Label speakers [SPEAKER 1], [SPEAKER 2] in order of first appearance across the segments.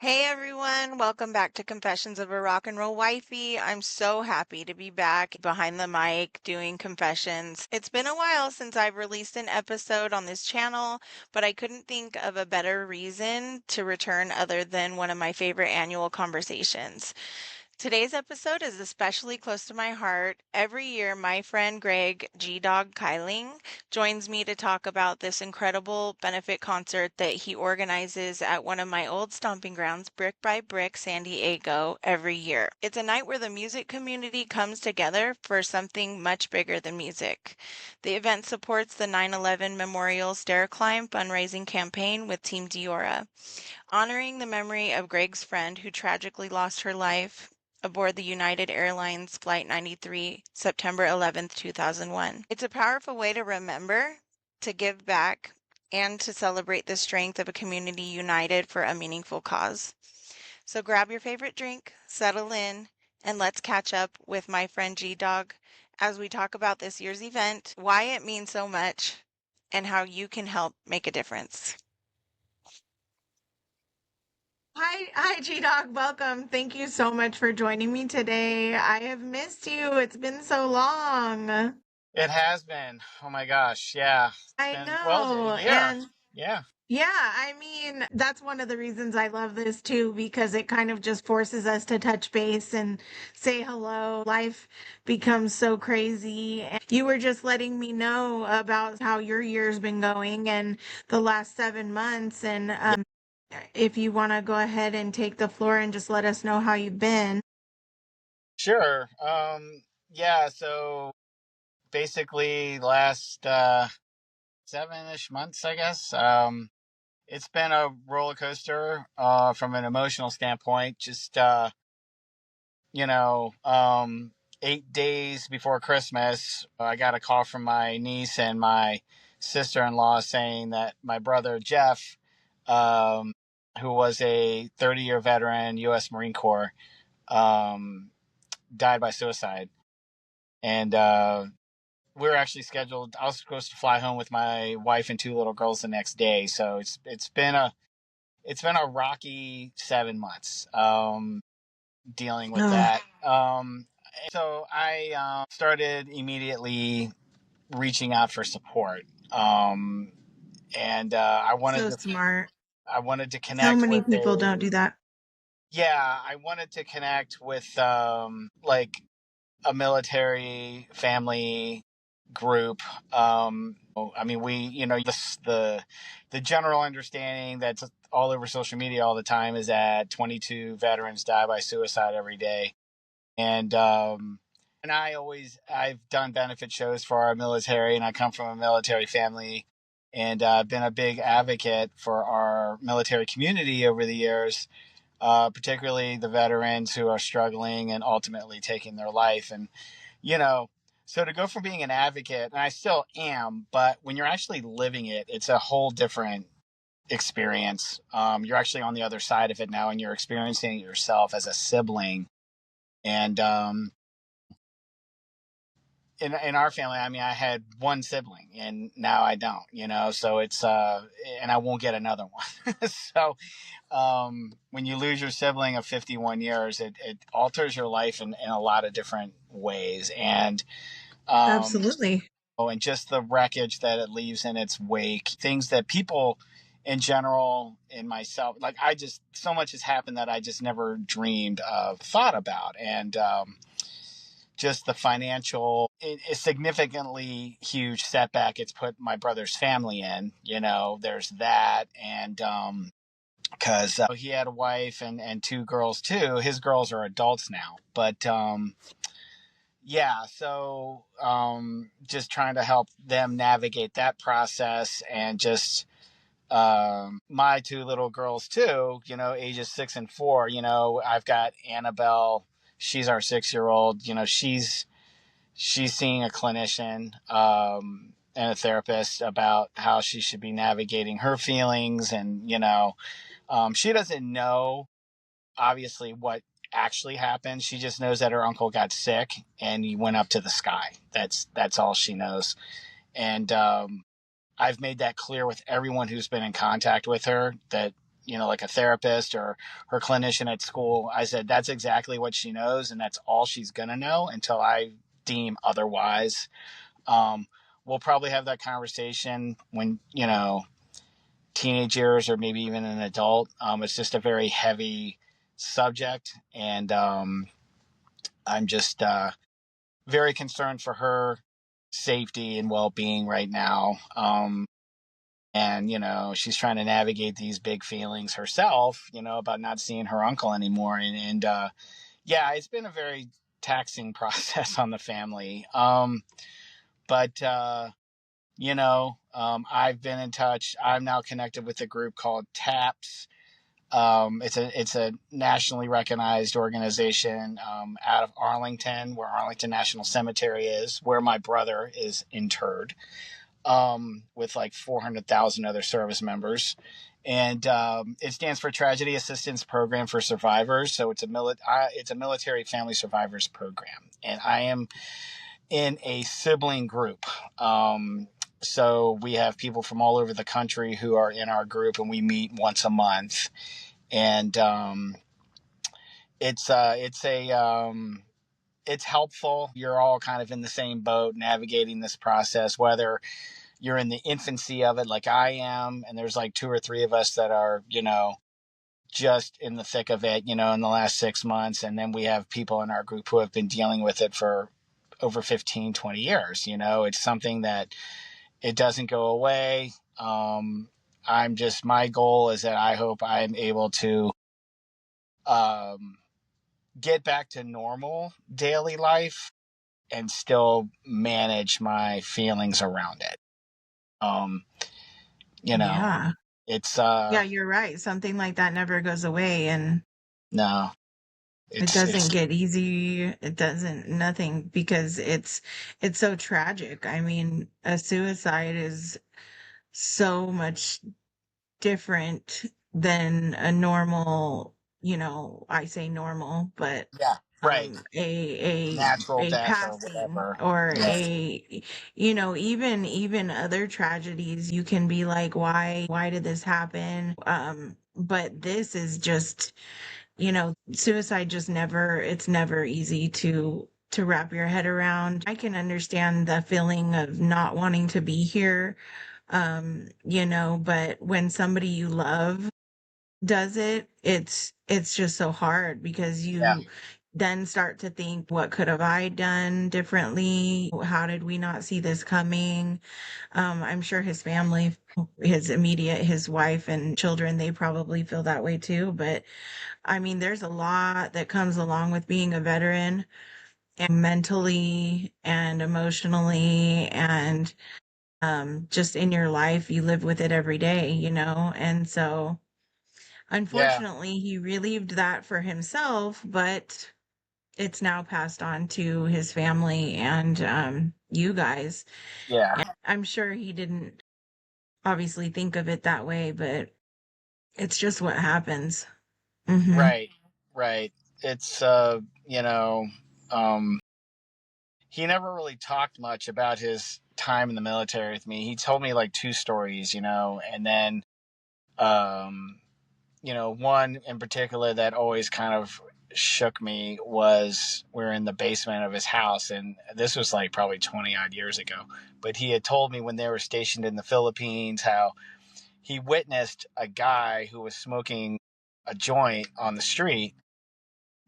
[SPEAKER 1] Hey everyone, welcome back to Confessions of a Rock and Roll Wifey. I'm so happy to be back behind the mic doing confessions. It's been a while since I've released an episode on this channel, but I couldn't think of a better reason to return other than one of my favorite annual conversations. Today's episode is especially close to my heart. Every year, my friend Greg G-Dogg Keiling joins me to talk about this incredible benefit concert that he organizes at one of my old stomping grounds, Brick by Brick, San Diego, every year. It's a night where the music community comes together for something much bigger than music. The event supports the 9/11 Memorial Stair Climb fundraising campaign with Team Diora, honoring the memory of Greg's friend who tragically lost her life aboard the United Airlines Flight 93, September 11th, 2001. It's a powerful way to remember, to give back, and to celebrate the strength of a community united for a meaningful cause. So grab your favorite drink, settle in, and let's catch up with my friend G-Dog as we talk about this year's event, why it means so much, and how you can help make a difference. Hi, G-Dog. Welcome. Thank you so much for joining me today. I have missed you. It's been so long.
[SPEAKER 2] It has been. Oh my gosh. Yeah. It's
[SPEAKER 1] I
[SPEAKER 2] been, well, a
[SPEAKER 1] know.
[SPEAKER 2] year.
[SPEAKER 1] And
[SPEAKER 2] Yeah.
[SPEAKER 1] yeah, I mean, that's one of the reasons I love this too, because it kind of just forces us to touch base and say hello. Life becomes so crazy. And you were just letting me know about how your year's been going and the last 7 months. And
[SPEAKER 2] Yeah.
[SPEAKER 1] if you want to go ahead and take the floor and just let us know how you've been.
[SPEAKER 2] Sure. Yeah. So basically last, 7-ish months, I guess. It's been a roller coaster, from an emotional standpoint. Just, you know, 8 days before Christmas, I got a call from my niece and my sister-in-law saying that my brother Jeff, um, who was a 30-year veteran, U.S. Marine Corps, um, died by suicide. And we were actually scheduled. I was supposed to fly home with my wife and two little girls the next day. So it's been a rocky 7 months, dealing with
[SPEAKER 1] Oh,
[SPEAKER 2] that. So I started immediately reaching out for support, and
[SPEAKER 1] so smart.
[SPEAKER 2] I wanted to
[SPEAKER 1] So
[SPEAKER 2] connect
[SPEAKER 1] many
[SPEAKER 2] with
[SPEAKER 1] people
[SPEAKER 2] a
[SPEAKER 1] don't do that.
[SPEAKER 2] yeah I wanted to connect with like a military family group. I mean, we, the general understanding that's all over social media all the time is that 22 veterans die by suicide every day. And I've done benefit shows for our military, and I come from a military family, and I've been a big advocate for our military community over the years, particularly the veterans who are struggling and ultimately taking their life. And, you know, so to go from being an advocate, and I still am, but when you're actually living it, it's a whole different experience. You're actually on the other side of it now, and you're experiencing it yourself as a sibling. And in our family, I mean, I had one sibling, and now I don't. So it's and I won't get another one. So when you lose your sibling of 51 years, it alters your life in a lot of different ways. And
[SPEAKER 1] Absolutely.
[SPEAKER 2] and just the wreckage that it leaves in its wake, things that people in general, in myself, like, I just, so much has happened that I just never dreamed of, thought about. And just the financial, a significantly huge setback it's put my brother's family in. There's that. And because he had a wife and two girls too. His girls are adults now, but yeah. So just trying to help them navigate that process, and just my two little girls too. Ages 6 and 4. I've got Annabelle. She's our 6-year-old. She's seeing a clinician, and a therapist about how she should be navigating her feelings. And she doesn't know, obviously, what actually happened. She just knows that her uncle got sick and he went up to the sky. That's all she knows. And I've made that clear with everyone who's been in contact with her, that like a therapist or her clinician at school, I said, that's exactly what she knows. And that's all she's going to know until I deem otherwise. Um, we'll probably have that conversation when, teenage years or maybe even an adult. It's just a very heavy subject. And I'm just very concerned for her safety and well-being right now. And, she's trying to navigate these big feelings herself, about not seeing her uncle anymore. And yeah, it's been a very taxing process on the family. But I've been in touch. I'm now connected with a group called TAPS. It's a nationally recognized organization out of Arlington, where Arlington National Cemetery is, where my brother is interred, with like 400,000 other service members. And it stands for Tragedy Assistance Program for Survivors. So it's a military family survivors program, and I am in a sibling group. So we have people from all over the country who are in our group, and we meet once a month. And it's helpful. You're all kind of in the same boat, navigating this process, whether you're in the infancy of it like I am, and there's like 2 or 3 of us that are, just in the thick of it, in the last 6 months. And then we have people in our group who have been dealing with it for over 15, 20 years. It's something that it doesn't go away. My goal is that I hope I'm able to get back to normal daily life and still manage my feelings around it. Um, you know,
[SPEAKER 1] Yeah.
[SPEAKER 2] it's
[SPEAKER 1] Yeah, you're right. Something like that never goes away, and
[SPEAKER 2] no,
[SPEAKER 1] it
[SPEAKER 2] it's
[SPEAKER 1] doesn't get easy. It doesn't nothing because it's so tragic. I mean, a suicide is so much different than a normal, I say normal, but
[SPEAKER 2] yeah, right, natural
[SPEAKER 1] a
[SPEAKER 2] death or
[SPEAKER 1] passing
[SPEAKER 2] whatever.
[SPEAKER 1] or
[SPEAKER 2] Yeah,
[SPEAKER 1] even other tragedies, you can be like, why did this happen? But this is just, suicide just never, it's never easy to wrap your head around. I can understand the feeling of not wanting to be here, but when somebody you love does it, it's just so hard because
[SPEAKER 2] yeah,
[SPEAKER 1] you then start to think, what could have I done differently? How did we not see this coming? I'm sure his family, his wife and children, they probably feel that way too. But I mean, there's a lot that comes along with being a veteran, and mentally and emotionally and just in your life, you live with it every day, and so
[SPEAKER 2] yeah,
[SPEAKER 1] unfortunately, he relieved that for himself, but it's now passed on to his family and you guys.
[SPEAKER 2] yeah,
[SPEAKER 1] And I'm sure he didn't obviously think of it that way, but it's just what happens. Hmm.
[SPEAKER 2] right, right. It's um, he never really talked much about his time in the military with me. He told me like 2 stories, and then um, one in particular that always kind of shook me was we're in the basement of his house, and this was like probably 20 odd years ago. But he had told me when they were stationed in the Philippines how he witnessed a guy who was smoking a joint on the street.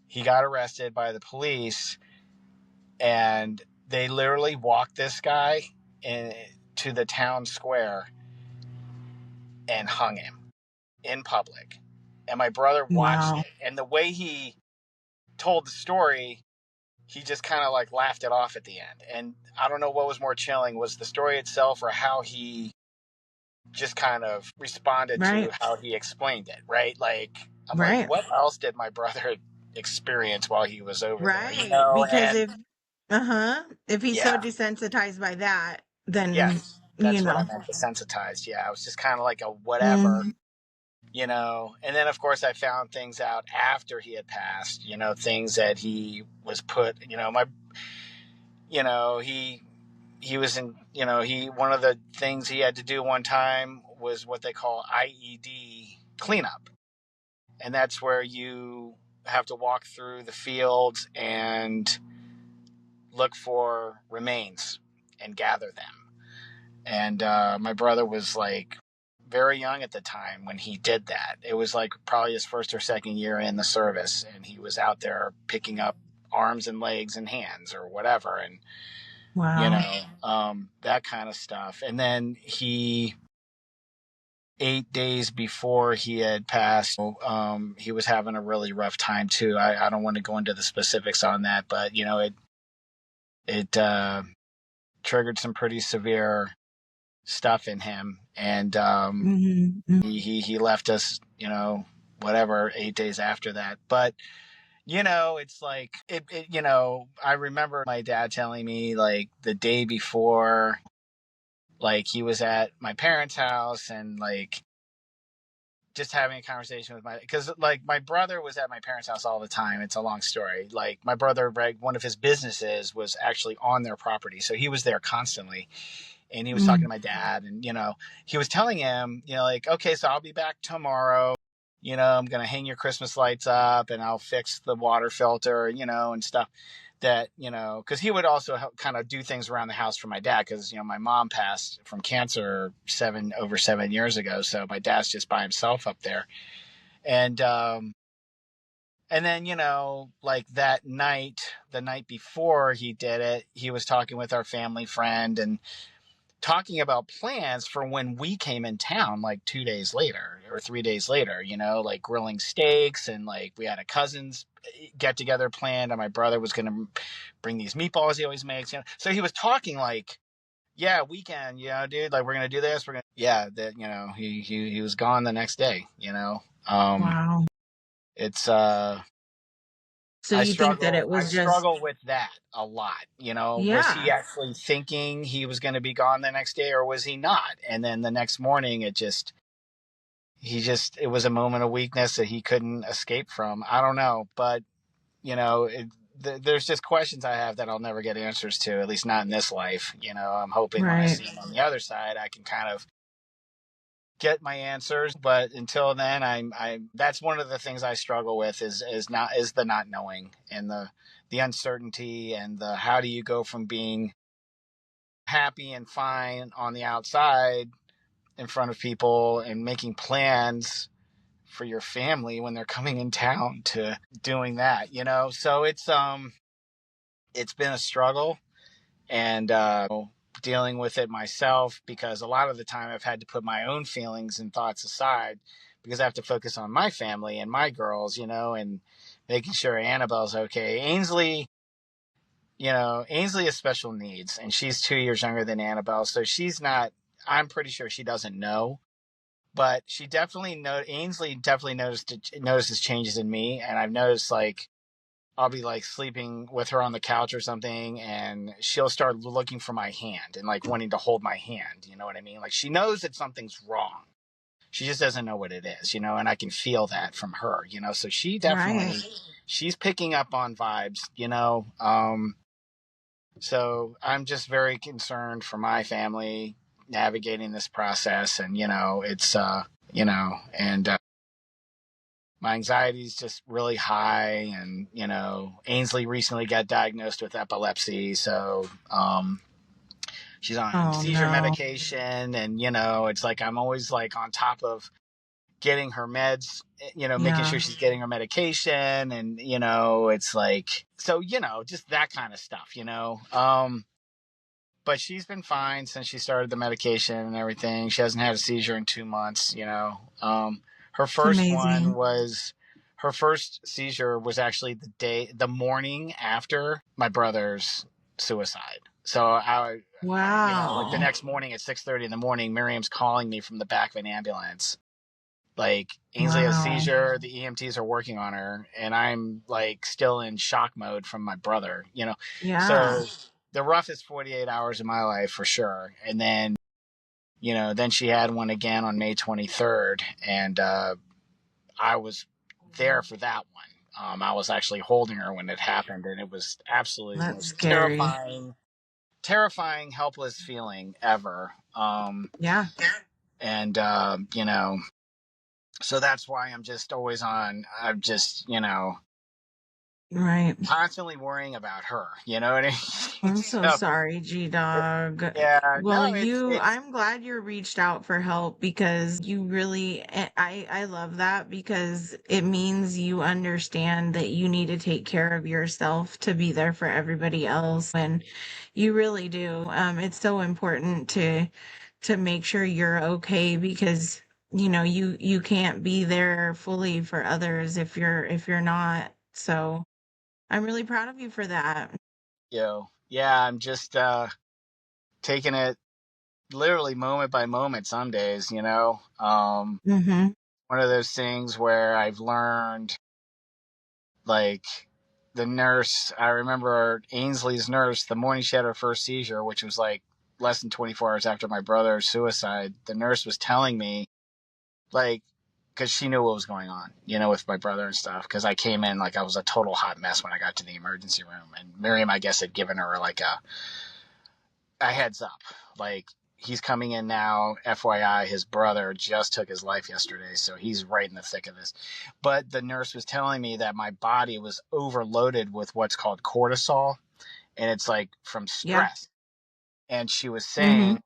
[SPEAKER 2] He got arrested by the police, and they literally walked this guy in, to the town square and hung him in public. And my brother watched
[SPEAKER 1] Wow.
[SPEAKER 2] it. And the way he told the story, he just kind of like laughed it off at the end. And I don't know what was more chilling, was the story itself or how he just kind of responded to
[SPEAKER 1] Right.
[SPEAKER 2] how he explained it, right? Like, I'm like,
[SPEAKER 1] Right.
[SPEAKER 2] what else did my brother experience while he was over there,
[SPEAKER 1] Right. Because
[SPEAKER 2] And
[SPEAKER 1] if he's so
[SPEAKER 2] yeah,
[SPEAKER 1] desensitized by that, then,
[SPEAKER 2] yes,
[SPEAKER 1] you
[SPEAKER 2] that's what I
[SPEAKER 1] know.
[SPEAKER 2] meant, desensitized. Yeah, I was just kind of like a whatever,
[SPEAKER 1] Mhm.
[SPEAKER 2] And then of course I found things out after he had passed, things that he was put, he was in, he, one of the things he had to do one time was what they call IED cleanup. And that's where you have to walk through the fields and look for remains and gather them. And my brother was like very young at the time when he did that. It was like probably his first or second year in the service, and he was out there picking up arms and legs and hands or whatever, and
[SPEAKER 3] Wow.
[SPEAKER 2] that kind of stuff. And then 8 days before he had passed, he was having a really rough time too. I don't want to go into the specifics on that, but it triggered some pretty severe stuff in him, and
[SPEAKER 3] Mm-hmm.
[SPEAKER 2] he left us, whatever, 8 days after that. But it's like I remember my dad telling me like the day before, like he was at my parents' house and like just having a conversation with because like my brother was at my parents' house all the time. It's a long story. Like my brother, one of his businesses was actually on their property, so he was there constantly. And he was talking to
[SPEAKER 3] Mm.
[SPEAKER 2] my dad, and he was telling him, like, okay, so I'll be back tomorrow. I'm gonna hang your Christmas lights up, and I'll fix the water filter, and stuff. That because he would also help kind of do things around the house for my dad, because my mom passed from cancer over 7 years ago, so my dad's just by himself up there, and then like that night, the night before he did it, he was talking with our family friend and talking about plans for when we came in town, like 2 days later or 3 days later, like grilling steaks, and like we had a cousin's get together planned, and my brother was going to bring these meatballs he always makes. So he was talking like, yeah, weekend, dude, like we're going to do this. Yeah, that, he was gone the next day,
[SPEAKER 3] Wow.
[SPEAKER 2] it's,
[SPEAKER 3] So you think that it
[SPEAKER 2] I
[SPEAKER 3] was just,
[SPEAKER 2] struggle with that a lot. Was he
[SPEAKER 3] yeah,
[SPEAKER 2] actually thinking he was going to be gone the next day, or was he not? And then the next morning, it was a moment of weakness that he couldn't escape from. I don't know, but there's just questions I have that I'll never get answers to, at least not in this life. I'm hoping when I
[SPEAKER 3] right,
[SPEAKER 2] see him on the other side, I can kind of get my answers, but until then, I that's one of the things I struggle with is the not knowing, and the uncertainty, and the how do you go from being happy and fine on the outside in front of people and making plans for your family when they're coming in town, to doing that, so it's been a struggle, and dealing with it myself, because a lot of the time I've had to put my own feelings and thoughts aside, because I have to focus on my family and my girls, and making sure Annabelle's okay. Ainsley has special needs, and she's 2 years younger than Annabelle, so she's not. I'm pretty sure she doesn't know, but she definitely Ainsley definitely notices changes in me, and I've noticed like I'll be like sleeping with her on the couch or something, and she'll start looking for my hand and like wanting to hold my hand. You know what I mean? Like she knows that something's wrong. She just doesn't know what it is, and I can feel that from her, So she
[SPEAKER 3] right.
[SPEAKER 2] definitely, she's picking up on vibes. So I'm just very concerned for my family navigating this process, and it's and my anxiety is just really high, and Ainsley recently got diagnosed with epilepsy, so she's on
[SPEAKER 3] Oh
[SPEAKER 2] seizure
[SPEAKER 3] no.
[SPEAKER 2] medication, and it's like I'm always like on top of getting her meds, making
[SPEAKER 3] Yeah.
[SPEAKER 2] sure she's getting her medication, and it's like, so just that kind of stuff, but she's been fine since she started the medication and everything. She hasn't had a seizure in 2 months. Her
[SPEAKER 3] It's
[SPEAKER 2] first one
[SPEAKER 3] amazing.
[SPEAKER 2] was her first seizure was actually the morning after my brother's suicide. So like the
[SPEAKER 3] Wow.
[SPEAKER 2] next morning at 6:30 in the morning, Miriam's calling me from the back of an ambulance. Like Ainsley has a
[SPEAKER 3] Wow.
[SPEAKER 2] seizure, the EMTs are working on her, and I'm like still in shock mode from my brother.
[SPEAKER 3] Yeah.
[SPEAKER 2] So the roughest 48 hours of my life for sure. And then she had one again on May 23rd, and I was there for that one. I was actually holding her when it happened, and it was absolutely the
[SPEAKER 3] That's
[SPEAKER 2] most
[SPEAKER 3] scary.
[SPEAKER 2] terrifying, helpless feeling ever.
[SPEAKER 3] Yeah.
[SPEAKER 2] And So that's why I'm just always on. I'm just,
[SPEAKER 3] Right.
[SPEAKER 2] constantly worrying about her. You know what I mean?
[SPEAKER 3] I'm so
[SPEAKER 2] So
[SPEAKER 3] sorry, G-Dog.
[SPEAKER 2] yeah,
[SPEAKER 3] Well,
[SPEAKER 2] no, it's
[SPEAKER 3] I'm glad you reached out for help because you really, I love that because it means you understand that you need to take care of yourself to be there for everybody else. And you really do. It's so important to make sure you're okay because, you can't be there fully for others if you're not. So I'm really proud of you for that.
[SPEAKER 2] yeah. I'm just taking it literally moment by moment. Some days,
[SPEAKER 3] Mm-hmm.
[SPEAKER 2] one of those things where I've learned, like, the nurse. I remember Ainsley's nurse the morning she had her first seizure, which was like less than 24 hours after my brother's suicide. The nurse was telling me, like, because she knew what was going on, with my brother and stuff. Because I came in like I was a total hot mess when I got to the emergency room, and Miriam, I guess, had given her like a heads up, like, he's coming in now. FYI, his brother just took his life yesterday, so he's right in the thick of this. But the nurse was telling me that my body was overloaded with what's called cortisol, and it's like from
[SPEAKER 3] Yeah.
[SPEAKER 2] stress. And she was
[SPEAKER 3] Mm-hmm.
[SPEAKER 2] saying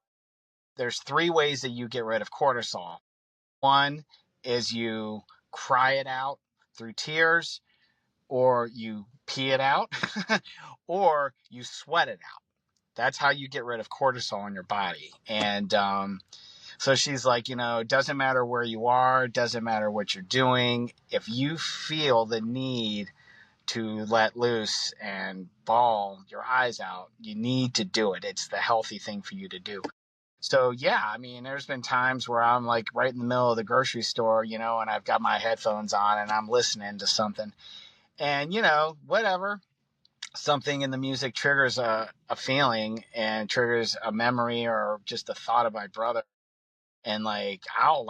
[SPEAKER 2] there's three ways that you get rid of cortisol. One is you cry it out through tears, or you pee it out, or you sweat it out. That's how you get rid of cortisol in your body. And so she's like, it doesn't matter where you are, it doesn't matter what you're doing. If you feel the need to let loose and bawl your eyes out, you need to do it. It's the healthy thing for you to do. So yeah, I mean, there's been times where I'm like right in the middle of the grocery store, and I've got my headphones on and I'm listening to something, and whatever, something in the music triggers a feeling and triggers a memory or just a thought of my brother. And like, I'll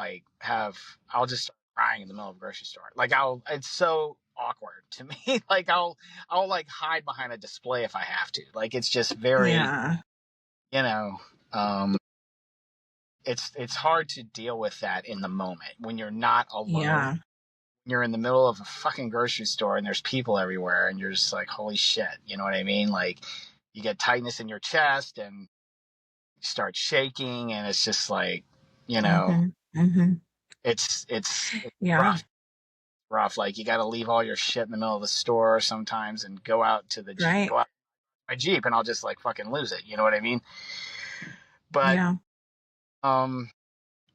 [SPEAKER 2] just start crying in the middle of a grocery store. Like, it's so awkward to me. Like, I'll like hide behind a display if I have to. Like, it's just very,
[SPEAKER 3] Yeah.
[SPEAKER 2] you know, um, it's hard to deal with that in the moment when you're not alone.
[SPEAKER 3] Yeah.
[SPEAKER 2] You're in the middle of a fucking grocery store and there's people everywhere and you're just like, holy shit. You know what I mean? Like, you get tightness in your chest and you start shaking, and it's just like, you know,
[SPEAKER 3] Mm-hmm. Mm-hmm.
[SPEAKER 2] it's
[SPEAKER 3] Yeah.
[SPEAKER 2] rough. Like, you got to leave all your shit in the middle of the store sometimes and go out to the Jeep,
[SPEAKER 3] Right.
[SPEAKER 2] go out to my Jeep, and I'll just like fucking lose it. You know what I mean? But,
[SPEAKER 3] Yeah.
[SPEAKER 2] um,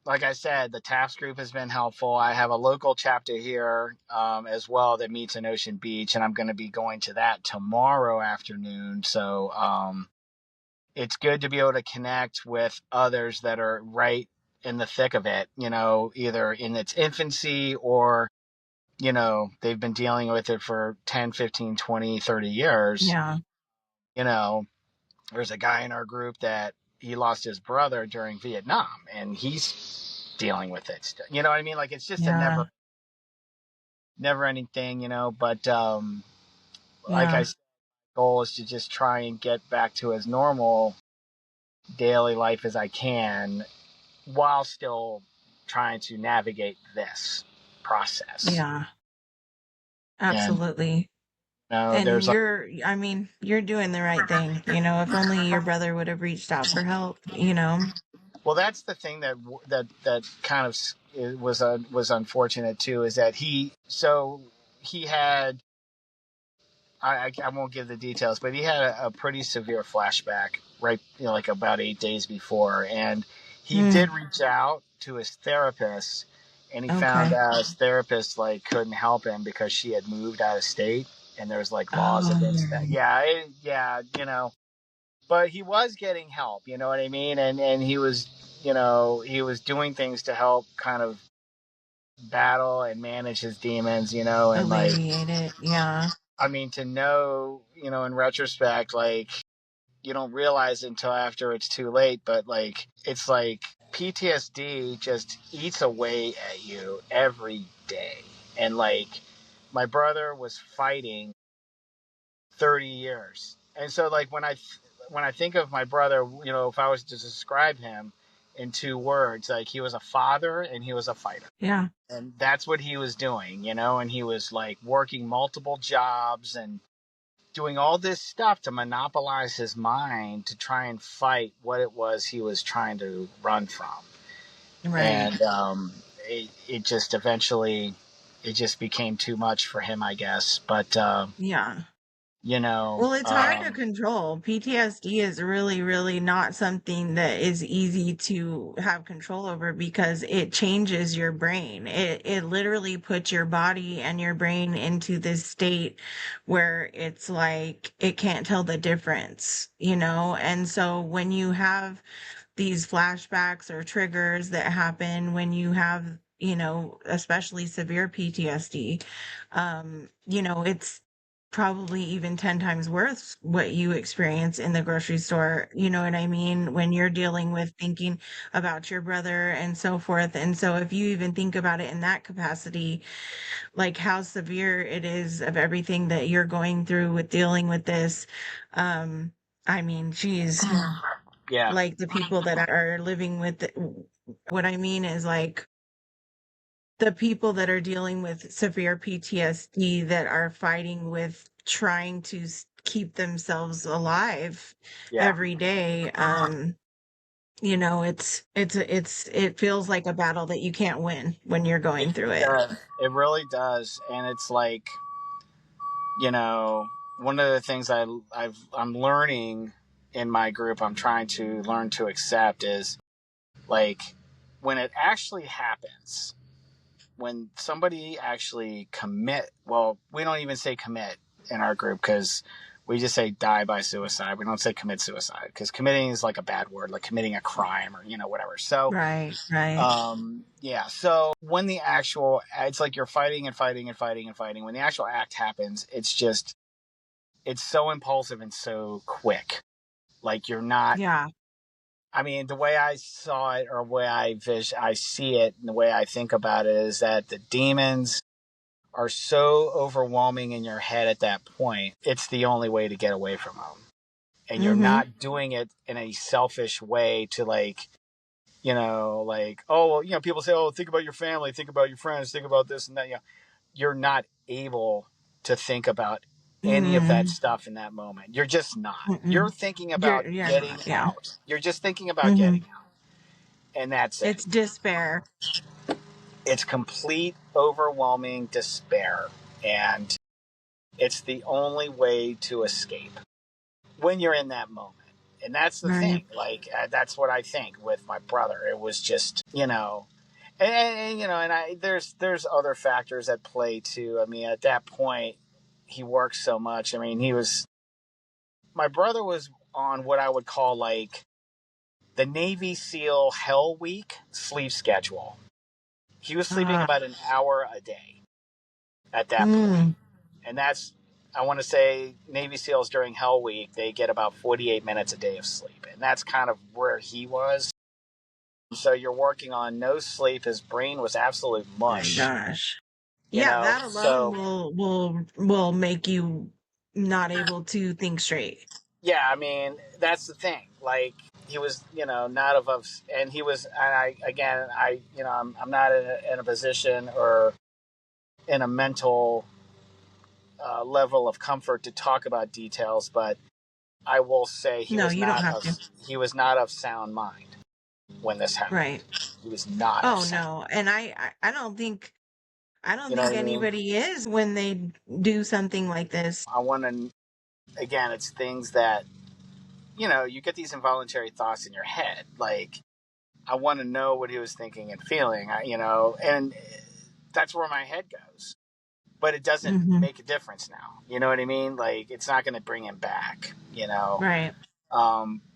[SPEAKER 2] like I said, the TAFS group has been helpful. I have a local chapter here, as well, that meets in Ocean Beach, and I'm going to be going to that tomorrow afternoon. So it's good to be able to connect with others that are right in the thick of it, either in its infancy or, they've been dealing with it for 10, 15, 20, 30 years.
[SPEAKER 3] Yeah.
[SPEAKER 2] You know, there's a guy in our group that he lost his brother during Vietnam, and he's dealing with it. You know what I mean? Like, it's just a
[SPEAKER 3] Yeah.
[SPEAKER 2] never ending thing, but like I
[SPEAKER 3] Yeah.
[SPEAKER 2] said, the goal is to just try and get back to as normal daily life as I can while still trying to navigate this process.
[SPEAKER 3] Yeah.
[SPEAKER 2] And
[SPEAKER 3] Absolutely. And
[SPEAKER 2] there's like,
[SPEAKER 3] I mean, you're doing the right thing. If only your brother would have reached out for help.
[SPEAKER 2] well, that's the thing that kind of was unfortunate too, is that he had, I won't give the details, but he had a pretty severe flashback, right, like about 8 days before, and he did
[SPEAKER 3] Mm.
[SPEAKER 2] reach out to his therapist, and he found
[SPEAKER 3] Okay.
[SPEAKER 2] out his therapist like couldn't help him because she had moved out of state, and there's like laws
[SPEAKER 3] Oh.
[SPEAKER 2] against that. Yeah, yeah, but he was getting help, you know what I mean, and he was, he was doing things to help kind of battle and manage his demons, and like,
[SPEAKER 3] Alleviate it. Yeah.
[SPEAKER 2] I mean, to know, in retrospect, like, you don't realize it until after it's too late, but like, it's like PTSD just eats away at you every day. And like, my brother was fighting 30 years. And so like, when I think of my brother, if I was to describe him in 2 words. Like, he was a father and he was a fighter.
[SPEAKER 3] Yeah.
[SPEAKER 2] And that's what he was doing, and he was like working multiple jobs and doing all this stuff to monopolize his mind to try and fight what it was he was trying to run from.
[SPEAKER 3] Right.
[SPEAKER 2] And it just eventually, it just became too much for him, I guess. But,
[SPEAKER 3] Yeah.
[SPEAKER 2] you know,
[SPEAKER 3] Well, it's hard to control. PTSD is really, really not something that is easy to have control over because it changes your brain. It literally puts your body and your brain into this state where it's like it can't tell the difference, you know? And so when you have these flashbacks or triggers that happen when you have, especially severe PTSD, it's probably even 10 times worse what you experience in the grocery store. You know what I mean? When you're dealing with thinking about your brother and so forth. And so if you even think about it in that capacity, like how severe it is of everything that you're going through with dealing with this, I mean, geez,
[SPEAKER 2] yeah,
[SPEAKER 3] like the people that are living with it, what I mean is like the people that are dealing with severe PTSD that are fighting with trying to keep themselves alive
[SPEAKER 2] yeah.
[SPEAKER 3] every day. It feels like a battle that you can't win when you're going through
[SPEAKER 2] It
[SPEAKER 3] it.
[SPEAKER 2] does. It really does. And it's like, one of the things I'm learning in my group, I'm trying to learn to accept is like when it actually happens, when somebody actually well, we don't even say commit in our group because we just say die by suicide. We don't say commit suicide because committing is like a bad word, like committing a crime or, whatever. So,
[SPEAKER 3] Right, right.
[SPEAKER 2] yeah. So when it's like you're fighting and fighting and fighting and fighting. When the actual act happens, it's so impulsive and so quick. Like you're not,
[SPEAKER 3] Yeah,
[SPEAKER 2] I mean, the way I saw it or the way I see it and the way I think about it is that the demons are so overwhelming in your head at that point. It's the only way to get away from them. And you're
[SPEAKER 3] mm-hmm.
[SPEAKER 2] not doing it in a selfish way to like, like, oh, well, people say, oh, think about your family, think about your friends, think about this and that. You're not able to think about any of that
[SPEAKER 3] Mm-hmm.
[SPEAKER 2] stuff in that moment. You're just not. You're
[SPEAKER 3] Mm-mm.
[SPEAKER 2] thinking about
[SPEAKER 3] You're
[SPEAKER 2] getting
[SPEAKER 3] not, yeah.
[SPEAKER 2] out. You're just thinking about
[SPEAKER 3] Mm-hmm.
[SPEAKER 2] getting out. And that's it.
[SPEAKER 3] It's despair.
[SPEAKER 2] It's complete, overwhelming despair. And it's the only way to escape when you're in that moment. And that's the
[SPEAKER 3] Right.
[SPEAKER 2] thing. Like, that's what I think with my brother. It was just, there's other factors at play too. I mean, at that point, he worked so much. I mean, my brother was on what I would call like the Navy SEAL Hell Week sleep schedule. He was sleeping
[SPEAKER 3] Ah,
[SPEAKER 2] about an hour a day at that point.
[SPEAKER 3] mm,
[SPEAKER 2] And I want to say Navy SEALs during Hell Week, they get about 48 minutes a day of sleep. And that's kind of where he was. So you're working on no sleep. His brain was absolute
[SPEAKER 3] my
[SPEAKER 2] mush,
[SPEAKER 3] gosh. Yeah, that alone
[SPEAKER 2] So,
[SPEAKER 3] will make you not able to think straight.
[SPEAKER 2] yeah, I mean, that's the thing. Like, he was, not of, and he was, and I'm not in a position or in a mental level of comfort to talk about details, but I will say
[SPEAKER 3] No, you don't have to.
[SPEAKER 2] he was not of sound mind when this happened.
[SPEAKER 3] Right.
[SPEAKER 2] He was not of
[SPEAKER 3] Oh
[SPEAKER 2] sound.
[SPEAKER 3] no. And I don't
[SPEAKER 2] You know
[SPEAKER 3] think
[SPEAKER 2] what I mean?
[SPEAKER 3] anybody is when they do something like this.
[SPEAKER 2] I want to, again, it's things that, you get these involuntary thoughts in your head. Like, I want to know what he was thinking and feeling, and that's where my head goes. But it doesn't
[SPEAKER 3] Hmm.
[SPEAKER 2] make a difference now. You know what I mean? Like, it's not going to bring him back.
[SPEAKER 3] Right.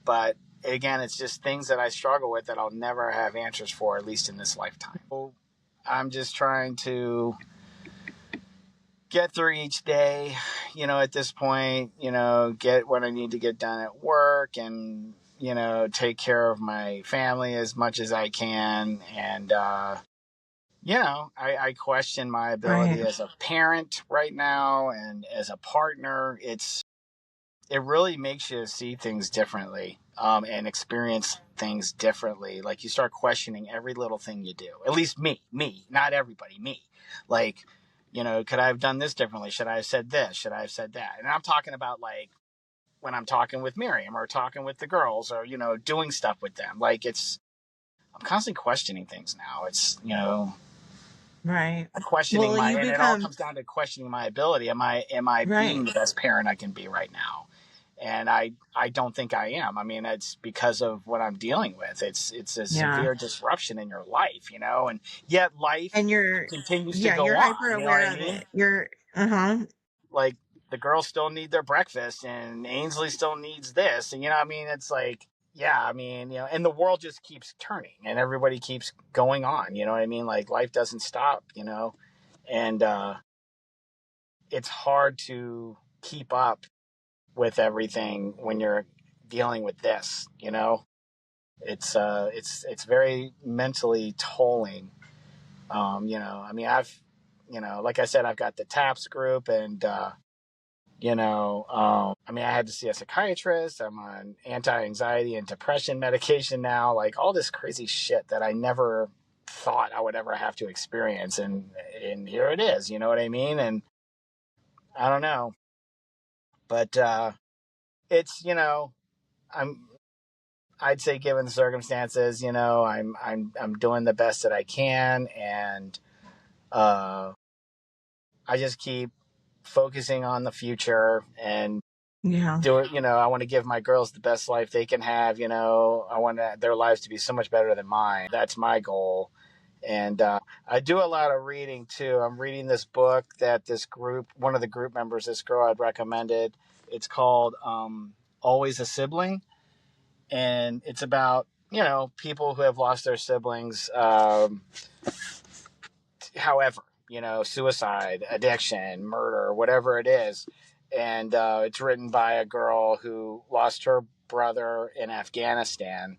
[SPEAKER 2] But again, it's just things that I struggle with that I'll never have answers for, at least in this lifetime. So I'm just trying to get through each day, at this point, get what I need to get done at work and, take care of my family as much as I can. And, I question my ability
[SPEAKER 3] Right.
[SPEAKER 2] as a parent right now and as a partner. It really makes you see things differently. and experience things differently. Like you start questioning every little thing you do. At least me, not everybody, me. Like, could I have done this differently? Should I have said this? Should I have said that? And I'm talking about like when I'm talking with Miriam or talking with the girls or, doing stuff with them. Like I'm constantly questioning things now. It's,
[SPEAKER 3] Right.
[SPEAKER 2] questioning
[SPEAKER 3] Well, you
[SPEAKER 2] and it all
[SPEAKER 3] become
[SPEAKER 2] comes down to questioning my ability. Am I being
[SPEAKER 3] right.
[SPEAKER 2] the best parent I can be right now? And I don't think I am. I mean, it's because of what I'm dealing with. It's a
[SPEAKER 3] Yeah.
[SPEAKER 2] severe disruption in your life, and yet life
[SPEAKER 3] And
[SPEAKER 2] continues to
[SPEAKER 3] yeah,
[SPEAKER 2] go
[SPEAKER 3] you're hyper
[SPEAKER 2] on. You know what
[SPEAKER 3] aware
[SPEAKER 2] I
[SPEAKER 3] of
[SPEAKER 2] mean?
[SPEAKER 3] it. You're uh-huh.
[SPEAKER 2] Like the girls still need their breakfast, and Ainsley still needs this, and I mean, it's like, yeah, I mean, and the world just keeps turning, and everybody keeps going on. You know what I mean? Like life doesn't stop. And it's hard to keep up with everything when you're dealing with this. It's very mentally tolling. I mean, like I said, I've got the TAPS group, and I mean, I had to see a psychiatrist. I'm on anti-anxiety and depression medication now. Like all this crazy shit that I never thought I would ever have to experience, and here it is. You know what I mean? And I don't know, but it's I'm I'd say given the circumstances, I'm doing the best that I can, and uh, I just keep focusing on the future and
[SPEAKER 3] Yeah.
[SPEAKER 2] do it. I want to give my girls the best life they can have. I want their lives to be so much better than mine. That's my goal. And I do a lot of reading too. I'm reading this book that one of the group members, this girl I'd recommended. It's called Always a Sibling, and it's about people who have lost their siblings, however, suicide, addiction, murder, whatever it is. And it's written by a girl who lost her brother in Afghanistan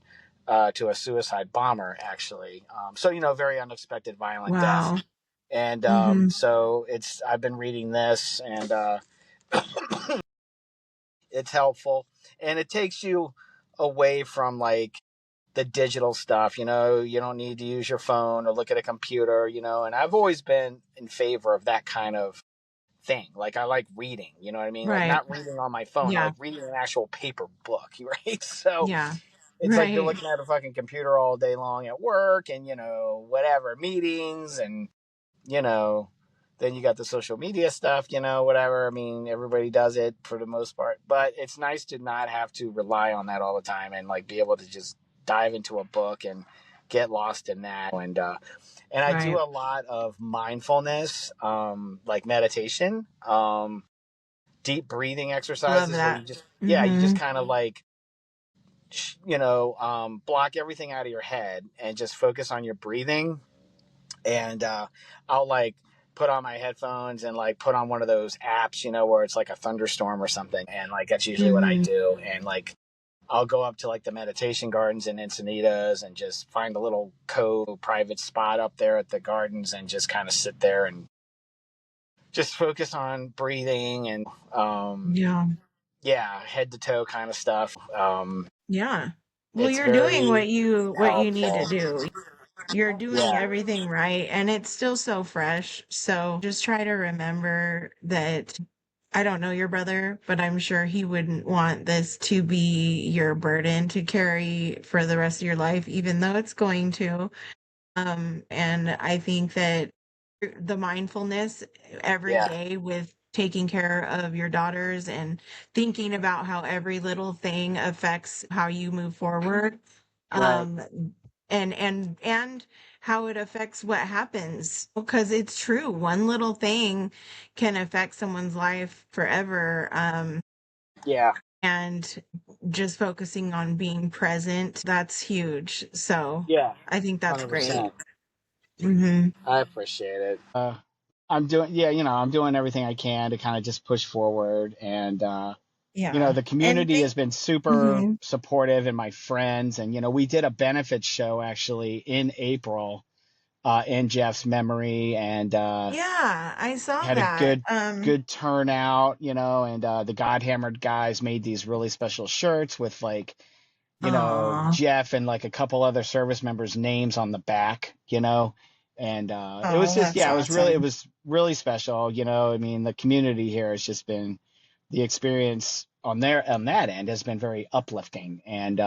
[SPEAKER 2] to a suicide bomber, actually. So very unexpected, violent death.
[SPEAKER 3] Wow.
[SPEAKER 2] And
[SPEAKER 3] Mhm.
[SPEAKER 2] so I've been reading this, and it's helpful, and it takes you away from like the digital stuff. You don't need to use your phone or look at a computer. And I've always been in favor of that kind of thing. Like I like reading, you know what I mean? Like
[SPEAKER 3] Right.
[SPEAKER 2] not reading on my phone,
[SPEAKER 3] Yeah.
[SPEAKER 2] like reading an actual paper book, right? So
[SPEAKER 3] Yeah.
[SPEAKER 2] it's like you're
[SPEAKER 3] Right.
[SPEAKER 2] looking at a fucking computer all day long at work, and whatever, meetings, and you know, then you got the social media stuff, whatever. I mean, everybody does it for the most part, but it's nice to not have to rely on that all the time, and like be able to just dive into a book and get lost in that. And I do
[SPEAKER 3] Right.
[SPEAKER 2] a lot of mindfulness, like meditation, deep breathing
[SPEAKER 3] Love
[SPEAKER 2] exercises where
[SPEAKER 3] that.
[SPEAKER 2] you just, yeah, you just
[SPEAKER 3] Mhm.
[SPEAKER 2] kind of like, block everything out of your head and just focus on your breathing. And I'll like put on my headphones and like put on one of those apps, where it's like a thunderstorm or something, and like that's usually what I
[SPEAKER 3] Mhm.
[SPEAKER 2] do. And like I'll go up to like the meditation gardens in Encinitas and just find a little private spot up there at the gardens and just kind of sit there and just focus on breathing and
[SPEAKER 3] Yeah.
[SPEAKER 2] yeah, head to toe kind of stuff.
[SPEAKER 3] Yeah. Well,
[SPEAKER 2] It's
[SPEAKER 3] you're doing
[SPEAKER 2] very
[SPEAKER 3] what you need to
[SPEAKER 2] helpful.
[SPEAKER 3] do. You're doing
[SPEAKER 2] Yeah,
[SPEAKER 3] everything right, and it's still so fresh. So just try to remember that I don't know your brother, but I'm sure he wouldn't want this to be your burden to carry for the rest of your life, even though it's going to. And I think that the mindfulness every
[SPEAKER 2] yeah,
[SPEAKER 3] day with taking care of your daughters and thinking about how every little thing affects how you move forward,
[SPEAKER 2] right.
[SPEAKER 3] um, and how it affects what happens, because it's true, one little thing can affect someone's life forever.
[SPEAKER 2] Yeah,
[SPEAKER 3] And just focusing on being present, that's huge. So
[SPEAKER 2] yeah,
[SPEAKER 3] I think that's great.
[SPEAKER 2] 100%.
[SPEAKER 3] Hmm.
[SPEAKER 2] I appreciate it. I'm doing everything I can to kind of just push forward. And,
[SPEAKER 3] Yeah.
[SPEAKER 2] the
[SPEAKER 3] And
[SPEAKER 2] community
[SPEAKER 3] think,
[SPEAKER 2] has been super
[SPEAKER 3] mhm.
[SPEAKER 2] supportive, and my friends. And, we did a benefit show actually in April in Jeff's memory, and
[SPEAKER 3] Yeah, I saw
[SPEAKER 2] had a
[SPEAKER 3] that.
[SPEAKER 2] good turnout, and the Godhammered guys made these really special shirts with like
[SPEAKER 3] Aw.
[SPEAKER 2] Jeff and like a couple other service members' names on the back, and it was
[SPEAKER 3] Oh,
[SPEAKER 2] just,
[SPEAKER 3] that's
[SPEAKER 2] yeah, it
[SPEAKER 3] awesome.
[SPEAKER 2] was really special. I mean, the community here has just been the experience on that end has been very uplifting, and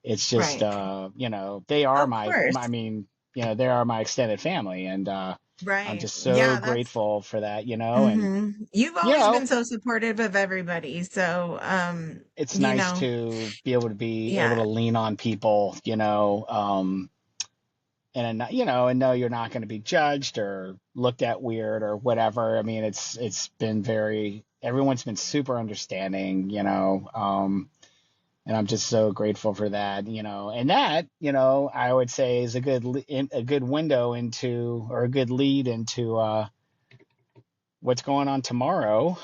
[SPEAKER 2] it's just
[SPEAKER 3] Right.
[SPEAKER 2] they are
[SPEAKER 3] Of
[SPEAKER 2] I
[SPEAKER 3] course.
[SPEAKER 2] mean, they are my extended family, and I'm
[SPEAKER 3] Right.
[SPEAKER 2] just so
[SPEAKER 3] Yeah, that's
[SPEAKER 2] grateful for that, and
[SPEAKER 3] You've
[SPEAKER 2] you
[SPEAKER 3] always
[SPEAKER 2] know
[SPEAKER 3] been so supportive of everybody. So,
[SPEAKER 2] it's
[SPEAKER 3] you
[SPEAKER 2] nice
[SPEAKER 3] know,
[SPEAKER 2] to be able to
[SPEAKER 3] yeah.
[SPEAKER 2] lean on people, and know you're not going to be judged or looked at weird or whatever. I mean, it's been everyone's been super understanding, and I'm just so grateful for that, and that, I would say is a good window into, or a good lead into what's going on tomorrow,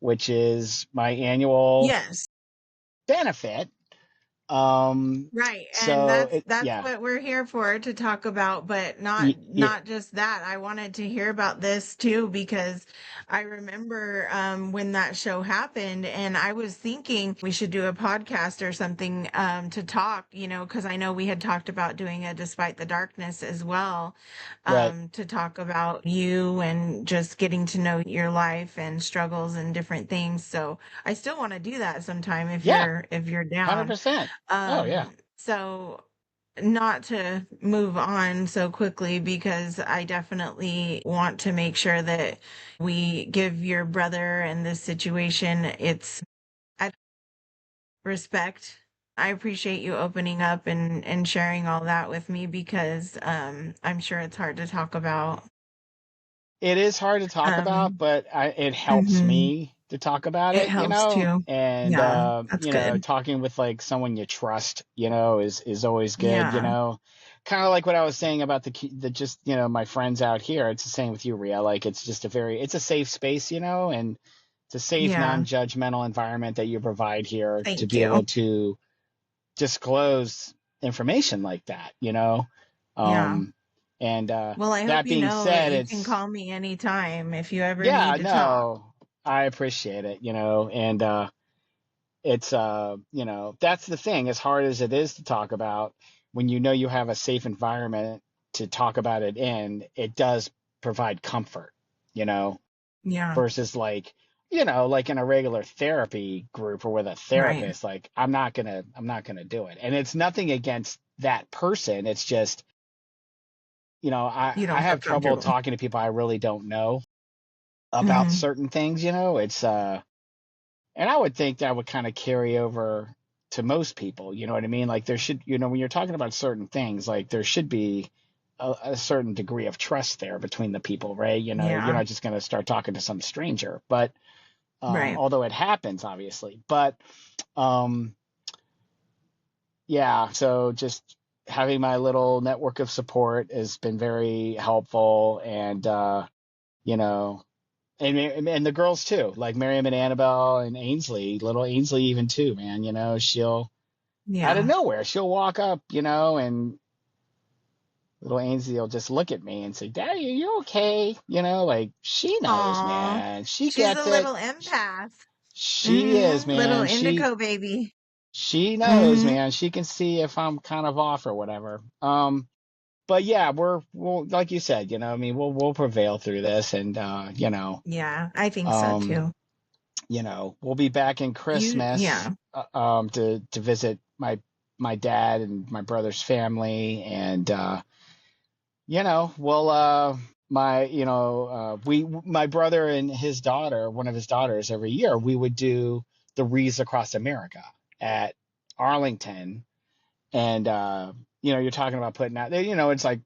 [SPEAKER 2] which is my annual
[SPEAKER 3] Yes.
[SPEAKER 2] benefit.
[SPEAKER 3] Right. And
[SPEAKER 2] So
[SPEAKER 3] that's what we're here for, to talk about, but not just that. I wanted to hear about this too because I remember when that show happened, and I was thinking we should do a podcast or something to talk, because I know we had talked about doing a Despite the Darkness as well,
[SPEAKER 2] right.
[SPEAKER 3] to talk about you and just getting to know your life and struggles and different things. So I still want to do that sometime
[SPEAKER 2] Yeah,
[SPEAKER 3] if you're down.
[SPEAKER 2] 100%. Oh yeah.
[SPEAKER 3] So not to move on so quickly, because I definitely want to make sure that we give your brother in this situation its respect. I appreciate you opening up and sharing all that with me, because I'm sure it's hard to talk about.
[SPEAKER 2] It is hard to talk about,
[SPEAKER 3] Um
[SPEAKER 2] but it helps
[SPEAKER 3] mhm.
[SPEAKER 2] me to talk about
[SPEAKER 3] It
[SPEAKER 2] it,
[SPEAKER 3] helps too.
[SPEAKER 2] and
[SPEAKER 3] Yeah, that's good.
[SPEAKER 2] talking with like someone you trust, is always good,
[SPEAKER 3] Yeah.
[SPEAKER 2] kind of like what I was saying about the just, my friends out here. It's the same with you, Ria. Like it's just it's a safe space, and it's a safe,
[SPEAKER 3] Yeah.
[SPEAKER 2] non-judgmental environment that you provide here to
[SPEAKER 3] Thank
[SPEAKER 2] be
[SPEAKER 3] you.
[SPEAKER 2] able to disclose information like that,
[SPEAKER 3] Yeah.
[SPEAKER 2] um, and
[SPEAKER 3] Well, I hope
[SPEAKER 2] that
[SPEAKER 3] you
[SPEAKER 2] being
[SPEAKER 3] know that
[SPEAKER 2] said,
[SPEAKER 3] you can
[SPEAKER 2] it's
[SPEAKER 3] call me anytime if you ever
[SPEAKER 2] yeah,
[SPEAKER 3] need to talk.
[SPEAKER 2] no, I appreciate it, and it's that's the thing. As hard as it is to talk about, when you have a safe environment to talk about it in, it does provide comfort, you know,
[SPEAKER 3] Yeah.
[SPEAKER 2] versus like, like in a regular therapy group or with a
[SPEAKER 3] Right.
[SPEAKER 2] therapist, like I'm not gonna do it. And it's nothing against that person. It's just,
[SPEAKER 3] You
[SPEAKER 2] I
[SPEAKER 3] don't feel
[SPEAKER 2] have trouble
[SPEAKER 3] comfortable.
[SPEAKER 2] talking to people I really don't know about
[SPEAKER 3] Hmm.
[SPEAKER 2] certain things, it's and I would think that would kind of carry over to most people, you know what I mean? Like there should, when you're talking about certain things, like there should be a certain degree of trust there between the people, right? You're
[SPEAKER 3] Yeah.
[SPEAKER 2] not just going to start talking to some stranger, but
[SPEAKER 3] Right.
[SPEAKER 2] although it happens obviously, but um yeah, so just having my little network of support has been very helpful, and you know and the girls too, like Miriam and Annabelle and Ainsley, little Ainsley even too, man. She'll out of
[SPEAKER 3] Yeah.
[SPEAKER 2] nowhere she'll walk up, and little Ainsley will just look at me and say, "Daddy, are you okay?" Like she knows,
[SPEAKER 3] Aw.
[SPEAKER 2] man. She
[SPEAKER 3] She's a
[SPEAKER 2] gets it.
[SPEAKER 3] little empath.
[SPEAKER 2] She is,
[SPEAKER 3] Little
[SPEAKER 2] man. She
[SPEAKER 3] indigo baby.
[SPEAKER 2] she knows,
[SPEAKER 3] Hmm.
[SPEAKER 2] man. She can see if I'm kind of off or whatever. But yeah, we'll like you said, I mean, we'll prevail through this, and
[SPEAKER 3] Yeah, I think so
[SPEAKER 2] um
[SPEAKER 3] too.
[SPEAKER 2] we'll be back in Christmas
[SPEAKER 3] Yeah.
[SPEAKER 2] to visit my dad and my brother's family, and we'll my brother and his daughter, one of his daughters, every year we would do the Wreaths Across America at Arlington, and you're talking about putting out there, it's like,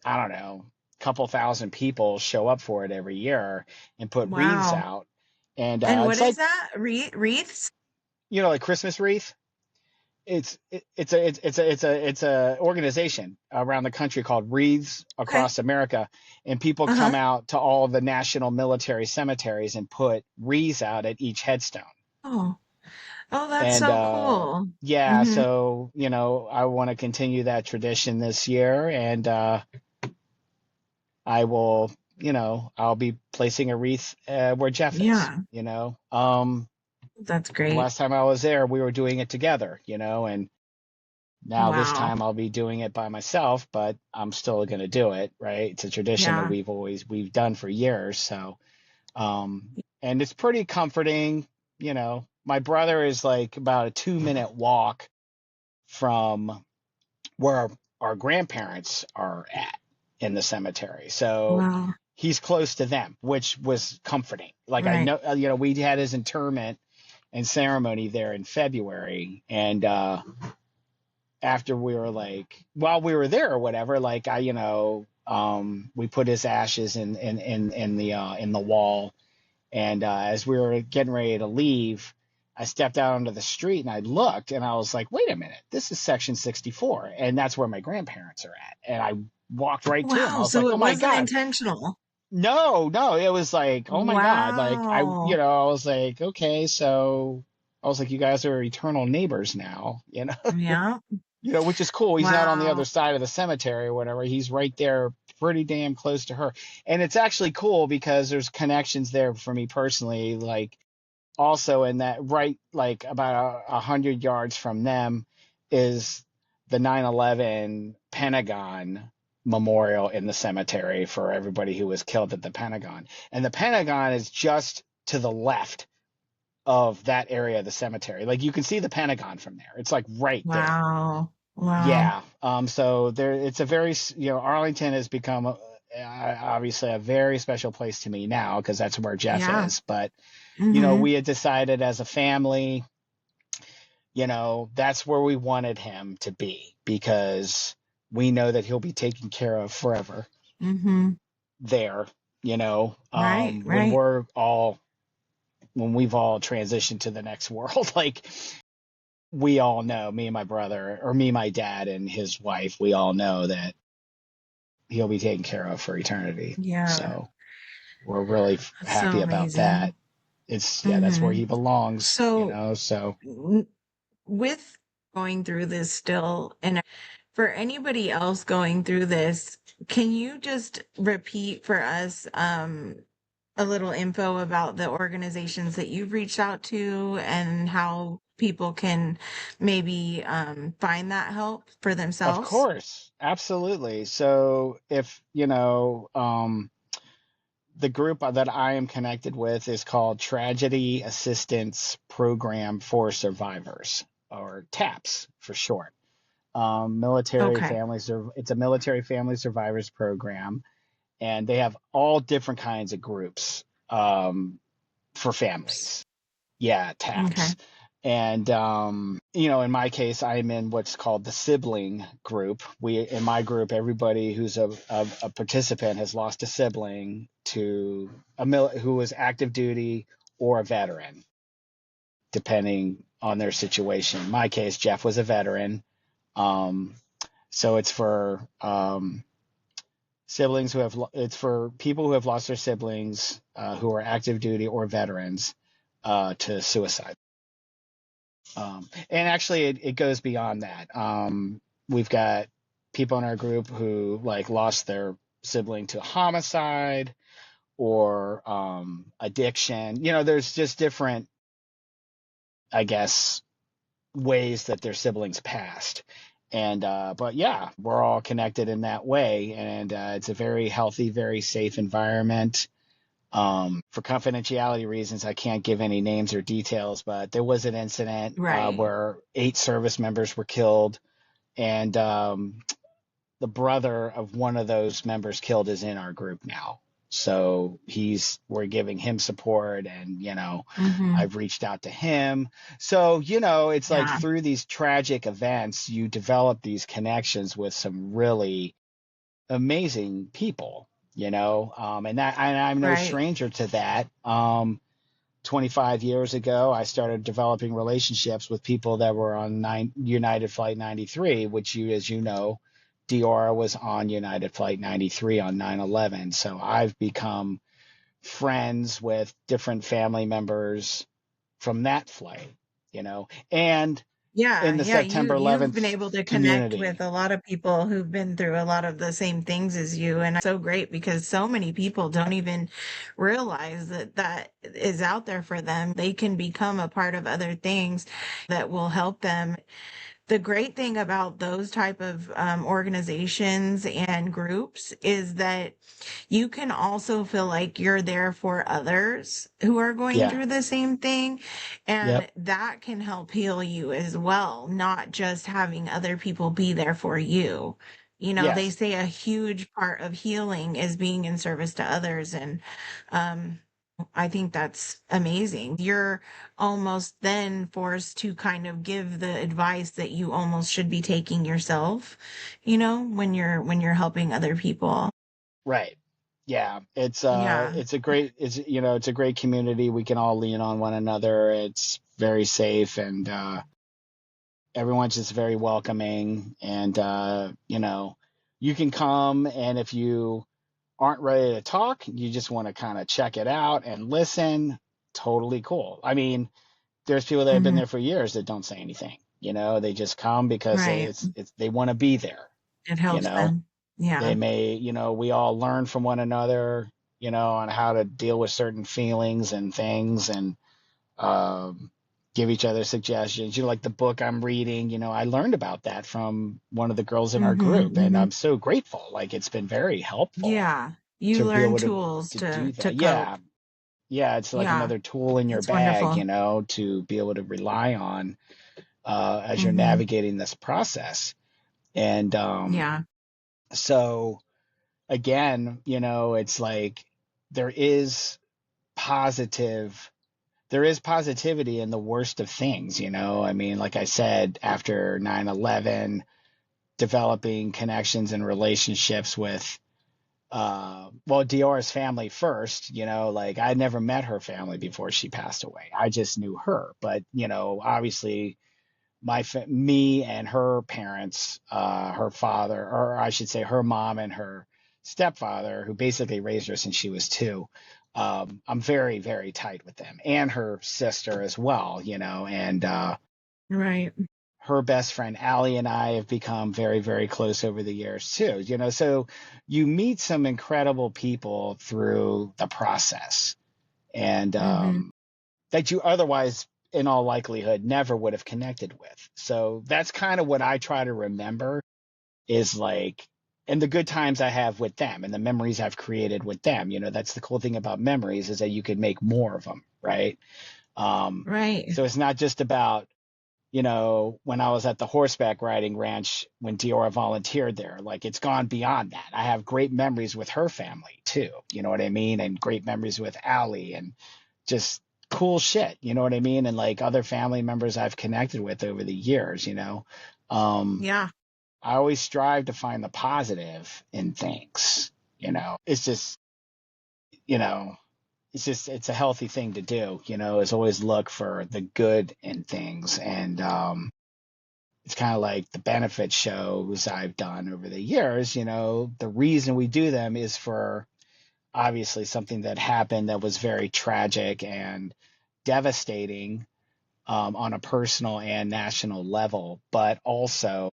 [SPEAKER 2] I don't know, a couple thousand people show up for it every year and put wreaths
[SPEAKER 3] Wow.
[SPEAKER 2] out, and
[SPEAKER 3] And what
[SPEAKER 2] it's
[SPEAKER 3] is
[SPEAKER 2] like,
[SPEAKER 3] that? Wreaths?
[SPEAKER 2] like Christmas wreath. It's a organization around the country called Wreaths
[SPEAKER 3] Okay.
[SPEAKER 2] Across America, and people
[SPEAKER 3] Uh-huh.
[SPEAKER 2] come out to all the national military cemeteries and put wreaths out at each headstone.
[SPEAKER 3] Oh. Oh, that's
[SPEAKER 2] And
[SPEAKER 3] so cool.
[SPEAKER 2] yeah,
[SPEAKER 3] Hmm.
[SPEAKER 2] so I want to continue that tradition this year, and I will, I'll be placing a wreath where Jeff is.
[SPEAKER 3] Yeah. That's
[SPEAKER 2] The
[SPEAKER 3] great.
[SPEAKER 2] last time I was there, we were doing it together, and now this
[SPEAKER 3] Wow.
[SPEAKER 2] time I'll be doing it by myself, but I'm still going to do it, right? It's a tradition that
[SPEAKER 3] Yeah.
[SPEAKER 2] we've done for years. So, and it's pretty comforting, My brother is like about a 2-minute walk from where our grandparents are at in the cemetery. So
[SPEAKER 3] Wow.
[SPEAKER 2] he's close to them, which was comforting. Like I
[SPEAKER 3] Right.
[SPEAKER 2] know, we had his interment and ceremony there in February, and after we were like, while we were there or whatever, like we put his ashes in the wall, and as we were getting ready to leave, I stepped out onto the street and I looked and I was like, wait a minute, this is section 64. And that's where my grandparents are at. And I walked right to him. I
[SPEAKER 3] Wow.
[SPEAKER 2] was like,
[SPEAKER 3] So
[SPEAKER 2] oh
[SPEAKER 3] it
[SPEAKER 2] my
[SPEAKER 3] wasn't
[SPEAKER 2] God.
[SPEAKER 3] intentional.
[SPEAKER 2] No, no, it was like, oh my God. Like
[SPEAKER 3] Wow.
[SPEAKER 2] I was like, okay, so I was like, you guys are eternal neighbors now,
[SPEAKER 3] Yeah.
[SPEAKER 2] which is cool. He's not on the other
[SPEAKER 3] Wow.
[SPEAKER 2] side of the cemetery or whatever. He's right there pretty damn close to her. And it's actually cool because there's connections there for me personally. Like, also in that right like about 100 yards from them is the 9/11 Pentagon memorial in the cemetery for everybody who was killed at the Pentagon, and the Pentagon is just to the left of that area of the cemetery. Like you can see the Pentagon from there. It's like right there.
[SPEAKER 3] Wow. Wow.
[SPEAKER 2] Yeah. So there, it's a very, Arlington has become obviously a very special place to me now because that's where Jeff
[SPEAKER 3] Yeah.
[SPEAKER 2] is. But
[SPEAKER 3] Mm-hmm.
[SPEAKER 2] we had decided as a family, that's where we wanted him to be because we know that he'll be taken care of forever
[SPEAKER 3] Mm-hmm.
[SPEAKER 2] there,
[SPEAKER 3] Right.
[SPEAKER 2] when
[SPEAKER 3] Right.
[SPEAKER 2] when we've all transitioned to the next world. Like we all know, me and my brother, or me, my dad, and his wife, we all know that he'll be taken care of for eternity.
[SPEAKER 3] Yeah.
[SPEAKER 2] So we're really
[SPEAKER 3] That's so
[SPEAKER 2] happy about that.
[SPEAKER 3] amazing.
[SPEAKER 2] Yeah, that's where
[SPEAKER 3] Mm-hmm.
[SPEAKER 2] he belongs,
[SPEAKER 3] So
[SPEAKER 2] so.
[SPEAKER 3] with going through this still, and for anybody else going through this, can you just repeat for us a little info about the organizations that you've reached out to and how people can maybe find that help for
[SPEAKER 2] Of
[SPEAKER 3] themselves?
[SPEAKER 2] course, absolutely. So if, the group that I am connected with is called Tragedy Assistance Program for Survivors, or TAPS for short.
[SPEAKER 3] Okay.
[SPEAKER 2] It's a military family survivors program, and they have all different kinds of groups for
[SPEAKER 3] Oops.
[SPEAKER 2] families. Yeah,
[SPEAKER 3] Okay.
[SPEAKER 2] TAPS. And in my case, I'm in what's called the sibling group. In my group, everybody who's a participant has lost a sibling to who was active duty or a veteran, depending on their situation. In my case, Jeff was a veteran. Um, so it's for people who have lost their siblings who are active duty or veterans to suicide. And actually, it goes beyond that. We've got people in our group who like lost their sibling to homicide or addiction. There's just different, I guess, ways that their siblings passed. And but yeah, we're all connected in that way, and it's a very healthy, very safe environment. For confidentiality reasons, I can't give any names or details, but there was an incident
[SPEAKER 3] Right.
[SPEAKER 2] where 8 service members were killed, and the brother of one of those members killed is in our group now. So we're giving him support, and
[SPEAKER 3] Mm-hmm.
[SPEAKER 2] I've reached out to him. So it's like
[SPEAKER 3] Yeah.
[SPEAKER 2] through these tragic events, you develop these connections with some really amazing people, and I'm no
[SPEAKER 3] Right.
[SPEAKER 2] stranger to that. 25 years ago, I started developing relationships with people that were on United Flight 93, which as you know, Diora was on United Flight 93 on 9/11. So I've become friends with different family members from that flight, and
[SPEAKER 3] Yeah,
[SPEAKER 2] in the
[SPEAKER 3] yeah,
[SPEAKER 2] September
[SPEAKER 3] you've been
[SPEAKER 2] 11th
[SPEAKER 3] able to connect with
[SPEAKER 2] community.
[SPEAKER 3] a lot of people who've been through a lot of the same things as you, and so great because so many people don't even realize that that is out there for them. They can become a part of other things that will help them. The great thing about those type of organizations and groups is that you can also feel like you're there for others who are going
[SPEAKER 2] Yeah.
[SPEAKER 3] through the same thing.
[SPEAKER 2] Yep.
[SPEAKER 3] And that can help heal you as well, not just having other people be there for you. You know, they
[SPEAKER 2] Yes.
[SPEAKER 3] say a huge part of healing is being in service to others. And um, I think that's amazing. You're almost then forced to kind of give the advice that you almost should be taking yourself, you know, when you're helping other people.
[SPEAKER 2] Right. Yeah.
[SPEAKER 3] Yeah.
[SPEAKER 2] It's a great, it's a great community. We can all lean on one another. It's very safe, and everyone's just very welcoming. And you can come, and if you aren't ready to talk, you just want to kind of check it out and listen, totally cool. I mean, there's people that have been
[SPEAKER 3] Hmm.
[SPEAKER 2] there for years that don't say anything. They just come because
[SPEAKER 3] Right.
[SPEAKER 2] it's they want to be there.
[SPEAKER 3] It
[SPEAKER 2] You
[SPEAKER 3] helps
[SPEAKER 2] know,
[SPEAKER 3] them. Yeah.
[SPEAKER 2] they may, we all learn from one another, on how to deal with certain feelings and things, and um, give each other suggestions. Like the book I'm reading, I learned about that from one of the girls in our
[SPEAKER 3] Hmm.
[SPEAKER 2] group, and
[SPEAKER 3] Hmm.
[SPEAKER 2] I'm so grateful. Like, it's been very helpful
[SPEAKER 3] Yeah. You
[SPEAKER 2] to be
[SPEAKER 3] learn
[SPEAKER 2] able
[SPEAKER 3] tools
[SPEAKER 2] to do
[SPEAKER 3] to
[SPEAKER 2] that.
[SPEAKER 3] cope.
[SPEAKER 2] Yeah. Yeah, it's like
[SPEAKER 3] Yeah.
[SPEAKER 2] another tool in your
[SPEAKER 3] It's
[SPEAKER 2] bag,
[SPEAKER 3] wonderful.
[SPEAKER 2] to be able to rely on as you're
[SPEAKER 3] Hmm.
[SPEAKER 2] navigating this process. And
[SPEAKER 3] Yeah.
[SPEAKER 2] so again, it's like there is positive there is positivity in the worst of things. I mean, like I said, after 9/11, developing connections and relationships with Dior's family first. Like, I'd never met her family before she passed away. I just knew her. But obviously, me and her parents, her father, or I should say her mom and her stepfather, who basically raised her since she was two. I'm very, very tight with them, and her sister as well, and
[SPEAKER 3] Right.
[SPEAKER 2] her best friend Allie and I have become very, very close over the years too. So you meet some incredible people through the process, and
[SPEAKER 3] Hmm.
[SPEAKER 2] that you otherwise, in all likelihood, never would have connected with. So that's kind of what I try to remember, is like, and the good times I have with them and the memories I've created with them. That's the cool thing about memories, is that you can make more of them, right? Um,
[SPEAKER 3] Right.
[SPEAKER 2] so it's not just about, when I was at the horseback riding ranch when Diora volunteered there. Like, it's gone beyond that. I have great memories with her family too. You know what I mean? And great memories with Allie, and just cool shit. You know what I mean? And like other family members I've connected with over the years. Um,
[SPEAKER 3] Yeah.
[SPEAKER 2] I always strive to find the positive in things. It's just, you know, it's a healthy thing to do, is always look for the good in things. And it's kind of like the benefit shows I've done over the years. The reason we do them is for obviously something that happened that was very tragic and devastating, on a personal and national level, but also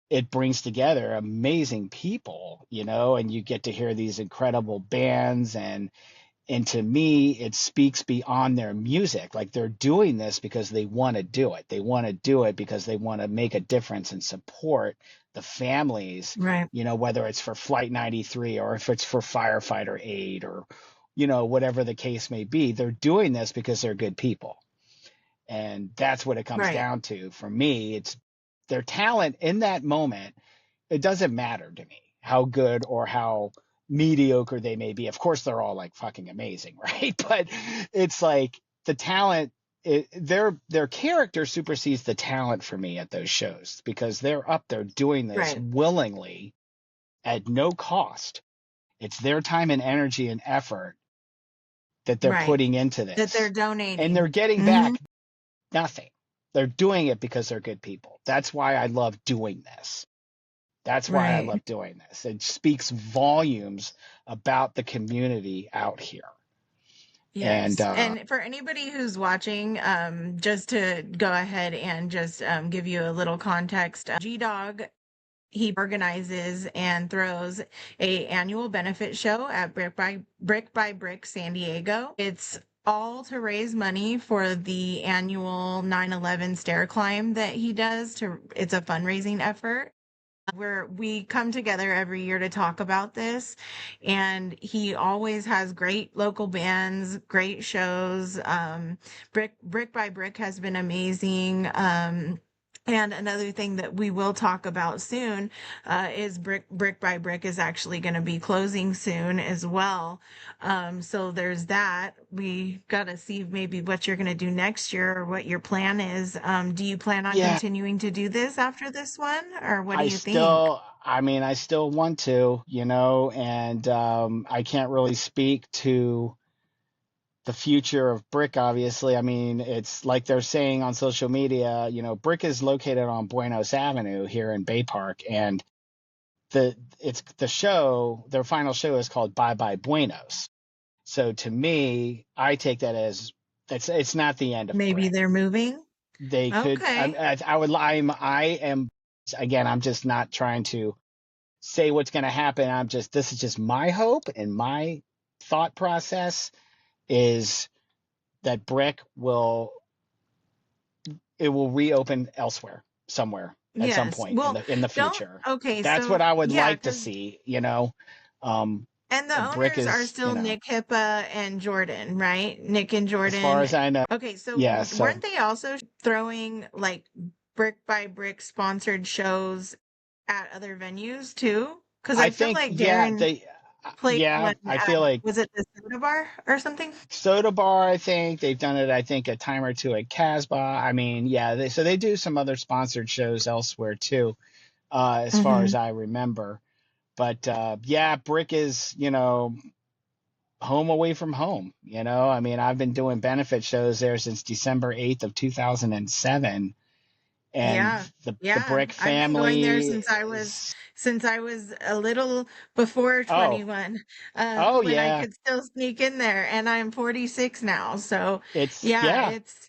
[SPEAKER 2] it brings together amazing people, and you get to hear these incredible bands, and to me, it speaks beyond their music. Like, they're doing this because they want to do it. They want to do it because they want to make a difference and support the families,
[SPEAKER 3] Right.
[SPEAKER 2] whether it's for Flight 93 or if it's for firefighter aid, or, whatever the case may be. They're doing this because they're good people. And that's what it comes
[SPEAKER 3] Right.
[SPEAKER 2] down to for me. It's their talent in that moment. It doesn't matter to me how good or how mediocre they may be. Of course, they're all like fucking amazing, right? But it's like the talent, their character supersedes the talent for me at those shows, because they're up there doing this
[SPEAKER 3] Right.
[SPEAKER 2] willingly at no cost. It's their time and energy and effort that they're
[SPEAKER 3] Right.
[SPEAKER 2] putting into
[SPEAKER 3] That they're
[SPEAKER 2] this, and
[SPEAKER 3] donating.
[SPEAKER 2] they're getting
[SPEAKER 3] Hmm.
[SPEAKER 2] back nothing. They're doing it because they're good people. That's why I love doing this. That's why I
[SPEAKER 3] Right.
[SPEAKER 2] love doing this. It speaks volumes about the community out here. And
[SPEAKER 3] Yes. And for anybody who's watching, just to go ahead and just give you a little context, G-Dogg, he organizes and throws a annual benefit show at Brick by Brick San Diego. It's all to raise money for the annual 9/11 stair climb that he does. To It's a fundraising effort where we come together every year to talk about this, and he always has great local bands, great shows. Brick by Brick has been amazing. And another thing that we will talk about soon is Brick by Brick is actually going to be closing soon as well. So there's that. We got to see maybe what you're going to do next year or what your plan is. Do you plan on
[SPEAKER 2] yeah,
[SPEAKER 3] continuing to do this after this one, or what do
[SPEAKER 2] I
[SPEAKER 3] you think?
[SPEAKER 2] still, I mean, I still want to, and I can't really speak to the future of Brick, obviously. I mean, it's like they're saying on social media, Brick is located on Buenos Avenue here in Bay Park, and it's the show, their final show is called Bye Bye Buenos. So to me, I take that as it's not the end of
[SPEAKER 3] Maybe
[SPEAKER 2] Brick.
[SPEAKER 3] they're moving?
[SPEAKER 2] They could,
[SPEAKER 3] Okay.
[SPEAKER 2] I am, again, I'm just not trying to say what's going to happen. This is just my hope and my thought process is that Brick will reopen elsewhere, somewhere at some
[SPEAKER 3] Yes.
[SPEAKER 2] point in
[SPEAKER 3] Well,
[SPEAKER 2] the
[SPEAKER 3] don't
[SPEAKER 2] future.
[SPEAKER 3] okay,
[SPEAKER 2] That's what
[SPEAKER 3] so
[SPEAKER 2] I would
[SPEAKER 3] yeah,
[SPEAKER 2] like to
[SPEAKER 3] because
[SPEAKER 2] see.
[SPEAKER 3] and the
[SPEAKER 2] Brick
[SPEAKER 3] owners are
[SPEAKER 2] is,
[SPEAKER 3] still Nick Hippa and Jordan, right? Nick and
[SPEAKER 2] as far
[SPEAKER 3] Jordan.
[SPEAKER 2] as I know,
[SPEAKER 3] Okay, so
[SPEAKER 2] yeah. So
[SPEAKER 3] weren't they also throwing like brick by brick sponsored shows at other venues too? Because
[SPEAKER 2] I
[SPEAKER 3] I feel
[SPEAKER 2] think,
[SPEAKER 3] like
[SPEAKER 2] yeah,
[SPEAKER 3] Darren played
[SPEAKER 2] yeah,
[SPEAKER 3] one
[SPEAKER 2] I
[SPEAKER 3] at,
[SPEAKER 2] feel like
[SPEAKER 3] was it the Soda Bar or something?
[SPEAKER 2] Soda Bar. I think they've done it. I think a time or two at Casbah. I mean, yeah. So they do some other sponsored shows elsewhere too, as far
[SPEAKER 3] Mm-hmm.
[SPEAKER 2] as I remember. But yeah, Brick is, home away from home. I mean, I've been doing benefit shows there since December 8th of 2007, and
[SPEAKER 3] Yeah.
[SPEAKER 2] the
[SPEAKER 3] Yeah.
[SPEAKER 2] Brick
[SPEAKER 3] I've been going there
[SPEAKER 2] family is,
[SPEAKER 3] since I was a little before
[SPEAKER 2] oh,
[SPEAKER 3] 21,
[SPEAKER 2] oh
[SPEAKER 3] when I
[SPEAKER 2] yeah,
[SPEAKER 3] could still sneak in there, and I'm 46 now. So yeah,
[SPEAKER 2] yeah,
[SPEAKER 3] it's.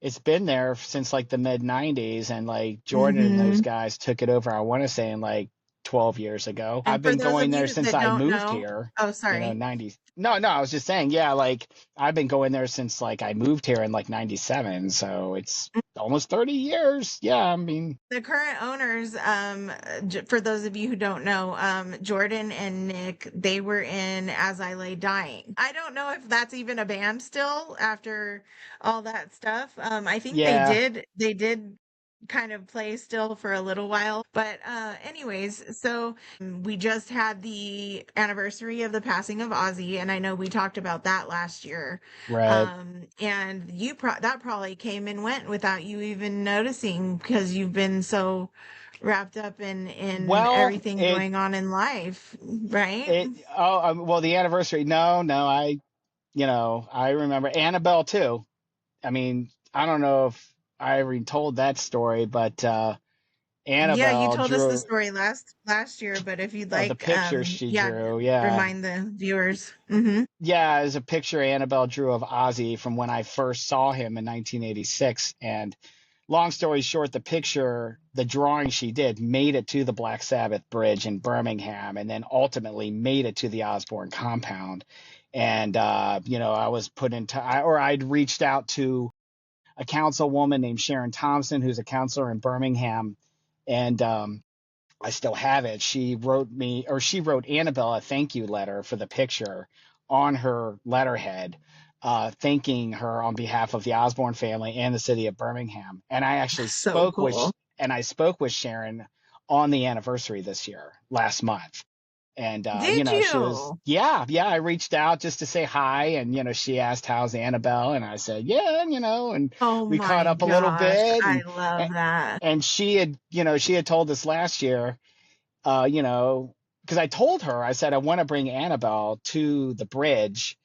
[SPEAKER 2] it's been there since like the mid 90s, and like Jordan and those
[SPEAKER 3] Hmm.
[SPEAKER 2] guys took it over, I want to say in like 12 years ago. I've
[SPEAKER 3] And for
[SPEAKER 2] been
[SPEAKER 3] those
[SPEAKER 2] going
[SPEAKER 3] of
[SPEAKER 2] there
[SPEAKER 3] you
[SPEAKER 2] since
[SPEAKER 3] that
[SPEAKER 2] I
[SPEAKER 3] don't
[SPEAKER 2] moved
[SPEAKER 3] know,
[SPEAKER 2] here,
[SPEAKER 3] oh, sorry.
[SPEAKER 2] 90s. No, no, I was just saying, yeah, like I've been going there since like I moved here in like 97, so it's almost 30 years. Yeah, I mean,
[SPEAKER 3] The current owners, for those of you who don't know, Jordan and Nick, they were in As I Lay Dying. I don't know if that's even a band still after all that stuff. I think
[SPEAKER 2] yeah,
[SPEAKER 3] they did kind of play still for a little while. But anyways, so we just had the anniversary of the passing of Ozzy, and I know we talked about that last year.
[SPEAKER 2] right.
[SPEAKER 3] And that probably came and went without you even noticing because you've been so wrapped up in
[SPEAKER 2] Well,
[SPEAKER 3] everything going on in life, right?
[SPEAKER 2] well, the anniversary, no, no, I remember Annabelle too. I mean, I don't know if I ever told that story, but
[SPEAKER 3] Yeah, you
[SPEAKER 2] Annabelle
[SPEAKER 3] told us the
[SPEAKER 2] drew
[SPEAKER 3] story last year, but if you'd
[SPEAKER 2] of the
[SPEAKER 3] like,
[SPEAKER 2] picture she
[SPEAKER 3] yeah,
[SPEAKER 2] drew. Yeah.
[SPEAKER 3] remind the viewers. Mm-hmm.
[SPEAKER 2] Yeah, there's a picture Annabelle drew of Ozzy from when I first saw him in 1986. And long story short, the drawing she did made it to the Black Sabbath bridge in Birmingham and then ultimately made it to the Osborne compound. And, I was put into, or I'd reached out to a councilwoman named Sharon Thompson, who's a counselor in Birmingham. And, I still have it. She wrote Annabelle a thank you letter for the picture on her letterhead, thanking her on behalf of the Osborne family and the city of Birmingham. And
[SPEAKER 3] So cool.
[SPEAKER 2] I spoke with Sharon on the anniversary this year, last month. And
[SPEAKER 3] Did
[SPEAKER 2] she was,
[SPEAKER 3] you?
[SPEAKER 2] yeah, yeah. I reached out just to say hi, and she asked how's Annabelle, and I said, yeah, and
[SPEAKER 3] Oh
[SPEAKER 2] we caught
[SPEAKER 3] my
[SPEAKER 2] up a little
[SPEAKER 3] gosh,
[SPEAKER 2] bit,
[SPEAKER 3] I love that.
[SPEAKER 2] and she had told us last year, uh, you know, because I told her, I said, I want to bring Annabelle to the bridge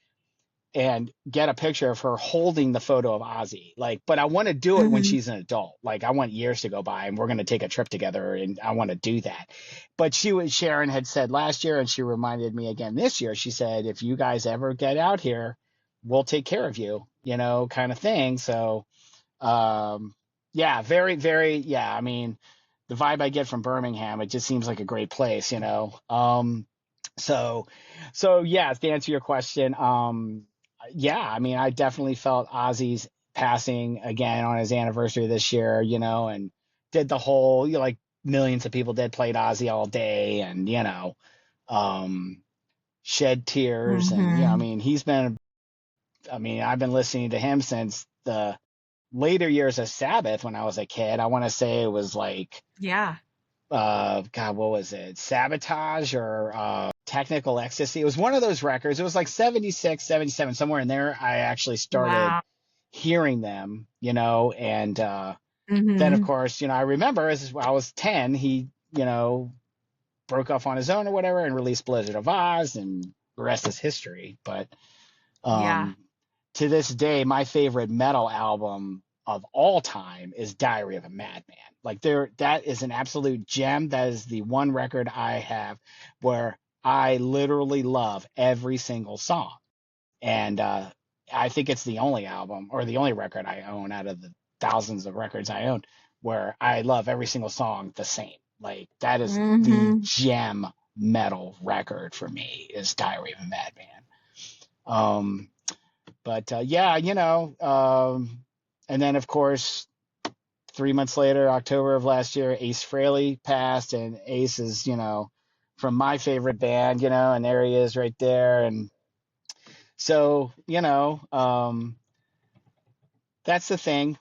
[SPEAKER 2] and get a picture of her holding the photo of Ozzy. Like, but I want to do it when
[SPEAKER 3] Hmm.
[SPEAKER 2] she's an adult. Like, I want years to go by and we're going to take a trip together and I want to do that. But Sharon had said last year, and she reminded me again this year, she said, if you guys ever get out here, we'll take care of you, kind of thing. So, um, yeah, very, very, yeah. I mean, the vibe I get from Birmingham, it just seems like a great place. So, so yeah, to answer your question, yeah, I mean, I definitely felt Ozzy's passing again on his anniversary this year, and did the whole, like millions of people did, played Ozzy all day, and um, shed tears, and I
[SPEAKER 3] Mm-hmm.
[SPEAKER 2] mean, I mean, I've been listening to him since the later years of Sabbath when I was a kid. I want to say it was like,
[SPEAKER 3] Yeah.
[SPEAKER 2] God, what was it? Sabotage or Technical Ecstasy. It was one of those records. It was like 76, 77, somewhere in there. I actually started
[SPEAKER 3] Wow.
[SPEAKER 2] hearing them, and then of
[SPEAKER 3] Mm-hmm.
[SPEAKER 2] course, I remember as I was 10, he, broke off on his own or whatever and released Blizzard of Oz, and the rest is history. But
[SPEAKER 3] Yeah.
[SPEAKER 2] um, to this day, my favorite metal album of all time is Diary of a Madman. Like that is an absolute gem. That is the one record I have where I literally love every single song. And I think it's the only album or the only record I own out of the thousands of records I own where I love every single song the same. Like that is the
[SPEAKER 3] Mm-hmm.
[SPEAKER 2] gem metal record for me is Diary of a Madman. Um, but yeah, and then of course 3 months later, October of last year, Ace Frehley passed, and Ace is, from my favorite band, and there he is right there, and so, that's the thing.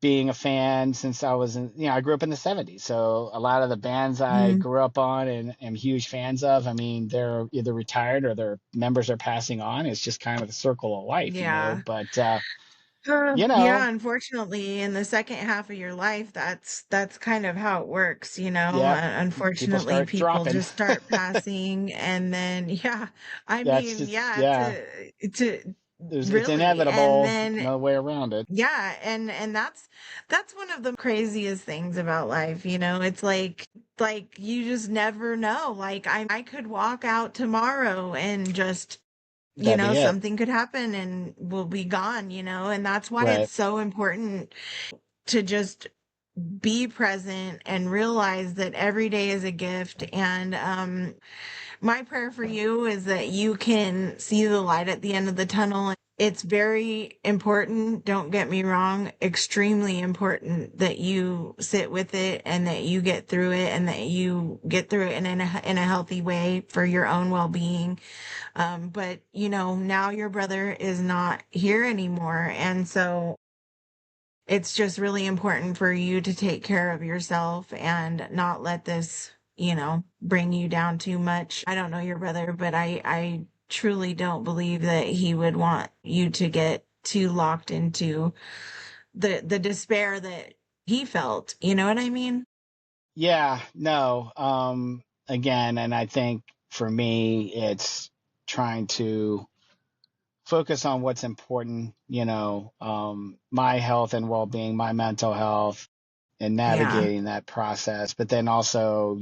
[SPEAKER 2] Being a fan since I was I grew up in the 70s. So a lot of the bands I
[SPEAKER 3] Mm-hmm.
[SPEAKER 2] grew up on and am huge fans of, I mean, they're either retired or their members are passing on. It's just kind of the circle of life.
[SPEAKER 3] Yeah.
[SPEAKER 2] But, you
[SPEAKER 3] Yeah,
[SPEAKER 2] know,
[SPEAKER 3] unfortunately, in the second half of your life, that's kind of how it works, you know.
[SPEAKER 2] yep, people
[SPEAKER 3] Unfortunately,
[SPEAKER 2] start
[SPEAKER 3] people
[SPEAKER 2] dropping.
[SPEAKER 3] just start passing, and then yeah, I
[SPEAKER 2] That's
[SPEAKER 3] mean,
[SPEAKER 2] just,
[SPEAKER 3] yeah,
[SPEAKER 2] yeah,
[SPEAKER 3] to
[SPEAKER 2] it's
[SPEAKER 3] really, and
[SPEAKER 2] inevitable.
[SPEAKER 3] then
[SPEAKER 2] No way around it.
[SPEAKER 3] yeah, and that's one of the craziest things about life, you know. It's like you just never know. Like I could walk out tomorrow and just
[SPEAKER 2] That'd be it.
[SPEAKER 3] something could happen and we'll be gone, and that's why
[SPEAKER 2] Right.
[SPEAKER 3] it's so important to just be present and realize that every day is a gift. And my prayer for you is that you can see the light at the end of the tunnel. It's very important, don't get me wrong, extremely important that you sit with it and that you get through it and that you get through it in a healthy way for your own well-being. But now your brother is not here anymore. And so it's just really important for you to take care of yourself and not let this, bring you down too much. I don't know your brother, but I truly don't believe that he would want you to get too locked into the despair that he felt. You know what I mean?
[SPEAKER 2] Yeah, no. Again, and I think for me, it's trying to focus on what's important, my health and well-being, my mental health, and
[SPEAKER 3] Yeah,
[SPEAKER 2] navigating that process. But then also,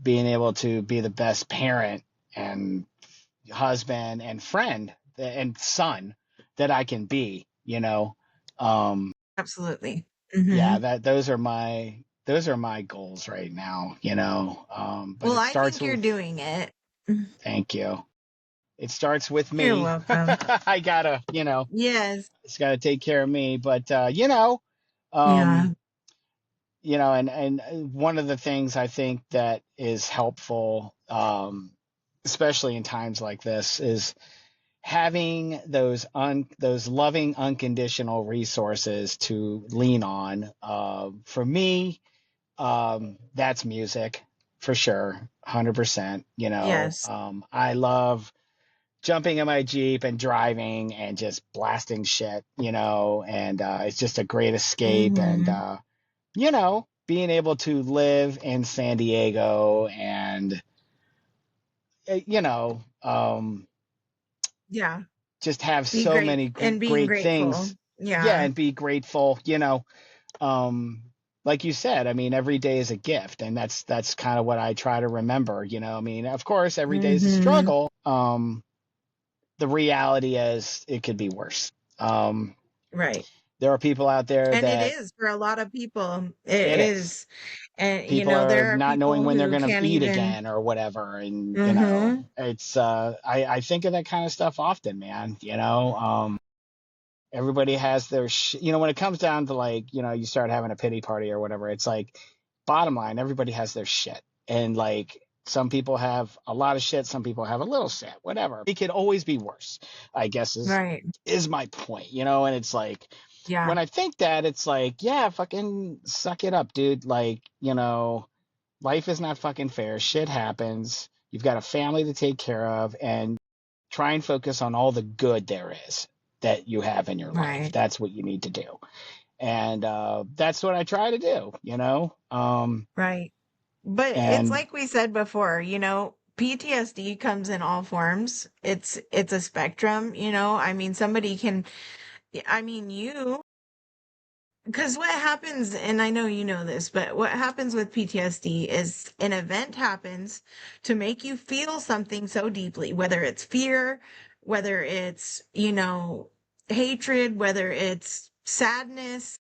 [SPEAKER 2] being able to be the best parent and husband and friend and son that I can be, Um,
[SPEAKER 3] absolutely.
[SPEAKER 2] yeah,
[SPEAKER 3] Hmm.
[SPEAKER 2] those are my goals right now, but
[SPEAKER 3] Well,
[SPEAKER 2] it
[SPEAKER 3] I
[SPEAKER 2] starts
[SPEAKER 3] think you're
[SPEAKER 2] with
[SPEAKER 3] doing it.
[SPEAKER 2] thank you. It starts with
[SPEAKER 3] You're
[SPEAKER 2] me.
[SPEAKER 3] welcome.
[SPEAKER 2] I gotta,
[SPEAKER 3] Yes.
[SPEAKER 2] it's gotta take care of me. But
[SPEAKER 3] Yeah.
[SPEAKER 2] um, and one of the things I think that is helpful, especially in times like this, is having those loving unconditional resources to lean on. For me, that's music for sure, 100%.
[SPEAKER 3] Yes.
[SPEAKER 2] I love jumping in my Jeep and driving and just blasting shit, and it's just a great escape. And
[SPEAKER 3] Hmm.
[SPEAKER 2] being able to live in San Diego and
[SPEAKER 3] Yeah.
[SPEAKER 2] just have
[SPEAKER 3] Be
[SPEAKER 2] so
[SPEAKER 3] great
[SPEAKER 2] many
[SPEAKER 3] and being
[SPEAKER 2] great
[SPEAKER 3] grateful.
[SPEAKER 2] things. Yeah,
[SPEAKER 3] Yeah.
[SPEAKER 2] and be grateful. Um, like you said, I mean, every day is a gift, and that's kind of what I try to remember. I mean, of course, every day is a
[SPEAKER 3] Hmm.
[SPEAKER 2] struggle. um, the reality is it could be worse. Um,
[SPEAKER 3] Right.
[SPEAKER 2] there are people out there
[SPEAKER 3] And it
[SPEAKER 2] that
[SPEAKER 3] is for a lot of people. It
[SPEAKER 2] it is.
[SPEAKER 3] is. And,
[SPEAKER 2] People are
[SPEAKER 3] there are
[SPEAKER 2] not knowing
[SPEAKER 3] people
[SPEAKER 2] when they're
[SPEAKER 3] who
[SPEAKER 2] going to
[SPEAKER 3] can't
[SPEAKER 2] eat
[SPEAKER 3] even,
[SPEAKER 2] again or whatever. And,
[SPEAKER 3] mm-hmm,
[SPEAKER 2] it's, I think of that kind of stuff often, man, everybody has their, when it comes down to like, you start having a pity party or whatever, it's like, bottom line, everybody has their shit. And like, some people have a lot of shit, some people have a little shit, whatever. It could always be worse, I guess
[SPEAKER 3] right.
[SPEAKER 2] is my point, and it's like,
[SPEAKER 3] Yeah.
[SPEAKER 2] when I think that, it's like, yeah, fucking suck it up, dude. Like, life is not fucking fair. Shit happens. You've got a family to take care of, and try and focus on all the good there is that you have in your life.
[SPEAKER 3] Right.
[SPEAKER 2] That's what you need to do. And that's what I try to do.
[SPEAKER 3] Right. But it's
[SPEAKER 2] And
[SPEAKER 3] like we said before, PTSD comes in all forms. It's a spectrum. I mean, somebody can, I mean, because what happens, and I know you know this, but what happens with PTSD is an event happens to make you feel something so deeply, whether it's fear, whether it's, hatred, whether it's sadness,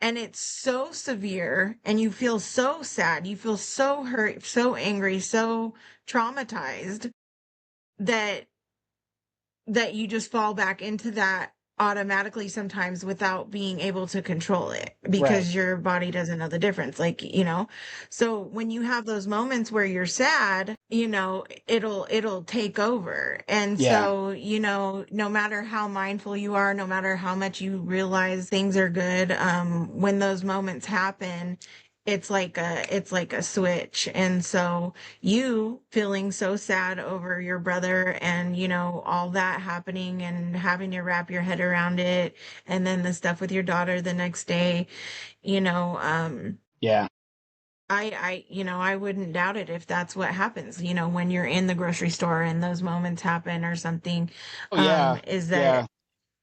[SPEAKER 3] and it's so severe, and you feel so sad, you feel so hurt, so angry, so traumatized that you just fall back into that automatically sometimes without being able to control it
[SPEAKER 2] right.
[SPEAKER 3] because your body doesn't know the difference, so when you have those moments where you're sad, it'll take over. And
[SPEAKER 2] Yeah.
[SPEAKER 3] so, no matter how mindful you are, no matter how much you realize things are good, when those moments happen, it's like a switch. And so you feeling so sad over your brother and, all that happening and having to wrap your head around it. And then the stuff with your daughter the next day, you know, um,
[SPEAKER 2] Yeah.
[SPEAKER 3] I wouldn't doubt it if that's what happens, when you're in the grocery store and those moments happen or something,
[SPEAKER 2] Oh, yeah.
[SPEAKER 3] is that,
[SPEAKER 2] Yeah.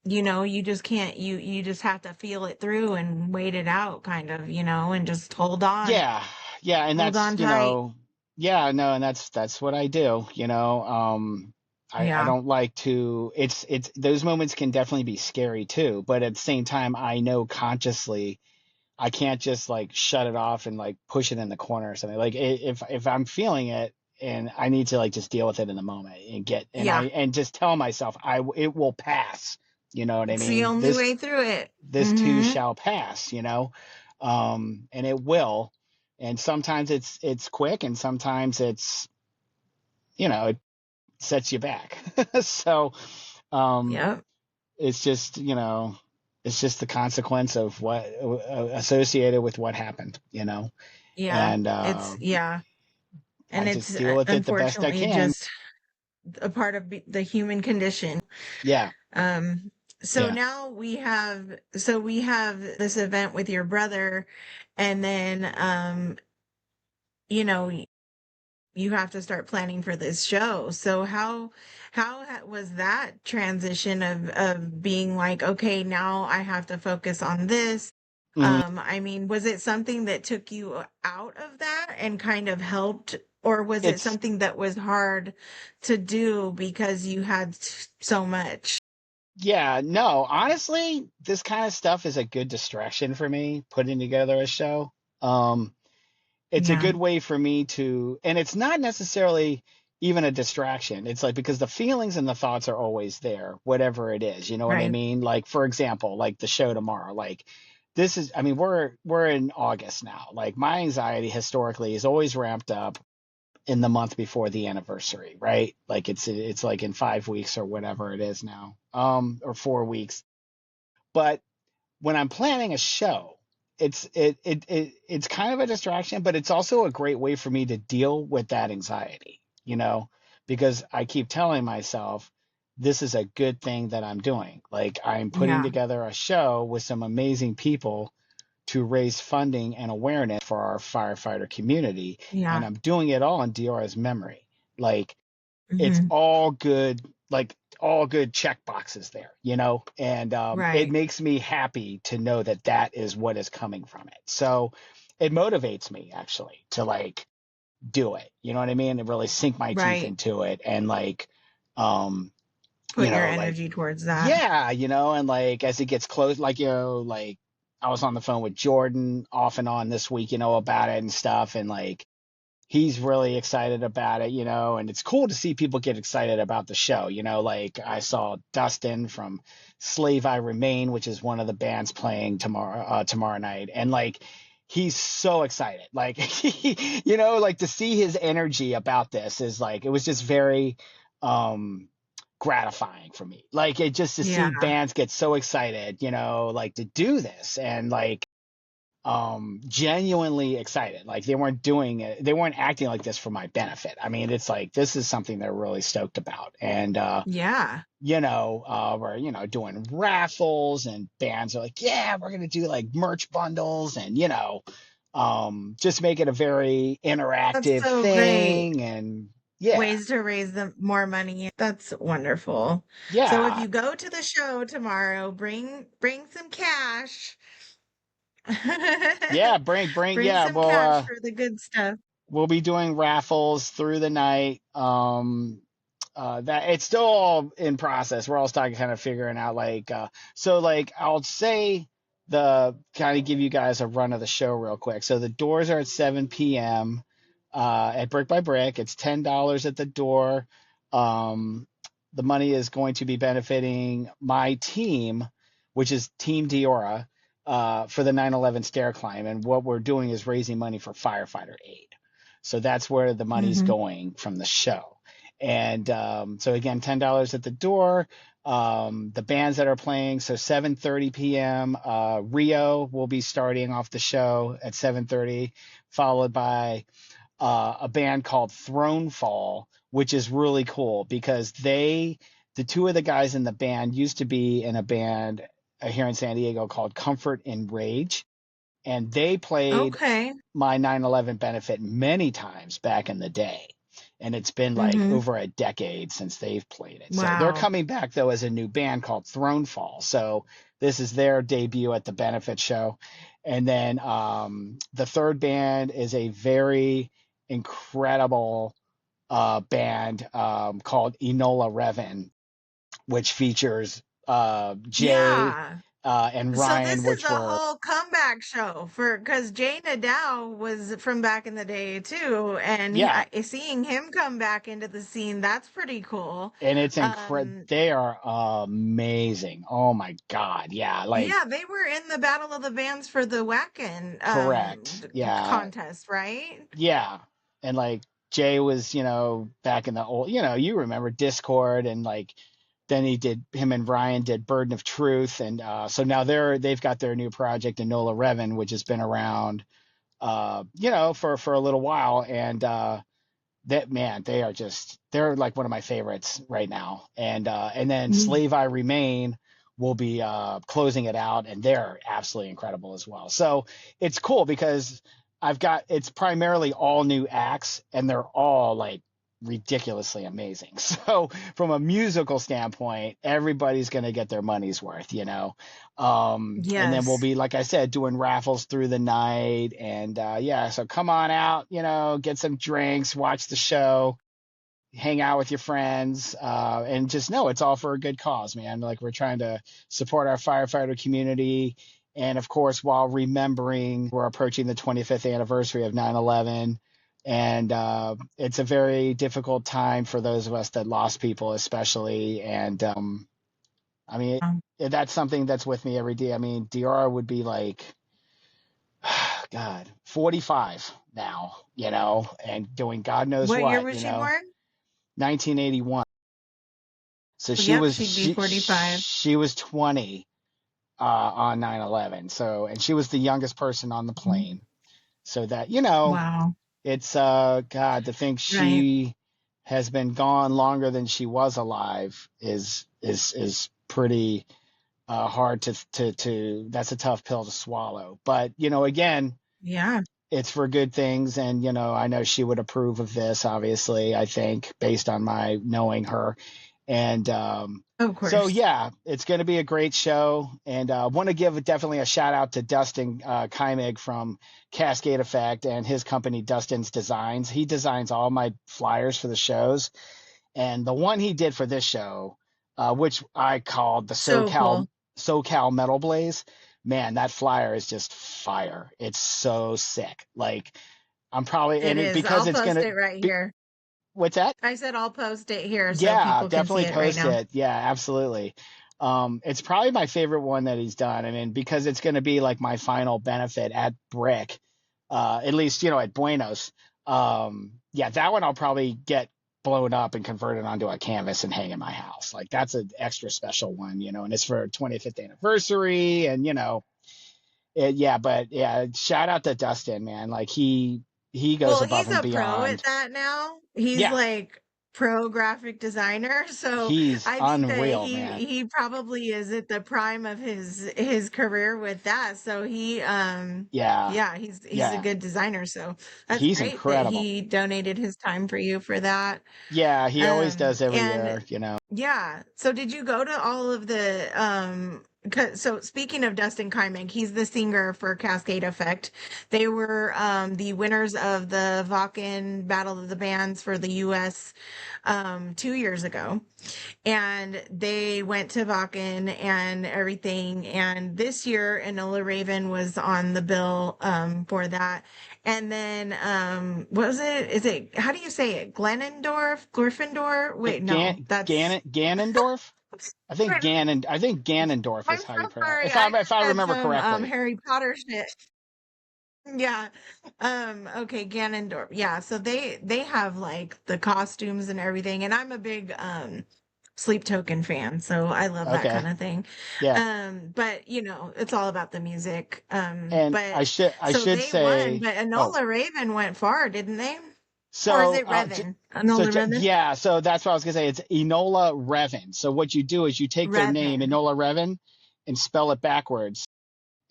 [SPEAKER 3] you just can't, you just have to feel it through and wait it out kind of, and just
[SPEAKER 2] Yeah. Yeah. And
[SPEAKER 3] hold
[SPEAKER 2] that's,
[SPEAKER 3] on tight.
[SPEAKER 2] yeah, no, and that's what I do. I
[SPEAKER 3] Yeah.
[SPEAKER 2] don't like to, it's, those moments can definitely be scary too, but at the same time, I know consciously I can't just like shut it off and like push it in the corner or something. Like if I'm feeling it and I need to like just deal with it in the moment and
[SPEAKER 3] Yeah.
[SPEAKER 2] and just tell myself it will pass. You know what I
[SPEAKER 3] It's the
[SPEAKER 2] mean?
[SPEAKER 3] only way through it.
[SPEAKER 2] This too
[SPEAKER 3] Mm-hmm.
[SPEAKER 2] shall pass. And it will. And sometimes it's quick and sometimes it sets you back. So um
[SPEAKER 3] Yep.
[SPEAKER 2] it's just it's just the consequence of what associated with what happened.
[SPEAKER 3] Yeah.
[SPEAKER 2] And
[SPEAKER 3] Yeah.
[SPEAKER 2] I
[SPEAKER 3] And
[SPEAKER 2] just
[SPEAKER 3] it's
[SPEAKER 2] deal with it the best I
[SPEAKER 3] unfortunately
[SPEAKER 2] can.
[SPEAKER 3] just a part of the human condition.
[SPEAKER 2] Yeah.
[SPEAKER 3] Um, so
[SPEAKER 2] Yeah.
[SPEAKER 3] now we have this event with your brother, and then, you know, you have to start planning for this show. So how was that transition of being like, okay, now I have to focus on this?
[SPEAKER 2] Mhm.
[SPEAKER 3] I mean, was it something that took you out of that and kind of helped, or was it
[SPEAKER 2] It's
[SPEAKER 3] something that was hard to do because you had so much?
[SPEAKER 2] yeah, no, honestly, this kind of stuff is a good distraction for me, putting together a show. Um, it's a
[SPEAKER 3] Yeah,
[SPEAKER 2] good way for me to, and it's not necessarily even a distraction. It's like because the feelings and the thoughts are always there, whatever it is. You know what I
[SPEAKER 3] right.
[SPEAKER 2] mean? Like for example, like the show tomorrow. Like this is, I mean, we're in August now. Like my anxiety historically is always ramped up in the month before the anniversary, right? Like it's like in 5 weeks or whatever it is now, or 4 weeks. But when I'm planning a show, it's kind of a distraction, but it's also a great way for me to deal with that anxiety, because I keep telling myself this is a good thing that I'm doing. Like I'm putting
[SPEAKER 3] Yeah,
[SPEAKER 2] together a show with some amazing people to raise funding and awareness for our firefighter community, and
[SPEAKER 3] yeah.
[SPEAKER 2] I'm doing it all in Diora's memory. Like it's
[SPEAKER 3] Hmm.
[SPEAKER 2] all good, like all good check boxes there, and it
[SPEAKER 3] Right.
[SPEAKER 2] makes me happy to know that that is what is coming from it. So it motivates me actually to like do it. You know what I mean? And really sink my teeth
[SPEAKER 3] Right.
[SPEAKER 2] into it and like, um,
[SPEAKER 3] Put
[SPEAKER 2] you
[SPEAKER 3] your
[SPEAKER 2] know, like,
[SPEAKER 3] energy towards that.
[SPEAKER 2] yeah, you know, and like as it gets close, like, you know, like I was on the phone with Jordan off and on this week, you know, about it and stuff. And like, he's really excited about it, you know, and it's cool to see people get excited about the show. You know, like I saw Dustin from Slave I Remain, which is one of the bands playing tomorrow night, and like he's so excited. Like you know, like to see his energy about this is like it was just very um gratifying for me. Like it just to see
[SPEAKER 3] Yeah.
[SPEAKER 2] bands get so excited, you know, like to do this and like genuinely excited. Like they weren't doing it, they weren't acting like this for my benefit. I mean, it's like this is something they're really stoked about. And
[SPEAKER 3] Yeah.
[SPEAKER 2] you know, we're, you know, doing raffles and bands are like, yeah, we're gonna do like merch bundles and you know, just make it a very
[SPEAKER 3] That's
[SPEAKER 2] interactive
[SPEAKER 3] so great.
[SPEAKER 2] thing and yeah,
[SPEAKER 3] Ways to raise the more money. That's wonderful. So if
[SPEAKER 2] yeah,
[SPEAKER 3] you go to the show tomorrow, bring some cash.
[SPEAKER 2] yeah, bring
[SPEAKER 3] Bring
[SPEAKER 2] yeah,
[SPEAKER 3] some
[SPEAKER 2] well
[SPEAKER 3] cash for the good stuff.
[SPEAKER 2] we'll be doing raffles through the night. That it's still all in process. We're all starting kind of figuring out like so like I'll say the kind of give you guys a run of the show real quick. So the doors are at 7 p.m. At Brick by Brick. It's $10 at the door. Um, the money is going to be benefiting my team, which is Team Diora, for the 9/11 stair climb. And what we're doing is raising money for firefighter aid. So that's where the money's
[SPEAKER 3] Hmm.
[SPEAKER 2] going from the show. And so again, $10 at the door. The bands that are playing, so 7:30 p.m. Rio will be starting off the show at 7:30, followed by a band called Thronefall, which is really cool because the two of the guys in the band used to be in a band here in San Diego called Comfort and Rage, and they played
[SPEAKER 3] Okay.
[SPEAKER 2] my 9/11 benefit many times back in the day. And it's been like
[SPEAKER 3] Hmm.
[SPEAKER 2] over a decade since they've played it. So they're
[SPEAKER 3] Wow.
[SPEAKER 2] coming back though as a new band called Thronefall. So this is their debut at the benefit show. And then the third band is a very incredible band called Enola Revan, which features Jay
[SPEAKER 3] Yeah.
[SPEAKER 2] and
[SPEAKER 3] So
[SPEAKER 2] Ryan,
[SPEAKER 3] this is
[SPEAKER 2] which
[SPEAKER 3] a
[SPEAKER 2] were,
[SPEAKER 3] whole comeback show for because Jay Nadeau was from back in the day too, and
[SPEAKER 2] yeah,
[SPEAKER 3] seeing him come back into the scene, that's pretty cool.
[SPEAKER 2] and it's incredible.
[SPEAKER 3] Um,
[SPEAKER 2] They are amazing. Oh my God. Yeah. Like,
[SPEAKER 3] yeah, they were in the Battle of the Bands for the Wacken
[SPEAKER 2] correct. Yeah.
[SPEAKER 3] contest, right?
[SPEAKER 2] Yeah. And like, Jay was, you know, back in the old, you know, you remember Discord and like, then him and Ryan did Burden of Truth. And so now they've got their new project, Enola Revan, which has been around, you know, for a little while. And, that man, they're like one of my favorites right now. And then
[SPEAKER 3] Mm.
[SPEAKER 2] Slave I Remain will be closing it out, and they're absolutely incredible as well. So it's cool because it's primarily all new acts, and they're all like ridiculously amazing. So from a musical standpoint, everybody's going to get their money's worth, you know. And then we'll
[SPEAKER 3] Yes.
[SPEAKER 2] be, like I said, doing raffles through the night. And yeah, so come on out, you know, get some drinks, watch the show, hang out with your friends, and just know it's all for a good cause, man. Like we're trying to support our firefighter community. And of course, while remembering we're approaching the 25th anniversary of 9/11. And it's a very difficult time for those of us that lost people, especially. And I mean, that's something that's with me every day. I mean, Diora would be like, God, 45 now, you know, and doing God knows
[SPEAKER 3] What year
[SPEAKER 2] what,
[SPEAKER 3] was
[SPEAKER 2] you
[SPEAKER 3] she
[SPEAKER 2] know,
[SPEAKER 3] born?
[SPEAKER 2] 1981. So
[SPEAKER 3] Yep, she'd be 45.
[SPEAKER 2] she was 20 on 9/11. So and she was the youngest person on the
[SPEAKER 3] Mhm.
[SPEAKER 2] plane. So that, you know,
[SPEAKER 3] Wow.
[SPEAKER 2] it's God to think
[SPEAKER 3] Right.
[SPEAKER 2] she has been gone longer than she was alive is pretty hard to that's a tough pill to swallow. But you know, again,
[SPEAKER 3] Yeah.
[SPEAKER 2] it's for good things, and you know, I know she would approve of this. Obviously, I think based on my knowing her, And
[SPEAKER 3] Of
[SPEAKER 2] so,
[SPEAKER 3] course.
[SPEAKER 2] yeah, it's going to be a great show. And want to give definitely a shout out to Dustin Keimig from Cascade Effect and his company, Dustin's Designs. He designs all my flyers for the shows. And the one he did for this show, which I called the
[SPEAKER 3] So cool.
[SPEAKER 2] SoCal Metal Blaze, man, that flyer is just fire. It's so sick. Like I'm probably
[SPEAKER 3] It
[SPEAKER 2] and it
[SPEAKER 3] is.
[SPEAKER 2] because
[SPEAKER 3] I'll
[SPEAKER 2] it's
[SPEAKER 3] post
[SPEAKER 2] gonna
[SPEAKER 3] it right
[SPEAKER 2] be
[SPEAKER 3] here.
[SPEAKER 2] what's that?
[SPEAKER 3] I said I'll post it here so
[SPEAKER 2] Yeah,
[SPEAKER 3] people can see
[SPEAKER 2] definitely
[SPEAKER 3] it right
[SPEAKER 2] post
[SPEAKER 3] now.
[SPEAKER 2] it. Yeah, absolutely. It's probably my favorite one that he's done. I mean, because it's going to be like my final benefit at Brick, at least, at Buenos. Yeah, that one I'll probably get blown up and converted onto a canvas and hang in my house. Like that's an extra special one, and it's for 25th anniversary and, yeah, but yeah, shout out to Dustin, man. Like he goes
[SPEAKER 3] Well,
[SPEAKER 2] above
[SPEAKER 3] he's
[SPEAKER 2] and
[SPEAKER 3] a pro
[SPEAKER 2] beyond.
[SPEAKER 3] at that now. He's
[SPEAKER 2] Yeah,
[SPEAKER 3] like pro graphic designer. So
[SPEAKER 2] he's
[SPEAKER 3] I think that
[SPEAKER 2] unreal,
[SPEAKER 3] he
[SPEAKER 2] man.
[SPEAKER 3] he probably is at the prime of his career with that. So he
[SPEAKER 2] Yeah,
[SPEAKER 3] yeah, he's a
[SPEAKER 2] yeah.
[SPEAKER 3] good designer. So that's
[SPEAKER 2] He's
[SPEAKER 3] great that
[SPEAKER 2] incredible.
[SPEAKER 3] he donated his time for you for that.
[SPEAKER 2] Yeah, he always does every
[SPEAKER 3] And
[SPEAKER 2] year.
[SPEAKER 3] yeah. So did you go to all of the so speaking of Dustin Kyming, he's the singer for Cascade Effect. They were the winners of the Vakken Battle of the Bands for the US 2 years ago. And they went to Vakken and everything. And this year Enola Raven was on the bill for that. And then what was it? Is it how do you say it? Glenendorf? Gryffindor? Wait, no, that's
[SPEAKER 2] Ganondorf? I think Ganondorf
[SPEAKER 3] I'm
[SPEAKER 2] is how you
[SPEAKER 3] so
[SPEAKER 2] pronounce
[SPEAKER 3] sorry.
[SPEAKER 2] it.
[SPEAKER 3] I
[SPEAKER 2] If
[SPEAKER 3] just
[SPEAKER 2] I
[SPEAKER 3] had
[SPEAKER 2] remember
[SPEAKER 3] some
[SPEAKER 2] correctly.
[SPEAKER 3] Harry Potter shit. Yeah. Okay, Ganondorf. Yeah, so they have like the costumes and everything, and I'm a big Sleep Token fan, so I love that
[SPEAKER 2] Okay.
[SPEAKER 3] kind of thing.
[SPEAKER 2] Yeah.
[SPEAKER 3] But it's all about the music.
[SPEAKER 2] And
[SPEAKER 3] But
[SPEAKER 2] I
[SPEAKER 3] so
[SPEAKER 2] should
[SPEAKER 3] they won,
[SPEAKER 2] say,
[SPEAKER 3] but
[SPEAKER 2] oh,
[SPEAKER 3] Enola Raven went far, didn't they? Or is
[SPEAKER 2] so
[SPEAKER 3] it Revan? Enola Revan?
[SPEAKER 2] yeah, so that's what I was gonna say. It's Enola Revan. So what you do is you take their name,
[SPEAKER 3] Revan.
[SPEAKER 2] Enola Revan, and spell it backwards,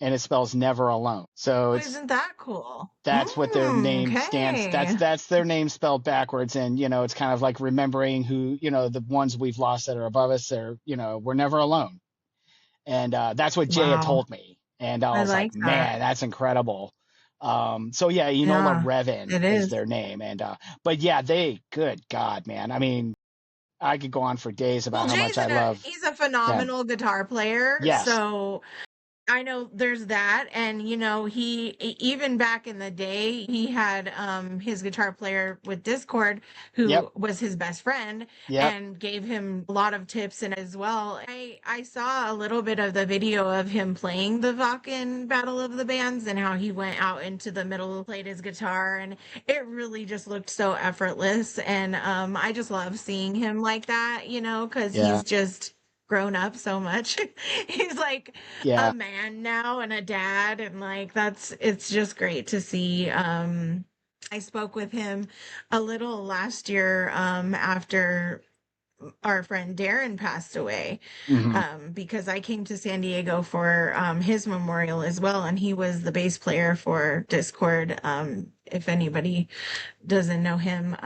[SPEAKER 2] and it spells never alone. So
[SPEAKER 3] Oh,
[SPEAKER 2] it's
[SPEAKER 3] isn't that cool?
[SPEAKER 2] that's what their name stands.
[SPEAKER 3] Okay.
[SPEAKER 2] That's their name spelled backwards, and it's kind of like remembering who the ones we've lost that are above us. They're we're never alone, and that's what Jay had
[SPEAKER 3] Wow.
[SPEAKER 2] told me, and I
[SPEAKER 3] I
[SPEAKER 2] was
[SPEAKER 3] like
[SPEAKER 2] like,
[SPEAKER 3] that.
[SPEAKER 2] man, that's incredible. So yeah, Enola
[SPEAKER 3] Yeah,
[SPEAKER 2] Revan
[SPEAKER 3] it
[SPEAKER 2] is
[SPEAKER 3] is.
[SPEAKER 2] their name, and but yeah, good God, man. I mean, I could go on for days
[SPEAKER 3] Well,
[SPEAKER 2] about how much I love
[SPEAKER 3] he's a
[SPEAKER 2] them.
[SPEAKER 3] phenomenal guitar player,
[SPEAKER 2] Yes.
[SPEAKER 3] so I know there's that, and even back in the day, he had his guitar player with Discord
[SPEAKER 2] Yep.
[SPEAKER 3] who was his best friend
[SPEAKER 2] Yep.
[SPEAKER 3] and gave him a lot of tips and as well. I saw a little bit of the video of him playing the Vakken Battle of the Bands and how he went out into the middle and played his guitar, and it really just looked so effortless, and I just love seeing him like that, because
[SPEAKER 2] Yeah.
[SPEAKER 3] he's just grown up so much. He's like a
[SPEAKER 2] Yeah.
[SPEAKER 3] man now and a dad, and like it's just great to see. I spoke with him a little last year after our friend Darren passed away,
[SPEAKER 2] Hmm.
[SPEAKER 3] because I came to San Diego for his memorial as well, and he was the bass player for Discord, if anybody doesn't know him.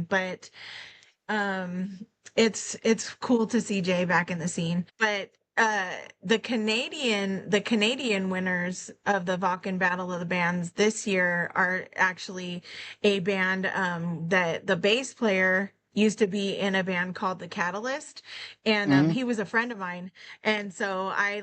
[SPEAKER 3] But um, it's cool to see Jay back in the scene. But the Canadian winners of the Vakken Battle of the Bands this year are actually a band that the bass player used to be in a band called The Catalyst, and
[SPEAKER 2] Hmm.
[SPEAKER 3] he was a friend of mine, and so I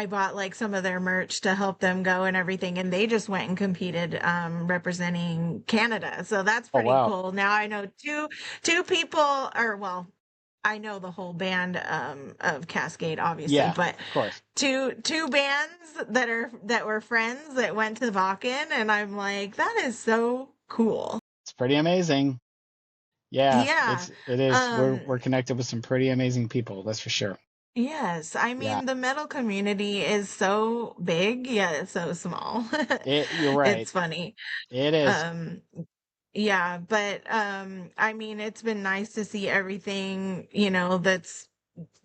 [SPEAKER 3] bought like some of their merch to help them go and everything, and they just went and competed representing Canada, so that's
[SPEAKER 2] Oh
[SPEAKER 3] pretty
[SPEAKER 2] wow.
[SPEAKER 3] cool. Now I know two people, or well, I know the whole band of Cascade, obviously,
[SPEAKER 2] Yeah.
[SPEAKER 3] but
[SPEAKER 2] Of course.
[SPEAKER 3] two bands that were friends that went to Vakken, and I'm like, that is so cool.
[SPEAKER 2] It's pretty amazing. Yeah,
[SPEAKER 3] Yeah.
[SPEAKER 2] it is. We're
[SPEAKER 3] Um,
[SPEAKER 2] connected with some pretty amazing people, that's for sure.
[SPEAKER 3] yes. I
[SPEAKER 2] Yeah.
[SPEAKER 3] mean, the metal community is so big, yet so small.
[SPEAKER 2] You're right.
[SPEAKER 3] It's funny.
[SPEAKER 2] It is.
[SPEAKER 3] Um, Yeah, but I mean, it's been nice to see everything, that's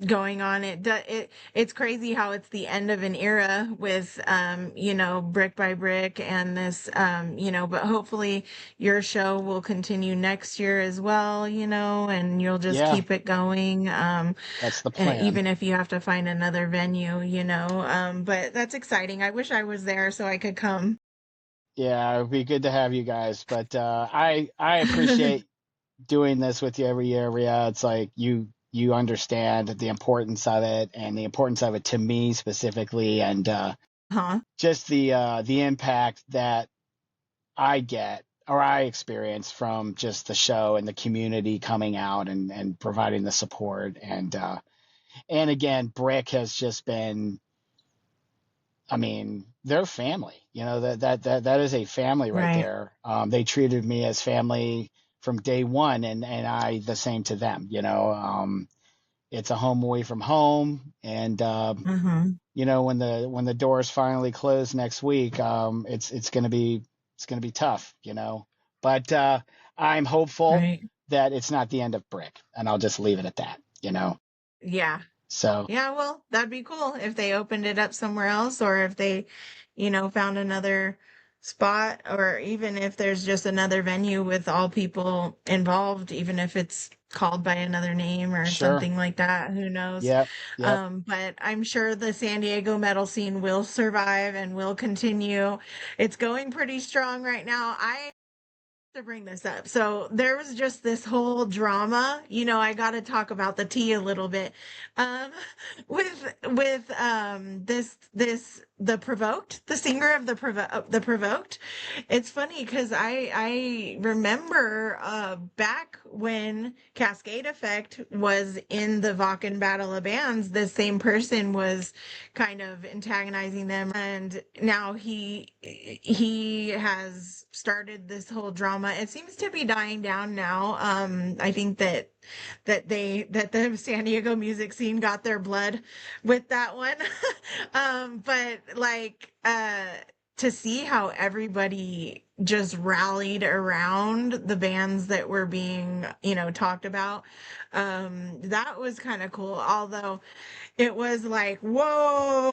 [SPEAKER 3] going on. It's crazy how it's the end of an era with brick by brick and this but hopefully your show will continue next year as well, and you'll just
[SPEAKER 2] Yeah,
[SPEAKER 3] keep it going.
[SPEAKER 2] that's the plan.
[SPEAKER 3] Even if you have to find another venue, but that's exciting. I wish I was there so I could come.
[SPEAKER 2] Yeah, it would be good to have you guys. But I appreciate doing this with you every year, Ria. It's like you understand the importance of it and the importance of it to me specifically, and
[SPEAKER 3] Huh?
[SPEAKER 2] just the impact that I get or I experience from just the show and the community coming out and providing the support, and again, Brick has just been, I mean, they're family. That is a family right
[SPEAKER 3] Right.
[SPEAKER 2] there. They treated me as family from day one, and I the same to them. It's a home away from home, and
[SPEAKER 3] Mm-hmm.
[SPEAKER 2] when the doors finally close next week, it's gonna be tough. But I'm hopeful
[SPEAKER 3] Right.
[SPEAKER 2] that it's not the end of Brick, and I'll just leave it at that.
[SPEAKER 3] Yeah.
[SPEAKER 2] So
[SPEAKER 3] Yeah, well, that'd be cool if they opened it up somewhere else, or if they, found another spot, or even if there's just another venue with all people involved, even if it's called by another name or
[SPEAKER 2] sure,
[SPEAKER 3] something like that, who knows?
[SPEAKER 2] yep, yep,
[SPEAKER 3] But I'm sure the San Diego metal scene will survive and will continue. It's going pretty strong right now. I to bring this up. So there was just this whole drama. I got to talk about the tea a little bit. Um, with this the Provoked, the singer of the Provoked. It's funny because I remember back when Cascade Effect was in the Vakken Battle of Bands, the same person was kind of antagonizing them, and now he has started this whole drama. It seems to be dying down now. I think that the San Diego music scene got their blood with that one. But like to see how everybody just rallied around the bands that were being, talked about, that was kind of cool. Although it was like, whoa,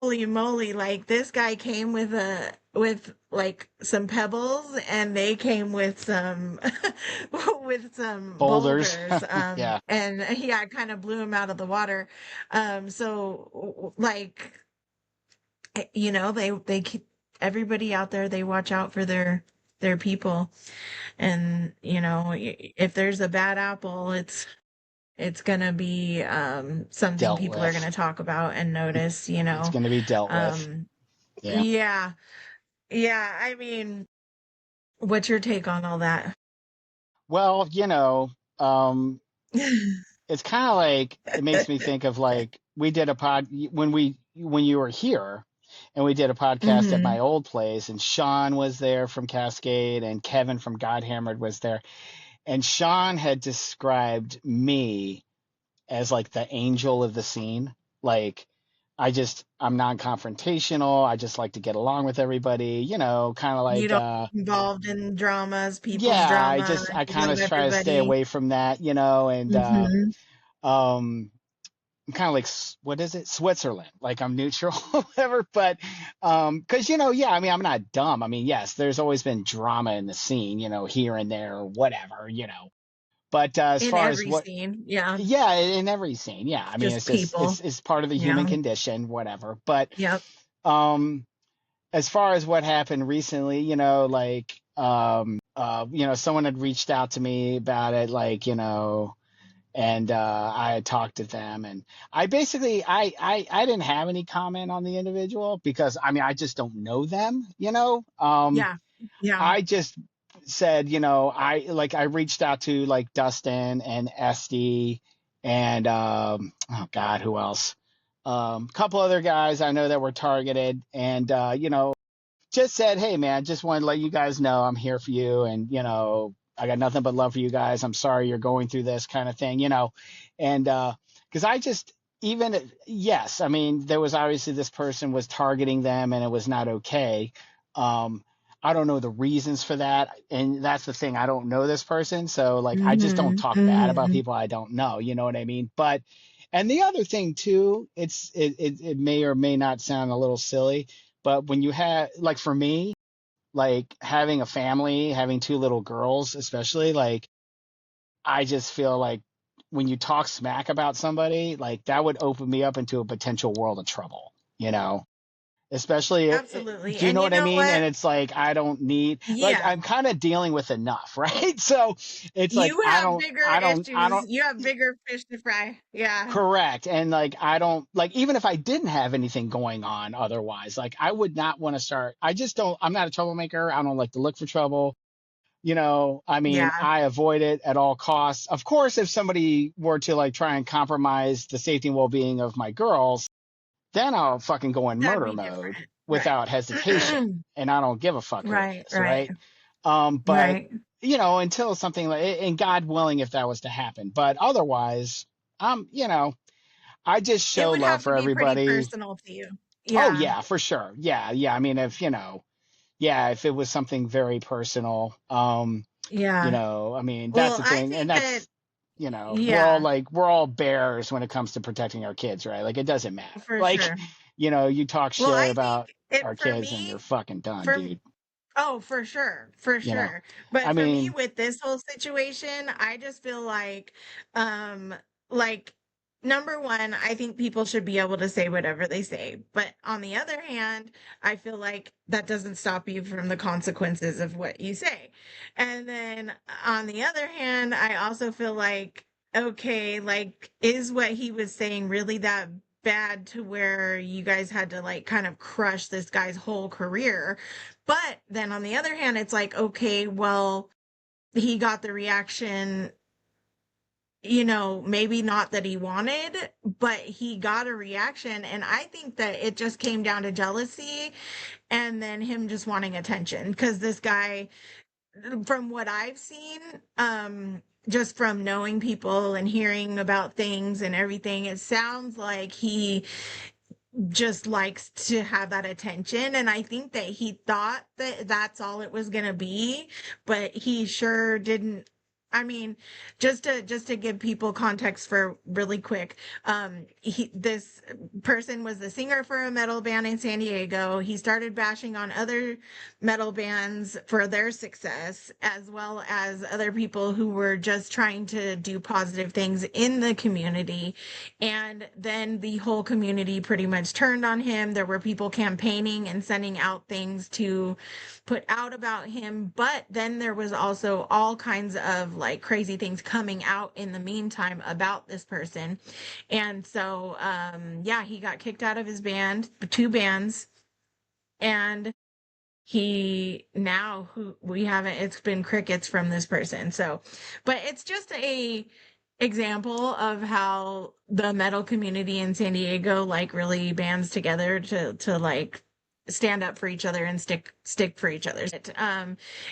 [SPEAKER 3] holy moly, like this guy came with like some pebbles, and they came with some with some
[SPEAKER 2] boulders,
[SPEAKER 3] boulders,
[SPEAKER 2] yeah,
[SPEAKER 3] and yeah, kind of blew him out of the water. So like, they keep everybody out there, they watch out for their people, and if there's a bad apple, it's gonna be something
[SPEAKER 2] dealt
[SPEAKER 3] people are
[SPEAKER 2] with.
[SPEAKER 3] gonna talk about and notice,
[SPEAKER 2] It's going to be dealt with.
[SPEAKER 3] um
[SPEAKER 2] Yeah.
[SPEAKER 3] yeah. Yeah, I mean, what's your take on all that?
[SPEAKER 2] Well, it's kind of like it makes me think of like we did a pod when you were here, and we did a podcast at my
[SPEAKER 3] Hmm.
[SPEAKER 2] old place, and Sean was there from Cascade, and Kevin from Godhammered was there, and Sean had described me as like the angel of the scene. Like I'm non-confrontational. I just like to get along with everybody, kind of
[SPEAKER 3] You
[SPEAKER 2] like
[SPEAKER 3] don't get involved in dramas, people's
[SPEAKER 2] yeah,
[SPEAKER 3] drama.
[SPEAKER 2] I
[SPEAKER 3] You
[SPEAKER 2] kind of
[SPEAKER 3] love
[SPEAKER 2] try to stay
[SPEAKER 3] everybody.
[SPEAKER 2] away from that, and
[SPEAKER 3] Hmm.
[SPEAKER 2] um I'm kind of like what is it? Switzerland. Like I'm neutral whatever, but cuz yeah, I mean I'm not dumb. I mean, yes, there's always been drama in the scene, here and there or whatever. But as
[SPEAKER 3] In
[SPEAKER 2] far as
[SPEAKER 3] every
[SPEAKER 2] what
[SPEAKER 3] scene. Yeah.
[SPEAKER 2] yeah, in every scene. Yeah. I mean,
[SPEAKER 3] Just
[SPEAKER 2] it's just
[SPEAKER 3] people.
[SPEAKER 2] it's part of the
[SPEAKER 3] Yeah.
[SPEAKER 2] human condition, whatever. But
[SPEAKER 3] Yep.
[SPEAKER 2] um as far as what happened recently, like someone had reached out to me about it, like, and I had talked to them, and I basically I didn't have any comment on the individual because I mean I just don't know them.
[SPEAKER 3] Yeah. Yeah.
[SPEAKER 2] I just said, I reached out to like Dustin and Esty and oh God, who else? A couple other guys I know that were targeted, and just said, hey man, just wanted to let you guys know I'm here for you, and I got nothing but love for you guys. I'm sorry you're going through this kind of thing. And because I just even yes, I mean there was obviously this person was targeting them and it was not okay. Um, I don't know the reasons for that, and that's the thing. I don't know this person, so like I just don't
[SPEAKER 3] Hmm.
[SPEAKER 2] talk bad about
[SPEAKER 3] Hmm.
[SPEAKER 2] people I don't know. You know what I mean? But And the other thing too, it may or may not sound a little silly, but when you have, like, for me, like having a family, having two little girls, especially, like, I just feel like when you talk smack about somebody, like that would open me up into a potential world of trouble, you know? Especially,
[SPEAKER 3] Absolutely.
[SPEAKER 2] do you
[SPEAKER 3] And
[SPEAKER 2] know
[SPEAKER 3] you
[SPEAKER 2] what I
[SPEAKER 3] know
[SPEAKER 2] mean?
[SPEAKER 3] what?
[SPEAKER 2] And it's like, I don't need, like,
[SPEAKER 3] Yeah.
[SPEAKER 2] I'm kind of dealing with enough, right? So it's like,
[SPEAKER 3] You have bigger
[SPEAKER 2] I
[SPEAKER 3] issues.
[SPEAKER 2] don't,
[SPEAKER 3] You have bigger fish to fry. Yeah.
[SPEAKER 2] correct. And like, I don't, like, even if I didn't have anything going on otherwise, like, I would not want to start, I just don't, I'm not a troublemaker. I don't like to look for trouble. I mean,
[SPEAKER 3] Yeah.
[SPEAKER 2] I avoid it at all costs. Of course, if somebody were to like try and compromise the safety and well being of my girls, then I'll fucking go in
[SPEAKER 3] That'd
[SPEAKER 2] murder
[SPEAKER 3] be
[SPEAKER 2] mode
[SPEAKER 3] different. Right.
[SPEAKER 2] without hesitation. And I don't give a fuck who it
[SPEAKER 3] Right,
[SPEAKER 2] is,
[SPEAKER 3] right,
[SPEAKER 2] right? But
[SPEAKER 3] right.
[SPEAKER 2] until something like, and God willing, if that was to happen, but otherwise, I just
[SPEAKER 3] It
[SPEAKER 2] show
[SPEAKER 3] would
[SPEAKER 2] love
[SPEAKER 3] have to
[SPEAKER 2] for
[SPEAKER 3] be pretty
[SPEAKER 2] everybody.
[SPEAKER 3] personal to you.
[SPEAKER 2] Oh
[SPEAKER 3] Yeah.
[SPEAKER 2] yeah, for sure. Yeah, yeah. I mean, if yeah, if it was something very personal,
[SPEAKER 3] Yeah.
[SPEAKER 2] I mean, that's
[SPEAKER 3] Well,
[SPEAKER 2] the
[SPEAKER 3] I
[SPEAKER 2] thing, and
[SPEAKER 3] think that
[SPEAKER 2] that's,
[SPEAKER 3] yeah,
[SPEAKER 2] we're all bears when it comes to protecting our kids, right? Like, it doesn't matter.
[SPEAKER 3] for
[SPEAKER 2] Like,
[SPEAKER 3] sure.
[SPEAKER 2] you talk
[SPEAKER 3] Well,
[SPEAKER 2] shit
[SPEAKER 3] I think
[SPEAKER 2] about
[SPEAKER 3] it
[SPEAKER 2] our
[SPEAKER 3] for
[SPEAKER 2] kids and you're
[SPEAKER 3] me,
[SPEAKER 2] fucking done,
[SPEAKER 3] for
[SPEAKER 2] dude.
[SPEAKER 3] oh, for sure, for
[SPEAKER 2] You know,
[SPEAKER 3] sure.
[SPEAKER 2] I
[SPEAKER 3] But for me
[SPEAKER 2] mean,
[SPEAKER 3] with this whole situation, I just feel um, like number one, I think people should be able to say whatever they say. But on the other hand, I feel like that doesn't stop you from the consequences of what you say. And then on the other hand, I also feel like, okay, like, is what he was saying really that bad to where you guys had to like kind of crush this guy's whole career? But then on the other hand, it's like, okay, well, he got the reaction, maybe not that he wanted, but he got a reaction. And I think that it just came down to jealousy and then him just wanting attention. Because this guy, from what I've seen, just from knowing people and hearing about things and everything, it sounds like he just likes to have that attention, and I think that he thought that that's all it was going to be, but he sure didn't. I mean, just to give people context for really quick, this person was the singer for a metal band in San Diego. He started bashing on other metal bands for their success, as well as other people who were just trying to do positive things in the community. And then the whole community pretty much turned on him. There were people campaigning and sending out things to put out about him. But then there was also all kinds of like crazy things coming out in the meantime about this person. And so, yeah, he got kicked out of his band, two bands. And he now who we haven't it's been crickets from this person. So but it's just a example of how the metal community in San Diego like really bands together to like stand up for each other and stick for each other.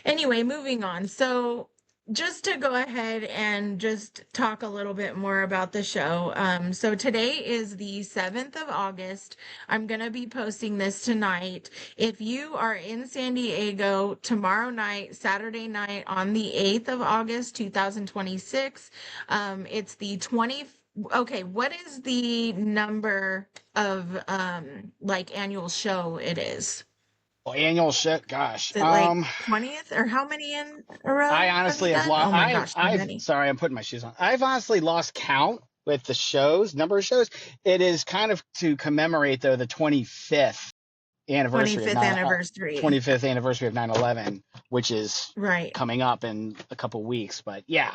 [SPEAKER 3] Anyway, moving on. So just to go ahead and just talk a little bit more about the show. So today is the 7th of August. I'm going to be posting this tonight. If you are in San Diego tomorrow night, Saturday night on the 8th of August, 2026, it's the 20. Okay, what is the number of like annual show it is?
[SPEAKER 2] well, annual shit, gosh.
[SPEAKER 3] Is it like 20th or how many in a
[SPEAKER 2] I
[SPEAKER 3] row have you
[SPEAKER 2] honestly have
[SPEAKER 3] done?
[SPEAKER 2] lost.
[SPEAKER 3] Oh my gosh, so
[SPEAKER 2] I've,
[SPEAKER 3] many.
[SPEAKER 2] sorry, I'm putting my shoes on. I've honestly lost count with the shows, number of shows. It is kind of to commemorate, though, the 25th anniversary of
[SPEAKER 3] 25th anniversary.
[SPEAKER 2] 25th anniversary of 9/11, which is
[SPEAKER 3] Right.
[SPEAKER 2] coming up in a couple weeks. But yeah,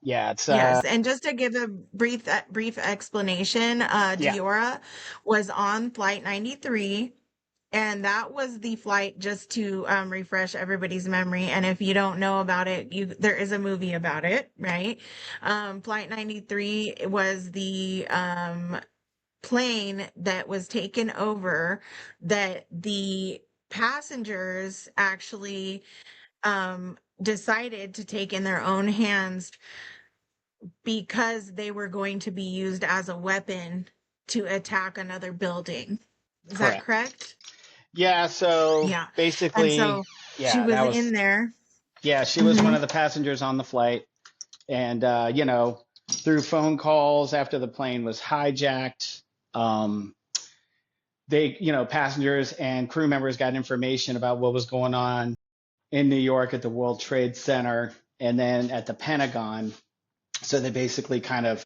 [SPEAKER 2] yeah, it's
[SPEAKER 3] Yes, and just to give a brief explanation,
[SPEAKER 2] yeah,
[SPEAKER 3] Diora was on flight 93, and that was the flight, just to refresh everybody's memory. And if you don't know about it, there is a movie about it, right? Flight 93 was the plane that was taken over, that the passengers actually decided to take in their own hands because they were going to be used as a weapon to attack another building. Is that
[SPEAKER 2] correct.
[SPEAKER 3] correct?
[SPEAKER 2] Yeah, so
[SPEAKER 3] Yeah. And
[SPEAKER 2] basically,
[SPEAKER 3] so she
[SPEAKER 2] yeah,
[SPEAKER 3] was
[SPEAKER 2] that
[SPEAKER 3] in
[SPEAKER 2] was,
[SPEAKER 3] there.
[SPEAKER 2] yeah, she was one
[SPEAKER 3] Hmm.
[SPEAKER 2] of the passengers on the flight, and through phone calls after the plane was hijacked. Um, Passengers and crew members got information about what was going on in New York at the World Trade Center and then at the Pentagon. So they basically kind of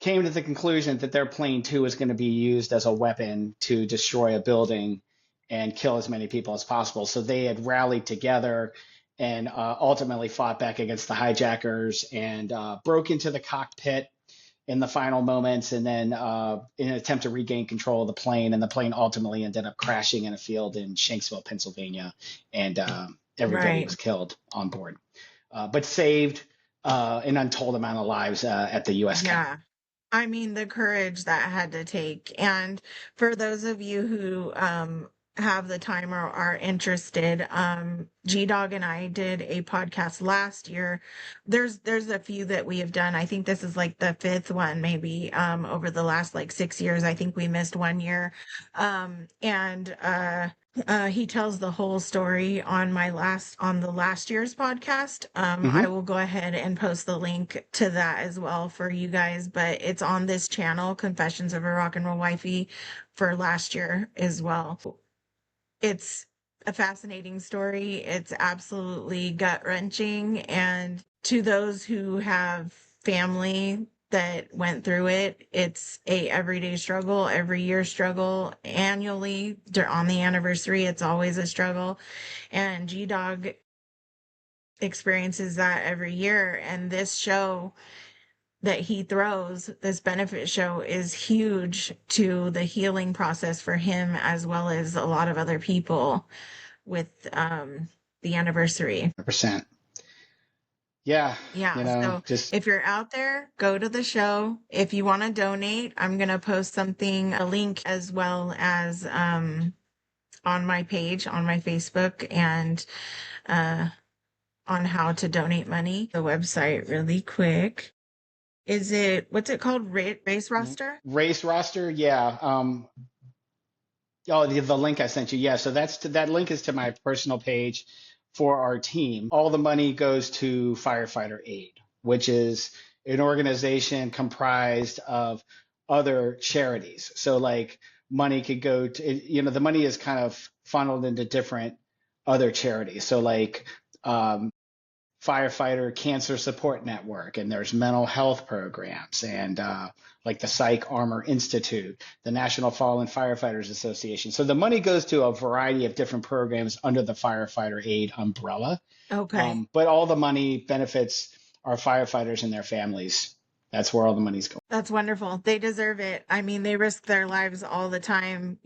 [SPEAKER 2] came to the conclusion that their plane too was going to be used as a weapon to destroy a building and kill as many people as possible. So they had rallied together and ultimately fought back against the hijackers and broke into the cockpit in the final moments, and then in an attempt to regain control of the plane. And the plane ultimately ended up crashing in a field in Shanksville, Pennsylvania, and everybody
[SPEAKER 3] Right.
[SPEAKER 2] was killed on board, but saved an untold amount of lives at the U.S. Capitol.
[SPEAKER 3] Yeah. I mean, the courage that had to take. And for those of you who have the time or are interested, G-Dogg and I did a podcast last year. There's a few that we have done. I think this is like the fifth one, maybe over the last like 6 years. I think we missed 1 year. And he tells the whole story on the last year's podcast. I
[SPEAKER 2] Mm-hmm.
[SPEAKER 3] will go ahead and post the link to that as well for you guys, but it's on this channel, Confessions of a Rock and Roll Wifey, for last year as well. It's a fascinating story. It's absolutely gut-wrenching, and to those who have family that went through it, it's a everyday struggle, every year struggle, annually on the anniversary, it's always a struggle. And G-Dogg experiences that every year. And this show that he throws, this benefit show, is huge to the healing process for him as well as a lot of other people with the anniversary.
[SPEAKER 2] 100%. Yeah,
[SPEAKER 3] Yeah, so
[SPEAKER 2] just
[SPEAKER 3] if you're out there, go to the show. If you want to donate, I'm going to post something, a link, as well as on my page, on my Facebook, and uh, on how to donate money. The website really quick. What's it called? Race roster?
[SPEAKER 2] race roster. Yeah. Oh, the link I sent you. Yeah. So that link is to my personal page for our team. All the money goes to Firefighter Aid, which is an organization comprised of other charities. So like money could go to, the money is kind of funneled into different other charities. So like, firefighter cancer support network, and there's mental health programs, and like the Psych Armor Institute, the National Fallen Firefighters Association. So the money goes to a variety of different programs under the Firefighter Aid umbrella.
[SPEAKER 3] Okay.
[SPEAKER 2] But all the money benefits our firefighters and their families. That's where all the money's going.
[SPEAKER 3] That's wonderful. They deserve it. I mean, they risk their lives all the time,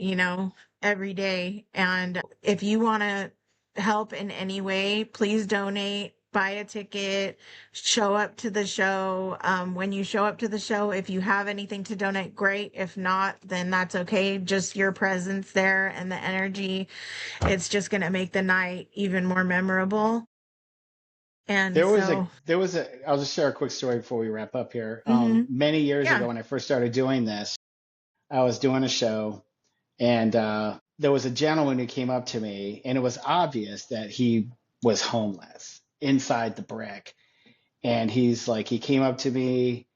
[SPEAKER 3] every day. And if you want to help in any way, please donate, buy a ticket, show up to the show. When you show up to the show, if you have anything to donate, great. If not, then that's okay. Just your presence there and the energy, it's just going to make the night even more memorable. And so,
[SPEAKER 2] I'll just share a quick story before we wrap up here.
[SPEAKER 3] mhm,
[SPEAKER 2] Many years
[SPEAKER 3] yeah,
[SPEAKER 2] ago, when I first started doing this, I was doing a show, and there was a gentleman who came up to me, and it was obvious that he was homeless inside the brick. And he came up to me,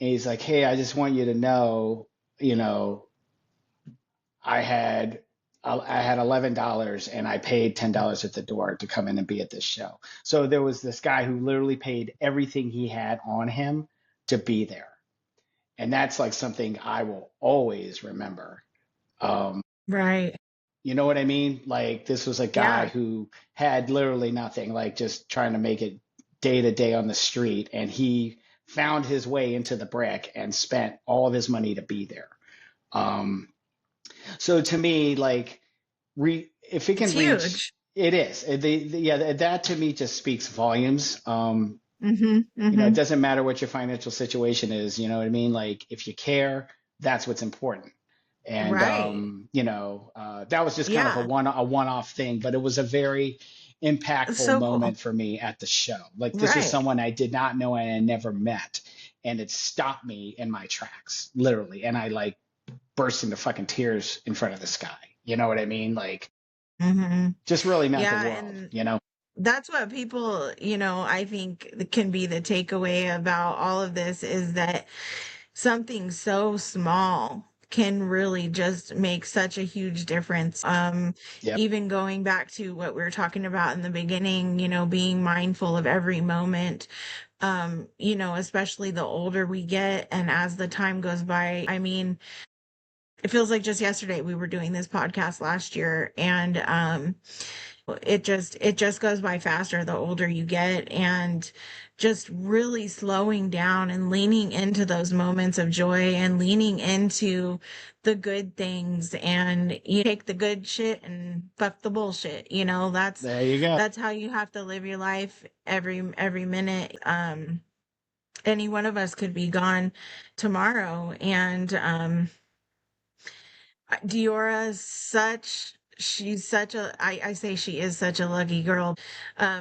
[SPEAKER 2] and he's like, "Hey, I just want you to know, you know, I had I had $11 and I paid $10 at the door to come in and be at this show." So there was this guy who literally paid everything he had on him to be there. And that's like something I will always remember. Um,
[SPEAKER 3] right.
[SPEAKER 2] you know what I mean? Like this was a guy
[SPEAKER 3] Yeah.
[SPEAKER 2] who had literally nothing, like just trying to make it day to day on the street. And he found his way into the brick and spent all of his money to be there. Um, so to me, like, if it
[SPEAKER 3] It's
[SPEAKER 2] can reach,
[SPEAKER 3] huge.
[SPEAKER 2] it is. Yeah, that to me just speaks volumes.
[SPEAKER 3] Mhm,
[SPEAKER 2] It
[SPEAKER 3] mhm.
[SPEAKER 2] doesn't matter what your financial situation is. You know what I mean? Like, if you care, that's what's important. And
[SPEAKER 3] Right.
[SPEAKER 2] that was just kind of
[SPEAKER 3] Yeah.
[SPEAKER 2] a one-off thing, but it was a very impactful
[SPEAKER 3] So cool.
[SPEAKER 2] moment for me at the show. Like, this was
[SPEAKER 3] Right.
[SPEAKER 2] someone I did not know and I never met, and it stopped me in my tracks, literally. And I like burst into fucking tears in front of this guy. You know what I mean? Like,
[SPEAKER 3] Mhm.
[SPEAKER 2] just really meant the
[SPEAKER 3] Yeah,
[SPEAKER 2] world.
[SPEAKER 3] and that's what people, I think can be the takeaway about all of this is that something so small can really just make such a huge difference.
[SPEAKER 2] Yep.
[SPEAKER 3] Even going back to what we were talking about in the beginning, being mindful of every moment, especially the older we get and as the time goes by. I mean, it feels like just yesterday we were doing this podcast last year, and it just goes by faster the older you get, and just really slowing down and leaning into those moments of joy and leaning into the good things, and you take the good shit and fuck the bullshit. That's
[SPEAKER 2] There you go.
[SPEAKER 3] that's how you have to live your life every minute. Any one of us could be gone tomorrow, and Diora's she's such a, I say she is such a lucky girl.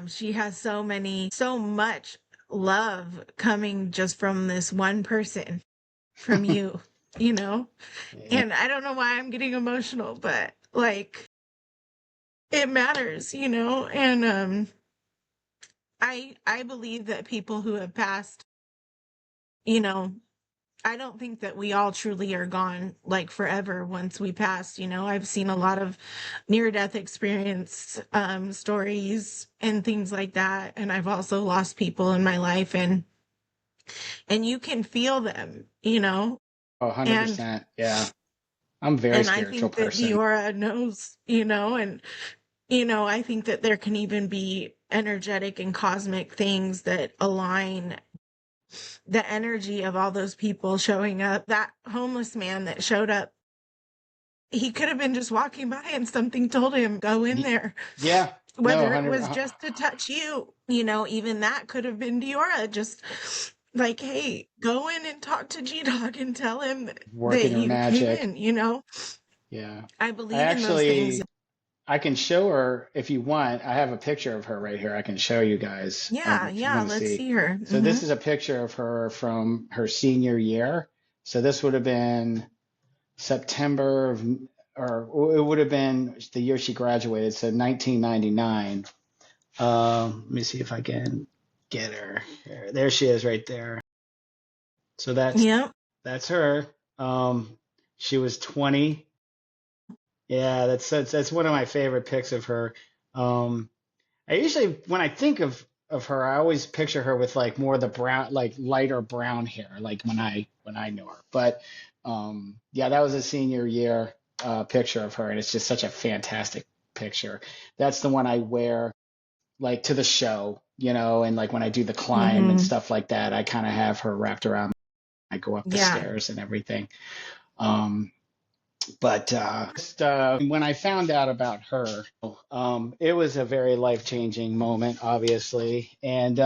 [SPEAKER 3] She has so much love coming just from this one person, from you, you know?
[SPEAKER 2] Yeah.
[SPEAKER 3] And I don't know why I'm getting emotional, but like it matters. And I believe that people who have passed, you know, I don't think that we all truly are gone like forever once we pass. I've seen a lot of near death experience stories and things like that. And I've also lost people in my life, and you can feel them.
[SPEAKER 2] Oh,
[SPEAKER 3] And
[SPEAKER 2] 100%. Yeah. I'm a very
[SPEAKER 3] and I
[SPEAKER 2] spiritual
[SPEAKER 3] think that
[SPEAKER 2] person.
[SPEAKER 3] Diora knows, and I think that there can even be energetic and cosmic things that align the energy of all those people showing up. That homeless man that showed up, he could have been just walking by and something told him, go in there.
[SPEAKER 2] Yeah. No,
[SPEAKER 3] Whether it
[SPEAKER 2] 100.
[SPEAKER 3] was just to touch you, even that could have been Diora. Just like, hey, go in and talk to G-Dogg and tell him that
[SPEAKER 2] Working her
[SPEAKER 3] you came
[SPEAKER 2] magic.
[SPEAKER 3] in.
[SPEAKER 2] Yeah.
[SPEAKER 3] I
[SPEAKER 2] I
[SPEAKER 3] believe in those things.
[SPEAKER 2] actually, I can show her if you want. I have a picture of her right here. I can show you guys
[SPEAKER 3] Yeah,
[SPEAKER 2] if you
[SPEAKER 3] yeah,
[SPEAKER 2] want to
[SPEAKER 3] let's
[SPEAKER 2] see.
[SPEAKER 3] see her.
[SPEAKER 2] So this is a picture of her from her senior year. So this would have been September of, or it would have been the year she graduated, so 1999. Let me see if I can get her. There she is right there. So
[SPEAKER 3] Yep.
[SPEAKER 2] that's her. She was 20. Yeah, that's one of my favorite pics of her. Um, I usually when I think of her, I always picture her with like more of the brown, like lighter brown hair, like when I knew her. But yeah, that was a senior year picture of her, and it's just such a fantastic picture. That's the one I wear like to the show, and like when I do the climb and
[SPEAKER 3] Hmm.
[SPEAKER 2] stuff like that, I kind of have her wrapped around. I go up the
[SPEAKER 3] Yeah.
[SPEAKER 2] stairs and everything. Um, but just, when I found out about her, it was a very life-changing moment, obviously, and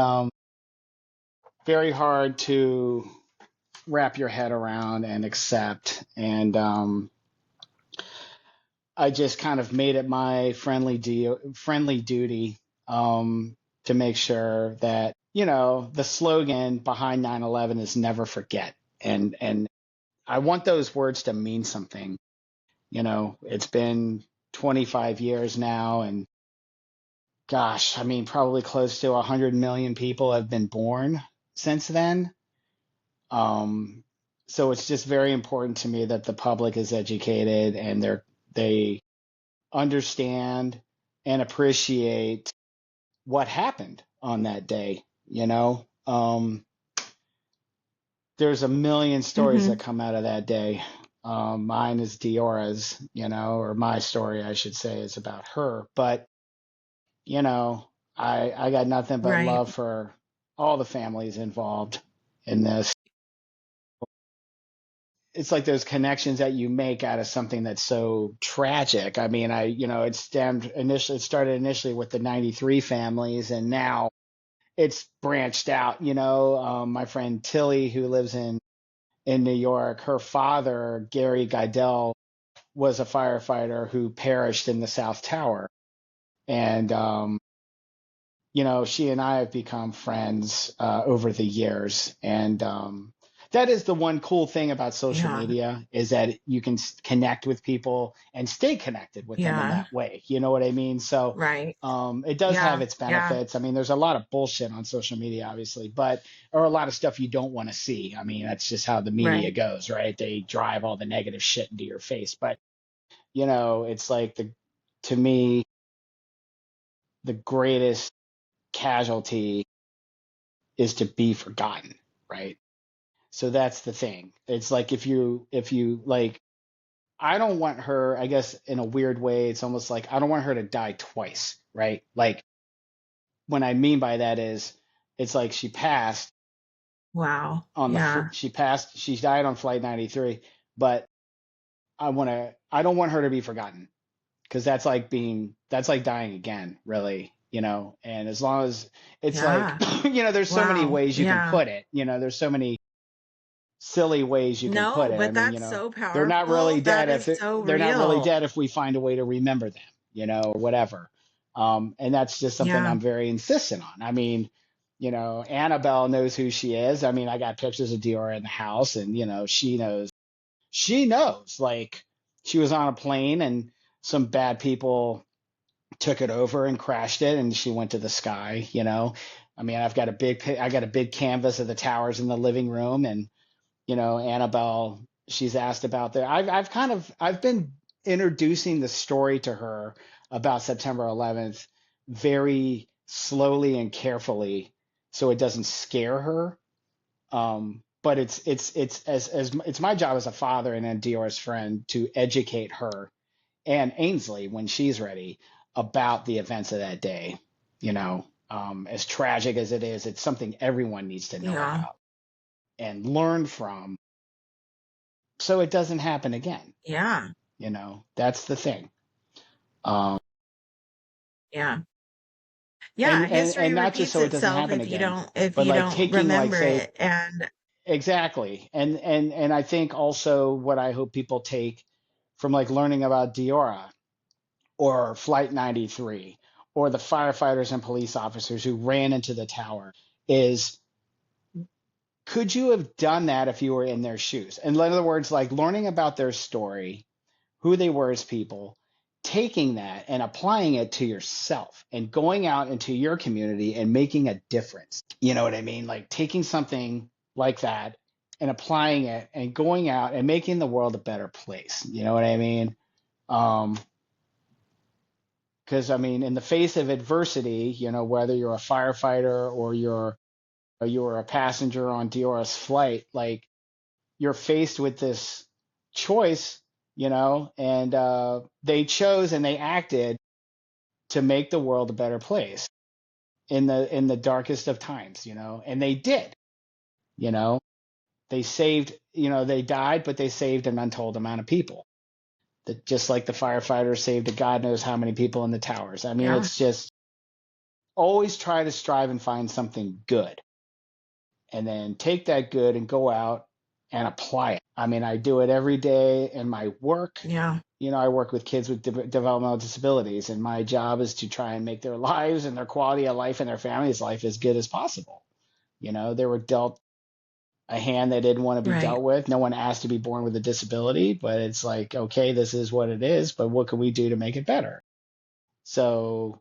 [SPEAKER 2] very hard to wrap your head around and accept. And I just kind of made it my friendly duty to make sure that the slogan behind 9/11 is never forget, and I want those words to mean something. It's been 25 years now, and gosh, I mean, probably close to 100 million people have been born since then. Um, so it's just very important to me that the public is educated and they understand and appreciate what happened on that day. There's a million stories
[SPEAKER 3] Hmm.
[SPEAKER 2] that come out of that day. Mine is Diora's, or my story, I should say, is about her. But you know, I got nothing but
[SPEAKER 3] Right.
[SPEAKER 2] love for all the families involved in this. It's like those connections that you make out of something that's so tragic. I mean, it started initially with the 93 families, and now it's branched out. My friend Tilly, who lives in New York, her father, Gary Geidel, was a firefighter who perished in the South Tower. And she and I have become friends over the years. And that is the one cool thing about social
[SPEAKER 3] Yeah.
[SPEAKER 2] media, is that you can connect with people and stay connected with them in
[SPEAKER 3] Yeah.
[SPEAKER 2] that way. You know what I mean? So
[SPEAKER 3] Right.
[SPEAKER 2] it does have
[SPEAKER 3] Yeah.
[SPEAKER 2] its
[SPEAKER 3] Yeah.
[SPEAKER 2] benefits. I mean, there's a lot of bullshit on social media, obviously, but or a lot of stuff you don't want to see. I mean, that's just how the media
[SPEAKER 3] Right.
[SPEAKER 2] goes, right? They drive all the negative shit into your face. But it's like to me, the greatest casualty is to be forgotten, right? So that's the thing. It's like if you like, I don't want her, I guess in a weird way, it's almost like I don't want her to die twice, right? Like what I mean by that is it's like she passed
[SPEAKER 3] Wow. Yeah.
[SPEAKER 2] she died on flight 93, but I don't want her to be forgotten, because that's like dying again, really, and as long as it's like,
[SPEAKER 3] Yeah.
[SPEAKER 2] there's so many
[SPEAKER 3] Wow.
[SPEAKER 2] ways you can
[SPEAKER 3] Yeah.
[SPEAKER 2] put it, there's so many silly ways you can put
[SPEAKER 3] No,
[SPEAKER 2] it. I
[SPEAKER 3] but
[SPEAKER 2] mean,
[SPEAKER 3] that's so
[SPEAKER 2] they're not
[SPEAKER 3] powerful.
[SPEAKER 2] really
[SPEAKER 3] That
[SPEAKER 2] dead if
[SPEAKER 3] is so
[SPEAKER 2] they're not really
[SPEAKER 3] real.
[SPEAKER 2] dead if we find a way to remember them, or whatever. And that's just something
[SPEAKER 3] Yeah.
[SPEAKER 2] I'm very insistent on. I mean, Annabelle knows who she is. I mean, I got pictures of Dior in the house, and she knows, like, she was on a plane and some bad people took it over and crashed it, and she went to the sky. I mean, I got a big canvas of the towers in the living room, and Annabelle, she's asked about that. I've been introducing the story to her about September 11th very slowly and carefully, so it doesn't scare her. But it's my job as a father and a Dior's friend to educate her and Ainsley when she's ready about the events of that day. As tragic as it is, it's something everyone needs to know
[SPEAKER 3] Yeah.
[SPEAKER 2] about and learn from, so it doesn't happen again.
[SPEAKER 3] Yeah.
[SPEAKER 2] That's the thing. Um,
[SPEAKER 3] Yeah.
[SPEAKER 2] and,
[SPEAKER 3] Yeah.
[SPEAKER 2] and
[SPEAKER 3] History
[SPEAKER 2] and not just
[SPEAKER 3] repeats
[SPEAKER 2] so it doesn't
[SPEAKER 3] itself
[SPEAKER 2] happen
[SPEAKER 3] if
[SPEAKER 2] again,
[SPEAKER 3] if
[SPEAKER 2] but
[SPEAKER 3] you
[SPEAKER 2] like
[SPEAKER 3] don't
[SPEAKER 2] taking, like,
[SPEAKER 3] remember
[SPEAKER 2] say,
[SPEAKER 3] it. And
[SPEAKER 2] exactly. And I think also what I hope people take from, like, learning about Diora or Flight 93 or the firefighters and police officers who ran into the tower is, could you have done that if you were in their shoes? In other words, like, learning about their story, who they were as people, taking that and applying it to yourself and going out into your community and making a difference. You know what I mean? Like taking something like that and applying it and going out and making the world a better place. You know what I mean? Um, because I mean, in the face of adversity, whether you're a firefighter or you're a passenger on Diora's flight, like, you're faced with this choice, and they chose and they acted to make the world a better place in the darkest of times, and they did, you know, they saved, they died, but they saved an untold amount of people. That just like the firefighters saved a God knows how many people in the towers. I mean,
[SPEAKER 3] yeah.
[SPEAKER 2] it's just always try to strive and find something good, and then take that good and go out and apply it. I mean, I do it every day in my work.
[SPEAKER 3] Yeah.
[SPEAKER 2] I work with kids with developmental disabilities, and my job is to try and make their lives and their quality of life and their family's life as good as possible. They were dealt a hand they didn't want to be
[SPEAKER 3] Right.
[SPEAKER 2] dealt with. No one asked to be born with a disability, but it's like, okay, this is what it is, but what can we do to make it better? So,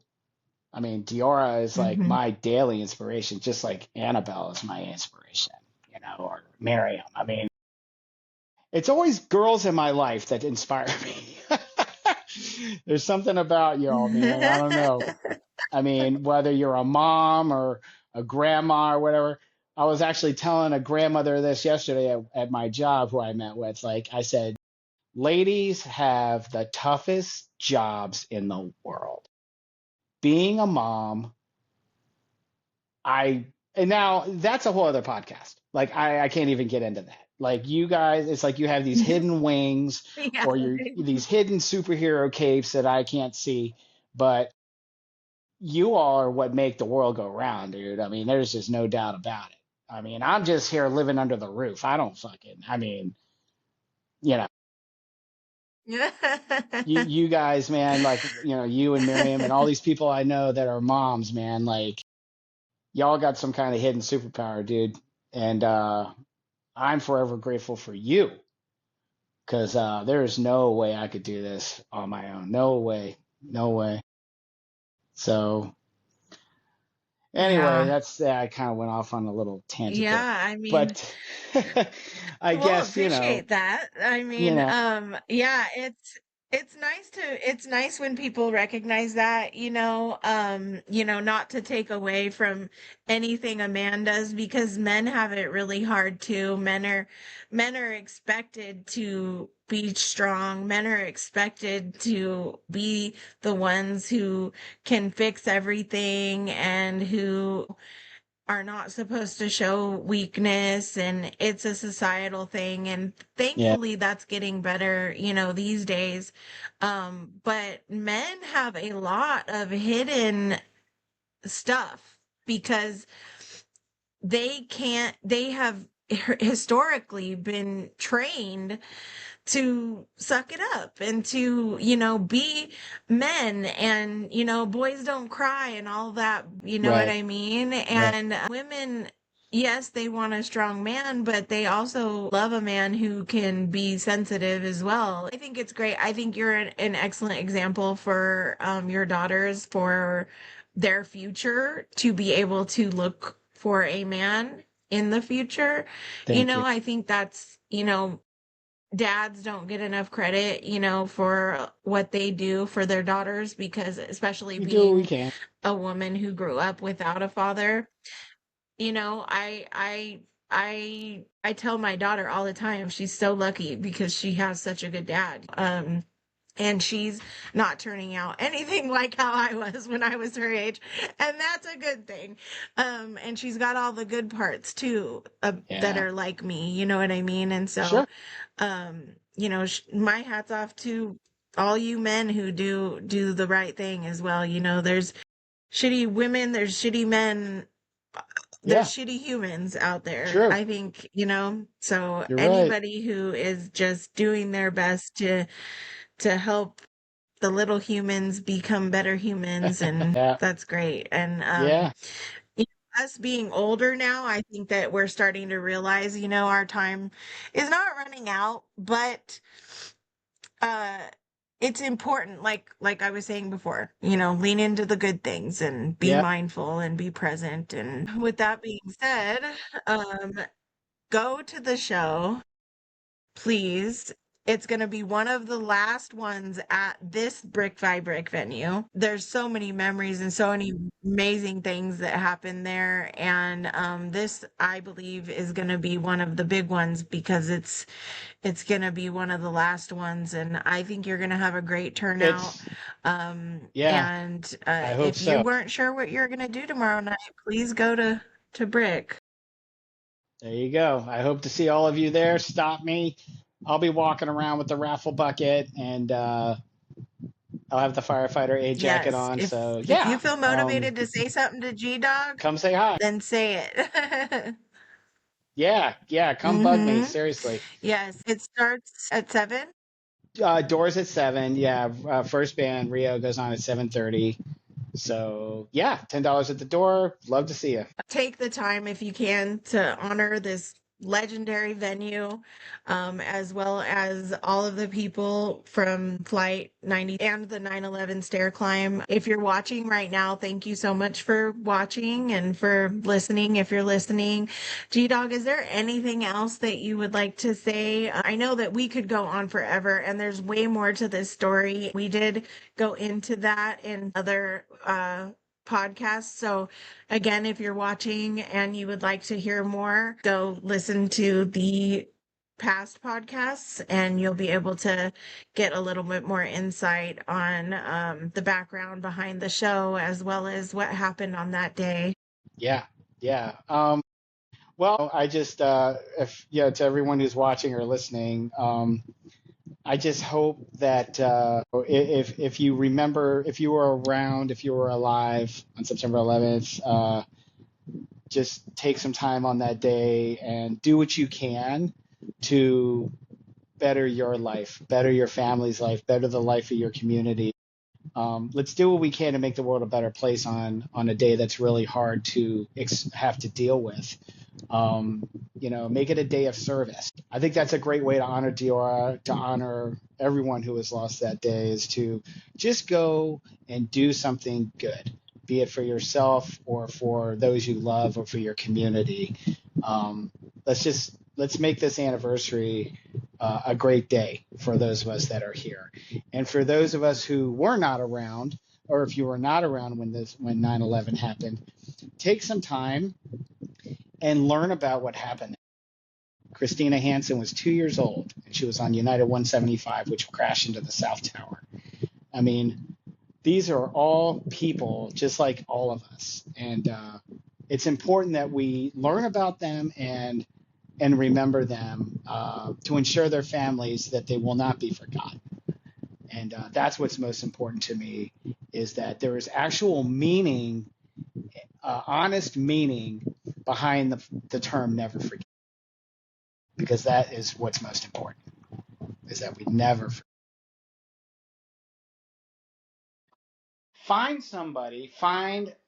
[SPEAKER 2] I mean, Diora is like
[SPEAKER 3] Hmm.
[SPEAKER 2] my daily inspiration, just like Annabelle is my inspiration, or Miriam. I mean, it's always girls in my life that inspire me. There's something about y'all, man. I don't know. I mean, whether you're a mom or a grandma or whatever. I was actually telling a grandmother this yesterday at my job who I met with. Like, I said, ladies have the toughest jobs in the world. Being a mom, and now that's a whole other podcast. Like, I can't even get into that. Like, you guys, it's like you have these hidden wings
[SPEAKER 3] Yeah.
[SPEAKER 2] or these hidden superhero capes that I can't see, but you all are what make the world go round, dude. I mean, there's just no doubt about it. I mean, I'm just here living under the roof. I mean, you know, you guys, man, like, you and Miriam and all these people I know that are moms, man, like, y'all got some kind of hidden superpower, dude. And I'm forever grateful for you because there is no way I could do this on my own. No way. No way. So anyway,
[SPEAKER 3] Yeah.
[SPEAKER 2] that's yeah, I kind of went off on a little tangent there.
[SPEAKER 3] Yeah, I mean,
[SPEAKER 2] But I
[SPEAKER 3] well,
[SPEAKER 2] guess,
[SPEAKER 3] appreciate that. I
[SPEAKER 2] you
[SPEAKER 3] mean,
[SPEAKER 2] know,
[SPEAKER 3] yeah, it's nice when people recognize that, not to take away from anything a man does because men have it really hard too. Men are expected to be strong. Men are expected to be the ones who can fix everything and who are not supposed to show weakness, and it's a societal thing, and
[SPEAKER 2] yeah,
[SPEAKER 3] thankfully that's getting better, these days. But men have a lot of hidden stuff because they have historically been trained to suck it up and to, be men, and, boys don't cry and all that, you know what
[SPEAKER 2] right,
[SPEAKER 3] I mean?
[SPEAKER 2] right.
[SPEAKER 3] And women, yes, they want a strong man, but they also love a man who can be sensitive as well. I think it's great. I think you're an excellent example for your daughters, for their future, to be able to look for a man in the future.
[SPEAKER 2] Thank you.
[SPEAKER 3] I think that's, dads don't get enough credit, for what they do for their daughters, because especially
[SPEAKER 2] We do what we
[SPEAKER 3] being
[SPEAKER 2] can.
[SPEAKER 3] a woman who grew up without a father, I tell my daughter all the time she's so lucky because she has such a good dad. And she's not turning out anything like how I was when I was her age, and that's a good thing. And she's got all the good parts too, that
[SPEAKER 2] Yeah,
[SPEAKER 3] are like me, you know what I mean? And
[SPEAKER 2] sure.
[SPEAKER 3] so, my hat's off to all you men who do the right thing as well. There's shitty women, there's shitty men, there's
[SPEAKER 2] Yeah,
[SPEAKER 3] shitty humans out there.
[SPEAKER 2] true.
[SPEAKER 3] I think, so
[SPEAKER 2] You're right.
[SPEAKER 3] anybody who is just doing their best to help the little humans become better humans, and
[SPEAKER 2] Yeah,
[SPEAKER 3] that's great. And
[SPEAKER 2] yeah.
[SPEAKER 3] us being older now, I think that we're starting to realize, our time is not running out, but uh it's important, like I was saying before, lean into the good things and be
[SPEAKER 2] Yeah.
[SPEAKER 3] mindful and be present. And with that being said, um go to the show, please. It's going to be one of the last ones at this Brick by Brick venue. There's so many memories and so many amazing things that happen there. And this, I believe, is going to be one of the big ones because it's going to be one of the last ones. And I think you're going to have a great turnout.
[SPEAKER 2] It's yeah,
[SPEAKER 3] And
[SPEAKER 2] I hope
[SPEAKER 3] if you
[SPEAKER 2] so.
[SPEAKER 3] weren't sure what you're going to do tomorrow night, please go to Brick.
[SPEAKER 2] There you go. I hope to see all of you there. Stop me. I'll be walking around with the raffle bucket and I'll have the firefighter A jacket
[SPEAKER 3] Yes,
[SPEAKER 2] on. So
[SPEAKER 3] if you
[SPEAKER 2] yeah,
[SPEAKER 3] feel motivated to say something to G-Dogg,
[SPEAKER 2] come say hi.
[SPEAKER 3] then say it.
[SPEAKER 2] Yeah, yeah, come bug me.
[SPEAKER 3] Mm-hmm.
[SPEAKER 2] Seriously.
[SPEAKER 3] Yes, it starts at 7.
[SPEAKER 2] Doors at 7. Yeah, first band Rio goes on at 7:30. So yeah, $10 at the door. Love to see you.
[SPEAKER 3] Take the time if you can to honor this legendary venue, as well as all of the people from Flight 90 and the 9/11 stair climb. If you're watching right now, thank you so much for watching and for listening. If you're listening, G-Dogg, is there anything else that you would like to say? I know that we could go on forever, and there's way more to this story. We did go into that in other podcasts. So again, if you're watching and you would like to hear more, go listen to the past podcasts and you'll be able to get a little bit more insight on the background behind the show as well as what happened on that day.
[SPEAKER 2] Yeah, yeah. Well, I just if yeah, to everyone who's watching or listening, I just hope that if you remember, if you were around, if you were alive on September 11th, just take some time on that day and do what you can to better your life, better your family's life, better the life of your community. Let's do what we can to make the world a better place on a day that's really hard to have to deal with. Um, make it a day of service. I think that's a great way to honor Diora, to honor everyone who was lost that day, is to just go and do something good, be it for yourself or for those you love or for your community. Um, let's make this anniversary a great day for those of us that are here, and for those of us who were not around, or if you were not around when 9/11 happened, take some time and learn about what happened. Christina Hansen was 2 years old, and she was on United 175, which crashed into the South Tower. I mean, these are all people just like all of us, and it's important that we learn about them and remember them to ensure their families that they will not be forgotten. And that's what's most important to me, is that there is actual meaning, honest meaning behind the term "never forget," because that is what's most important, is that we never find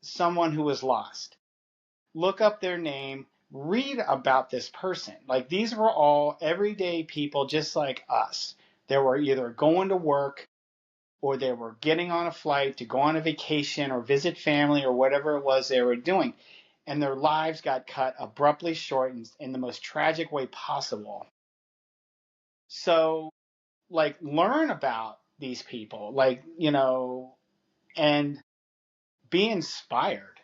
[SPEAKER 2] someone who was lost, look up their name, read about this person. Like, these were all everyday people just like us. They were either going to work, or they were getting on a flight to go on a vacation or visit family or whatever it was they were doing. And their lives got cut abruptly short in the most tragic way possible. So, like, learn about these people, and be inspired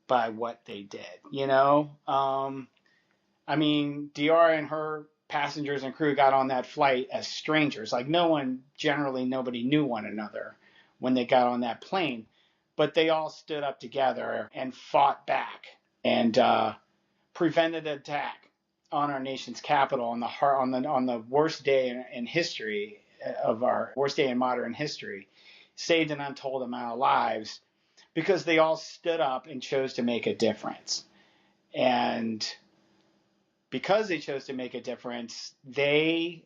[SPEAKER 2] by what they did. I mean, Diora and her passengers and crew got on that flight as strangers. Like, nobody knew one another when they got on that plane, but they all stood up together and fought back and prevented an attack on our nation's capital on the worst day in history, of our worst day in modern history, saved an untold amount of lives because they all stood up and chose to make a difference. And because they chose to make a difference, they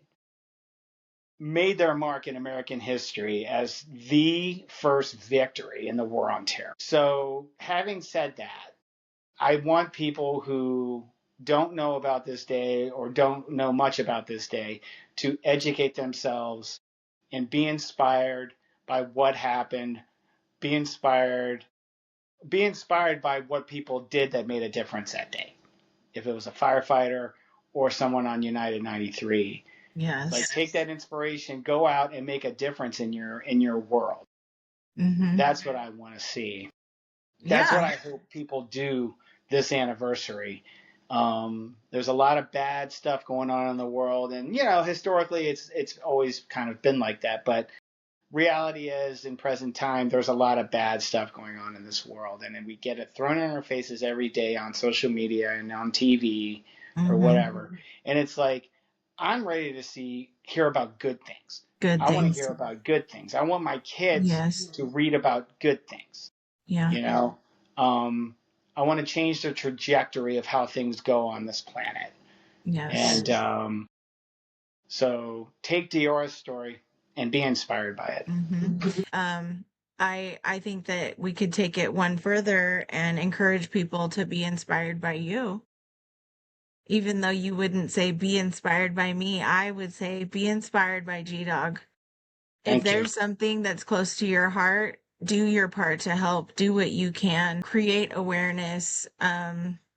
[SPEAKER 2] made their mark in American history as the first victory in the war on terror. So, having said that, I want people who don't know about this day or don't know much about this day to educate themselves and be inspired by what happened, be inspired by what people did that made a difference that day. If it was a firefighter or someone on United 93, like,
[SPEAKER 3] Yes.
[SPEAKER 2] take that inspiration, go out and make a difference in your world.
[SPEAKER 3] Mm-hmm.
[SPEAKER 2] That's what I want to see. That's what
[SPEAKER 3] Yeah.
[SPEAKER 2] I hope people do this anniversary. There's a lot of bad stuff going on in the world, and historically it's always kind of been like that. But reality is, in present time, there's a lot of bad stuff going on in this world, and then we get it thrown in our faces every day on social media and on TV or
[SPEAKER 3] Mm-hmm.
[SPEAKER 2] whatever. And it's like, I'm ready to hear about good things.
[SPEAKER 3] Good
[SPEAKER 2] I want to
[SPEAKER 3] things.
[SPEAKER 2] hear about good things. I want my kids
[SPEAKER 3] Yes.
[SPEAKER 2] to read about good things.
[SPEAKER 3] Yeah.
[SPEAKER 2] You know, um, I want to change the trajectory of how things go on this planet.
[SPEAKER 3] Yes.
[SPEAKER 2] And so take Diora's story and be inspired by it.
[SPEAKER 3] Mm-hmm. Um, I think that we could take it one further and encourage people to be inspired by you. Even though you wouldn't say be inspired by me, I would say be inspired by G-Dogg. If
[SPEAKER 2] Thank you.
[SPEAKER 3] there's something that's close to your heart, do your part to help. Do what you can. Create awareness.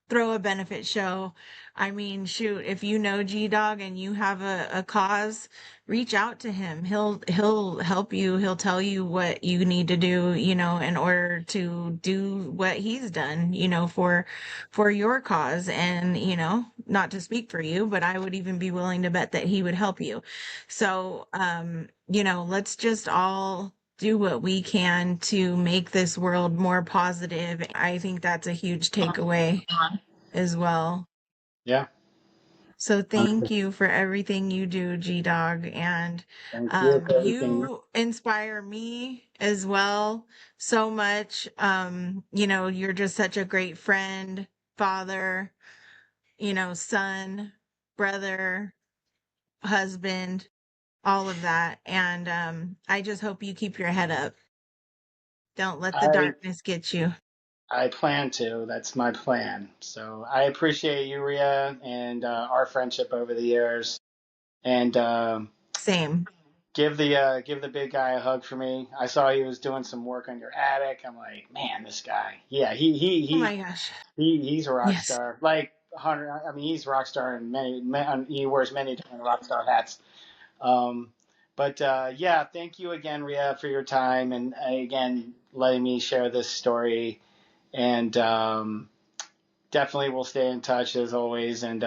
[SPEAKER 3] Throw a benefit show. I mean, shoot, if you know G-Dogg and you have a cause, reach out to him. He'll help you. He'll tell you what you need to do, in order to do what he's done, for your cause. And, not to speak for you, but I would even be willing to bet that he would help you. So, let's just all do what we can to make this world more positive. I think that's a huge takeaway as well.
[SPEAKER 2] Yeah.
[SPEAKER 3] So thank you for everything you do, G-Dogg. And
[SPEAKER 2] Thank you for everything.
[SPEAKER 3] you inspire me as well so much. You're just such a great friend, father, son, brother, husband, all of that. And I just hope you keep your head up. Don't let the
[SPEAKER 2] I
[SPEAKER 3] darkness get you.
[SPEAKER 2] I plan to. That's my plan. So I appreciate you, Ria, and our friendship over the years. And
[SPEAKER 3] Same.
[SPEAKER 2] give the big guy a hug for me. I saw he was doing some work on your attic. I'm like, man, this guy. Yeah,
[SPEAKER 3] Oh my gosh.
[SPEAKER 2] he's a rock
[SPEAKER 3] Yes.
[SPEAKER 2] star. Like Hunter, I mean, he's a rock star in he wears many different rock star hats. Um, but yeah, thank you again, Ria, for your time and again letting me share this story. And definitely we'll stay in touch as always. And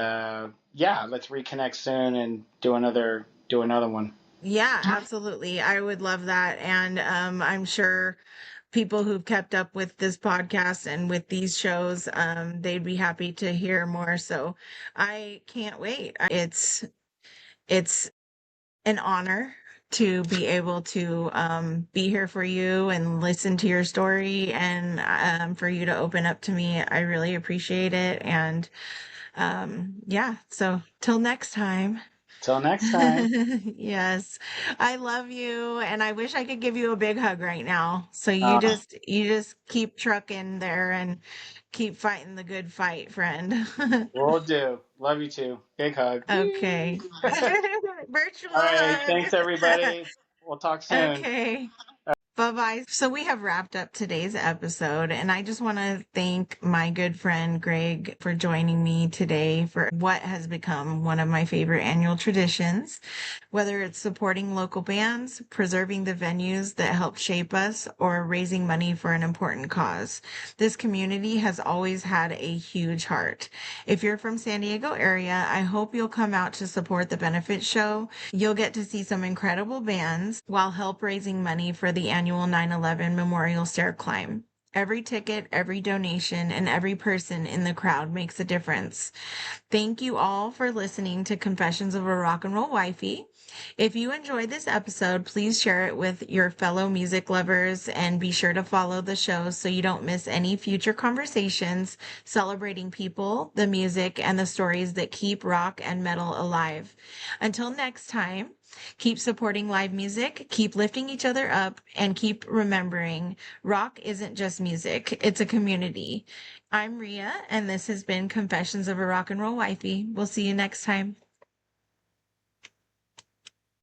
[SPEAKER 2] yeah, let's reconnect soon and do another one.
[SPEAKER 3] Yeah, absolutely. I would love that. And I'm sure people who've kept up with this podcast and with these shows, they'd be happy to hear more. So I can't wait. It's an honor to be able to be here for you and listen to your story and for you to open up to me. I really appreciate it. And yeah, so till next time.
[SPEAKER 2] Till next time.
[SPEAKER 3] Yes. I love you and I wish I could give you a big hug right now. So
[SPEAKER 2] Uh,
[SPEAKER 3] you just keep trucking there and keep fighting the good fight, friend.
[SPEAKER 2] Will do. Love you too. Big hug.
[SPEAKER 3] Okay. Virtual
[SPEAKER 2] All right.
[SPEAKER 3] hug.
[SPEAKER 2] Thanks, everybody. We'll talk soon.
[SPEAKER 3] Okay. Bye bye. So we have wrapped up today's episode, and I just want to thank my good friend Greg for joining me today for what has become one of my favorite annual traditions. Whether it's supporting local bands, preserving the venues that help shape us, or raising money for an important cause, this community has always had a huge heart. If you're from San Diego area, I hope you'll come out to support the benefit show. You'll get to see some incredible bands while help raising money for the annual 9/11 Memorial Stair Climb. Every ticket, every donation, and every person in the crowd makes a difference. Thank you all for listening to Confessions of a Rock and Roll Wifey. If you enjoyed this episode, please share it with your fellow music lovers and be sure to follow the show so you don't miss any future conversations celebrating people, the music, and the stories that keep rock and metal alive. Until next time, keep supporting live music, keep lifting each other up, and keep remembering rock isn't just music, it's a community. I'm Ria, and this has been Confessions of a Rock and Roll Wifey. We'll see you next time.